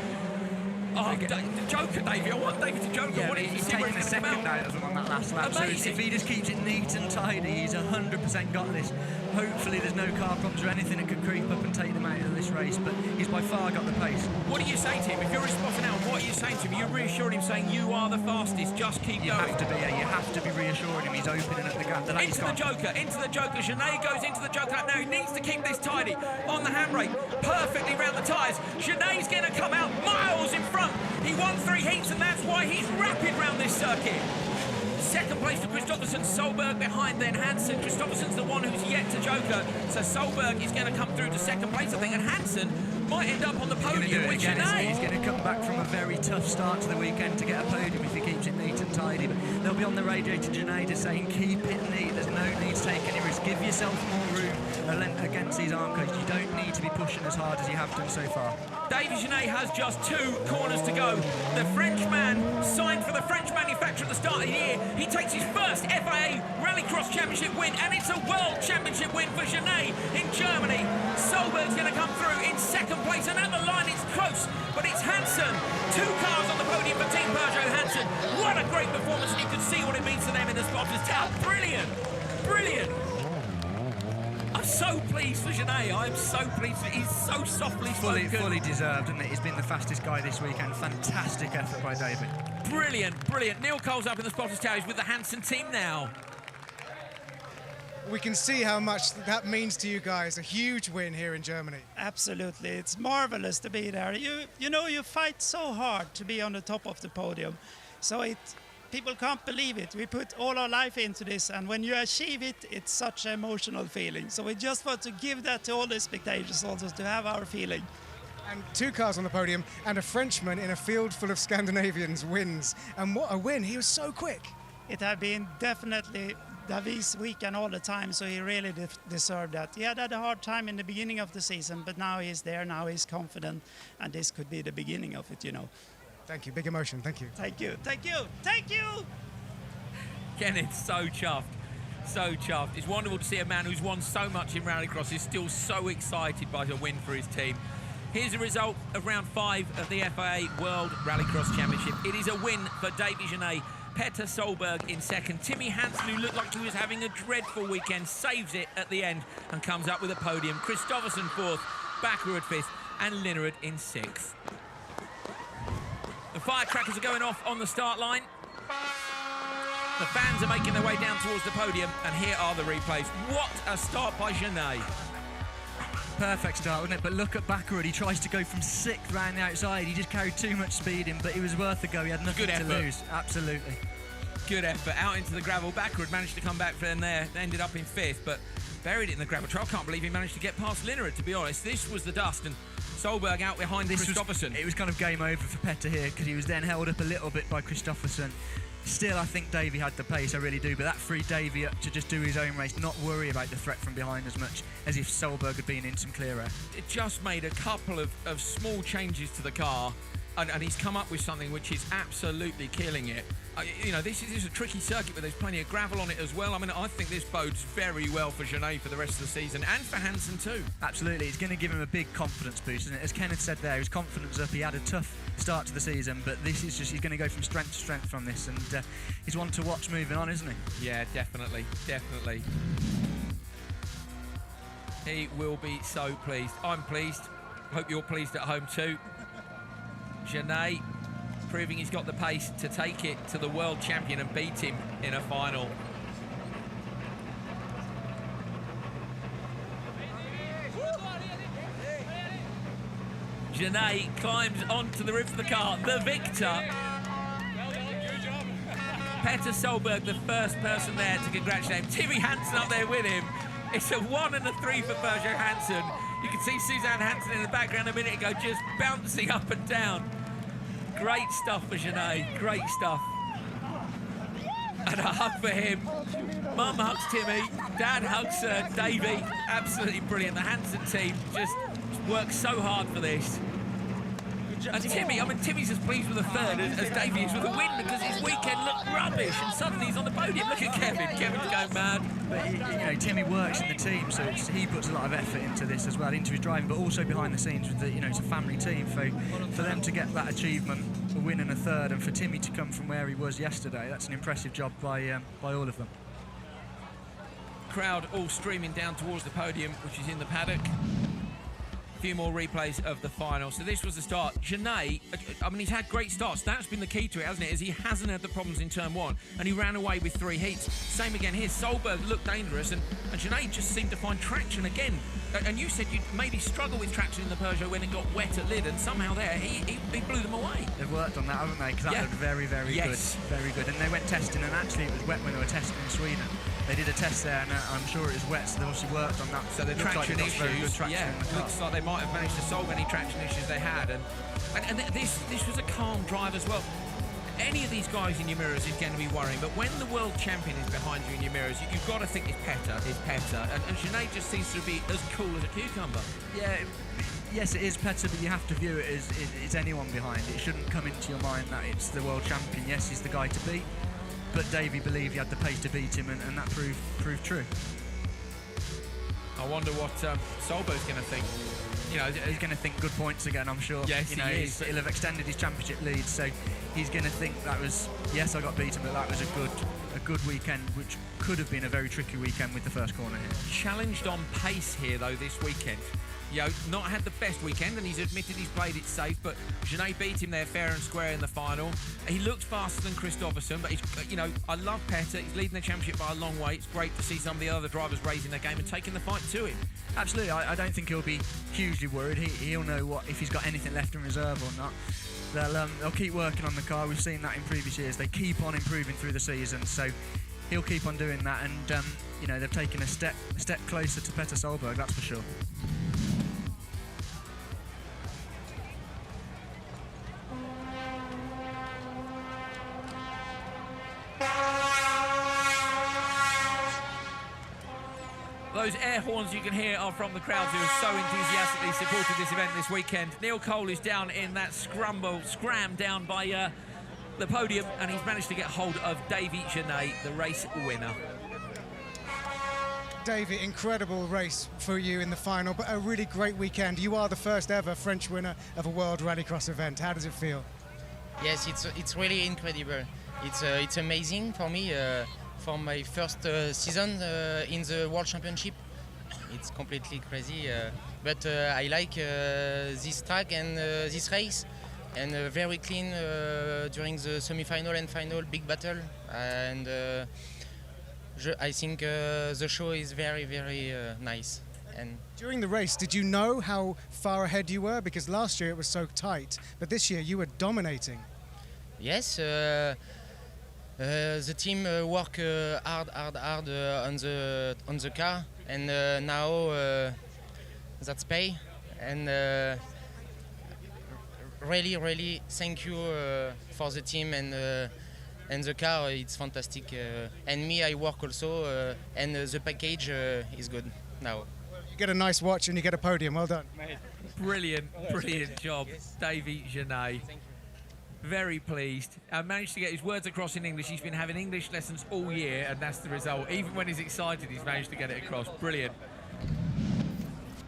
S9: Oh, the Joker, Davey. I want Davey to Joker.
S10: Yeah,
S9: what did
S10: he's
S9: see where
S10: taken a second out of him on that last lap.
S9: Amazing.
S10: So if he just keeps it neat and tidy, he's 100% got this. Hopefully there's no car problems or anything that could creep up and take them out of this race, but he's by far got the pace.
S9: What do you say to him? If you're a spotter now, what are you saying to him? You're reassuring him, saying you are the fastest, just keep going.
S10: You have to be reassuring him. He's opening up the gap.
S9: Into the Joker. Genet goes into the Joker lap now. He needs to keep this tidy on the handbrake, perfectly round the tyres. Genet's going to come out miles in front. He won 3 heats, and that's why he's rapid round this circuit. Second place to Kristoffersson, Solberg behind then Hansen. Kristoffersson's the one who's yet to Joker, so Solberg is going to come through to second place, I think, and Hansen might end up on the podium with Genet.
S10: He's going to come back from a very tough start to the weekend to get a podium if he keeps it neat and tidy, but they'll be on the radio to Genet to saying keep it neat, there's no need to take any risks, give yourself more room against these arm codes. You don't need to be pushing as hard as you have done so far.
S9: Davy Genet has just 2 corners to go. The Frenchman signed for the French manufacturer at the start of the year. He takes his first FIA Rallycross Championship win, and it's a World Championship win for Genet in Germany. Solberg's going to come through in second place, and at the line it's close, but it's Hansen. 2 cars on the podium for Team Peugeot Hansen. What a great performance, and you can see what it means to them in the spotters tower. Brilliant, brilliant. I'm so pleased for Genet. I'm so pleased. He's so softly spoken.
S10: Fully deserved, and he's been the fastest guy this weekend. Fantastic effort by David.
S9: Brilliant, brilliant. Neil Cole's up in the spotters tower. He's with the Hansen team now.
S11: We can see how much that means to you guys. A huge win here in Germany.
S13: Absolutely. It's marvelous to be there. You know, you fight so hard to be on the top of the podium. So people can't believe it. We put all our life into this, and when you achieve it, it's such an emotional feeling. So we just want to give that to all the spectators also, to have our feeling.
S11: And 2 cars on the podium, and a Frenchman in a field full of Scandinavians wins. And what a win. He was so quick.
S13: It had been definitely David's weekend all the time, so he really deserved that. He had a hard time in the beginning of the season, but now he's there, now he's confident, and this could be the beginning of it, you know.
S11: Thank you. Big emotion. Thank you.
S13: Thank you. Thank you. Thank you.
S9: Kenneth's so chuffed. So chuffed. It's wonderful to see a man who's won so much in Rallycross is still so excited by the win for his team. Here's the result of round 5 of the FIA World Rallycross Championship. It is a win for Davy Genet. Petter Solberg in second. Timmy Hansen, who looked like he was having a dreadful weekend, saves it at the end and comes up with a podium. Kristoffersson 4th, Backerud 5th, and Linnerud in 6th. The firecrackers are going off on the start line. The fans are making their way down towards the podium, and here are the replays. What a start by Genet.
S10: Perfect start, wasn't it? But look at Backerud. He tries to go from 6th round the outside. He just carried too much speed in, but it was worth a go. He had nothing to lose. Absolutely.
S9: Good effort. Out into the gravel. Backerud managed to come back from there. Ended up in 5th, but buried it in the gravel trail. I can't believe he managed to get past Linnerud, to be honest. This was the dust, and Solberg out behind Kristoffersson.
S10: It was kind of game over for Petter here, because he was then held up a little bit by Kristoffersson. Still, I think Davey had the pace, I really do, but that freed Davey up to just do his own race, not worry about the threat from behind as much as if Solberg had been in some clear air.
S1: It just made a couple of small changes to the car, and he's come up with something which is absolutely killing it. This is a tricky circuit, but there's plenty of gravel on it as well. I mean, I think this bodes very well for Genet for the rest of the season, and for Hansen too.
S10: Absolutely, it's going to give him a big confidence boost, isn't it? As Kenneth said there, his confidence up. He had a tough start to the season, but this is just, he's going to go from strength to strength from this, and he's one to watch moving on, isn't he?
S1: Yeah, definitely. He will be so pleased. I'm pleased. Hope you're pleased at home too. Genet proving he's got the pace to take it to the world champion and beat him in a final. Genet climbs onto the roof of the car, the victor. Petter Solberg, the first person there to congratulate him. Timmy Hansen up there with him. It's a 1 and a 3 for Peugeot Hansen. You can see Suzanne Hansen in the background a minute ago, just bouncing up and down. Great stuff for Genet, great stuff. And a hug for him. Mum hugs Timmy, Dad hugs Davey. Absolutely brilliant. The Hansen team just worked so hard for this. And Timmy's as pleased with the third as Davey is with the win, because his weekend looked rubbish and suddenly he's on the podium. Look at Kevin. Kevin's going mad.
S10: But Timmy works in the team, so he puts a lot of effort into this as well, into his driving, but also behind the scenes with it's a family team. For them to get that achievement, a win and a third, and for Timmy to come from where he was yesterday, that's an impressive job by all of them.
S1: Crowd all streaming down towards the podium, which is in the paddock. Few more replays of the final. So this was the start. Genet, he's had great starts. That's been the key to it, hasn't it? As he hasn't had the problems in turn 1, and he ran away with 3 heats. Same again here. Solberg looked dangerous, and Genet just seemed to find traction again. And you said you'd maybe struggle with traction in the Peugeot when it got wet at Lid, and somehow there he blew them away.
S10: They've worked on that, haven't they? Because that looked very, very good. Very good. And they went testing, and actually it was wet when they were testing in Sweden. They did a test there, and I'm sure it was wet, so they obviously worked on that.
S1: So the traction issues, looks like they might have managed to solve any traction issues they had. And this was a calm drive as well. Any of these guys in your mirrors is going to be worrying, but when the world champion is behind you in your mirrors, you've got to think it's Petter. And Genet just seems to be as cool as a cucumber.
S10: Yeah, yes, it is Petter, but you have to view it as it's anyone behind. It shouldn't come into your mind that it's the world champion. Yes, he's the guy to beat, but Davey believed he had the pace to beat him, and that proved true.
S1: I wonder what Solberg's going to think.
S10: He's going to think good points again, I'm sure.
S1: Yes, he is.
S10: He'll have extended his championship lead, so he's going to think that was, yes, I got beaten, but that was a good weekend, which could have been a very tricky weekend with the first corner here.
S1: Challenged on pace here, though, this weekend. Not had the best weekend, and he's admitted he's played it safe, but Genet beat him there fair and square in the final. He looked faster than Kristoffersson, but I love Petter. He's leading the championship by a long way. It's great to see some of the other drivers raising their game and taking the fight to him.
S10: Absolutely, I don't think he'll be hugely worried. He'll know if he's got anything left in reserve or not. They'll keep working on the car. We've seen that in previous years. They keep on improving through the season, so he'll keep on doing that. And they've taken a step closer to Petter Solberg, that's for sure.
S1: Those air horns you can hear are from the crowds who have so enthusiastically supported this event this weekend. Neil Cole is down in that scram down by the podium, and he's managed to get hold of Davey Genet, the race winner.
S11: Davey, incredible race for you in the final, but a really great weekend. You are the first ever French winner of a World Rallycross event. How does it feel?
S6: Yes, it's really incredible. It's amazing for me. For my first season in the World Championship, it's completely crazy. But I like this track and this race, and very clean during the semi-final and final, big battle. And I think the show is very, very nice. And
S11: during the race, did you know how far ahead you were? Because last year it was so tight, but this year you were dominating.
S6: Yes. The team work hard on the car, and now that's pay. And really thank you for the team and
S5: and the car it's fantastic. And me, I work also, and the package is good now.
S11: You get a nice watch and you get a podium. Well done.
S9: Brilliant job, Davy Genet. Very pleased. Managed to get his words across in English. He's been having English lessons all year, and that's the result. Even when he's excited, he's managed to get it across. Brilliant.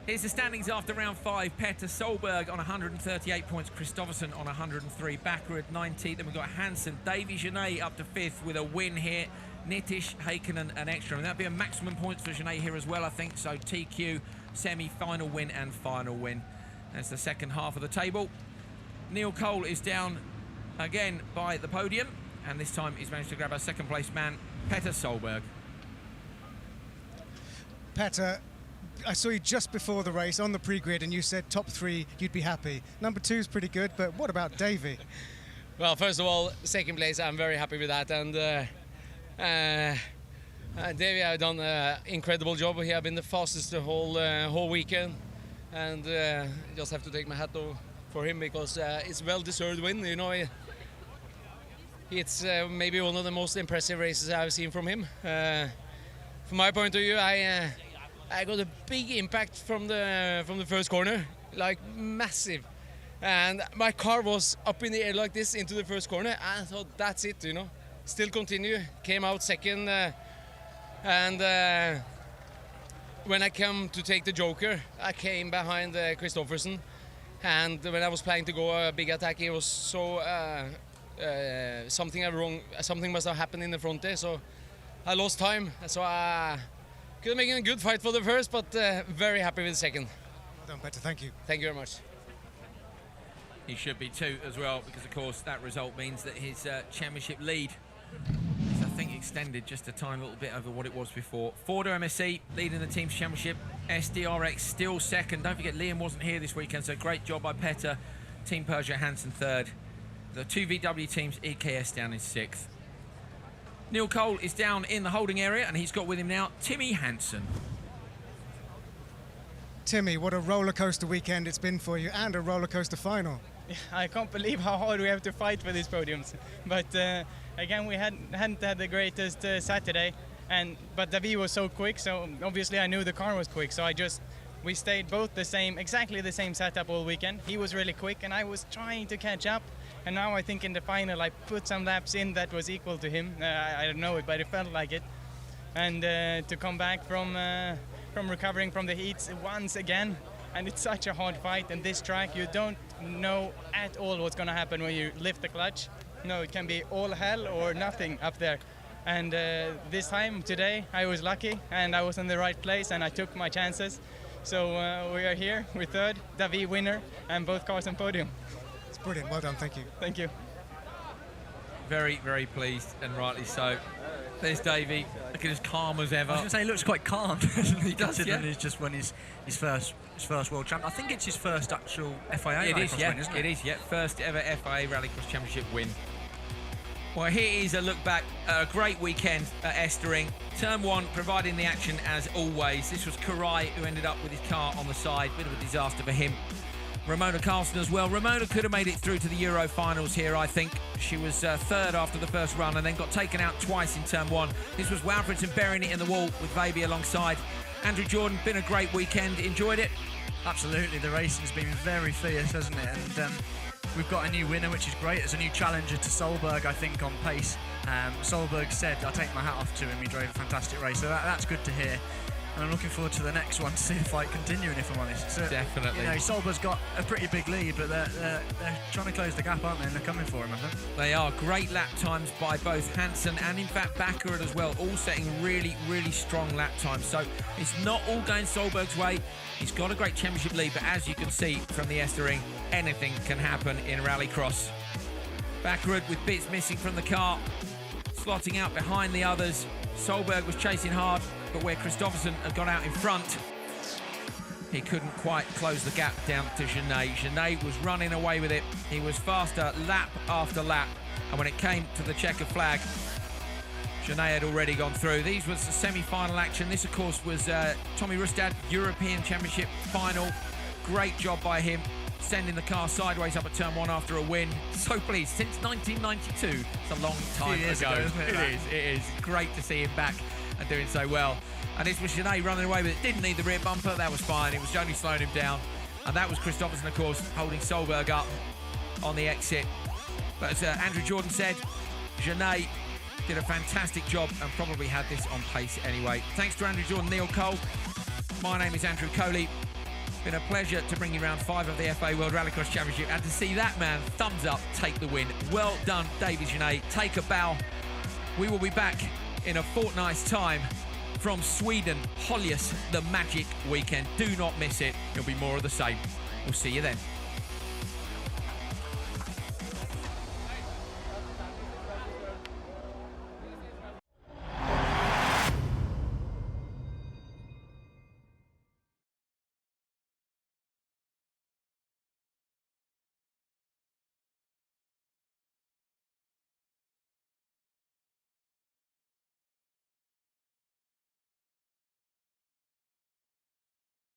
S9: Here's the standings after round 5. Petter Solberg on 138 points. Kristoffersen on 103. Backer at 19th. Then we've got Hansen. Davy Genet up to 5th with a win here. Nitish, Heikkinen and Ekstrom. And that'd be a maximum points for Genet here as well, I think. So TQ, semi-final win and final win. That's the second half of the table. Neil Cole is down again by the podium, and this time he's managed to grab a second place man, Petter Solberg.
S11: Petter, I saw you just before the race on the pre-grid and you said top 3 you'd be happy. Number 2 is pretty good, but what about Davy?
S2: Well, first of all, second place, I'm very happy with that, and Davy has done an incredible job. He has been the fastest the whole weekend, and just have to take my hat off for him because it's well-deserved win. You know, it's maybe one of the most impressive races I've seen from him. From my point of view, I got a big impact from the first corner, like massive, and my car was up in the air like this into the first corner. I thought that's it, you know. Still continue, came out second, and when I come to take the Joker, I came behind Kristoffersen, and when I was planning to go a big attack, it was so something must have happened in the front there, so I lost time. So I could make a good fight for the first, but very happy with the second.
S11: Well done, Petter. Thank you.
S2: Thank you very much.
S9: He should be too as well, because of course that result means that his championship lead is, I think, extended just a tiny little bit over what it was before. Ford MSC leading the team's championship. SDRX still second. Don't forget Liam wasn't here this weekend, so great job by Petter. Team Peugeot Hansen third. The 2 VW teams, EKS down in 6th. Neil Cole is down in the holding area, and he's got with him now Timmy Hansen.
S11: Timmy, what a roller coaster weekend it's been for you, and a roller coaster final.
S22: I can't believe how hard we have to fight for these podiums. But again, we hadn't had the greatest Saturday, but David was so quick, so obviously I knew the car was quick, so we stayed both exactly the same setup all weekend. He was really quick, and I was trying to catch up. And now I think in the final I put some laps in that was equal to him. I don't know it, but it felt like it. And to come back from recovering from the heats once again, and it's such a hard fight. And this track, you don't know at all what's going to happen when you lift the clutch. No, it can be all hell or nothing up there. And this time, today, I was lucky, and I was in the right place, and I took my chances. So we are here with third, David winner, and both cars on podium.
S11: Brilliant, well done, thank you.
S22: Thank you.
S9: Very, very pleased, and rightly so. There's Davey, looking as calm as ever.
S10: I was going to say, he looks quite calm, doesn't he?
S9: He does,
S10: considering
S9: yeah.
S10: he's just won his first world champ. I think it's his first actual FIA Rallycross win, isn't it?
S9: It is, yeah. First ever FIA Rallycross Championship win. Well, here is a look back at a great weekend at Estering. Turn 1 providing the action as always. This was Karai, who ended up with his car on the side. Bit of a disaster for him. Ramona Carlson as well. Ramona could have made it through to the Euro finals here, I think. She was third after the first run and then got taken out twice in turn 1. This was Walfredson burying it in the wall with Baby alongside. Andrew Jordan, been a great weekend. Enjoyed it?
S10: Absolutely. The racing's been very fierce, hasn't it? And we've got a new winner, which is great. There's a new challenger to Solberg, I think, on pace. Solberg said, I'll take my hat off to him. He drove a fantastic race, so that's good to hear. And I'm looking forward to the next one to see the fight continuing, if I'm honest. So,
S9: definitely.
S10: You know, Solberg's got a pretty big lead, but they're trying to close the gap, aren't they? And they're coming for him, I think.
S9: They are. Great lap times by both Hansen and, in fact, Backer as well, all setting really, really strong lap times. So it's not all going Solberg's way. He's got a great championship lead, but as you can see from the Estering, anything can happen in Rallycross. Backerud with bits missing from the car, slotting out behind the others. Solberg was chasing hard, but where Kristoffersen had got out in front, he couldn't quite close the gap down to Genet. Genet was running away with it. He was faster lap after lap, and when it came to the checker flag, Genet had already gone through. These was the semi-final action. This, of course, was Tommy Rustad European Championship final. Great job by him.
S1: sending the car sideways up at turn 1 after a win. So pleased, since 1992. It's a long time
S22: years
S1: ago.
S22: ago, isn't it?
S1: It is great to see him back and doing so well. And this was Genet running away with it. Didn't need the rear bumper, that was fine. It was only slowing him down. And that was Christopherson, of course, holding Solberg up on the exit. But as Andrew Jordan said, Genet did a fantastic job and probably had this on pace anyway. Thanks to Andrew Jordan, Neil Cole. My name is Andrew Coley. Been a pleasure to bring you round 5 of the FIA World Rallycross Championship and to see that man, thumbs up, take the win. Well done, David Genet. Take a bow. We will be back in a fortnight's time from Sweden, Hollius, the Magic Weekend. Do not miss it. It'll be more of the same. We'll see you then.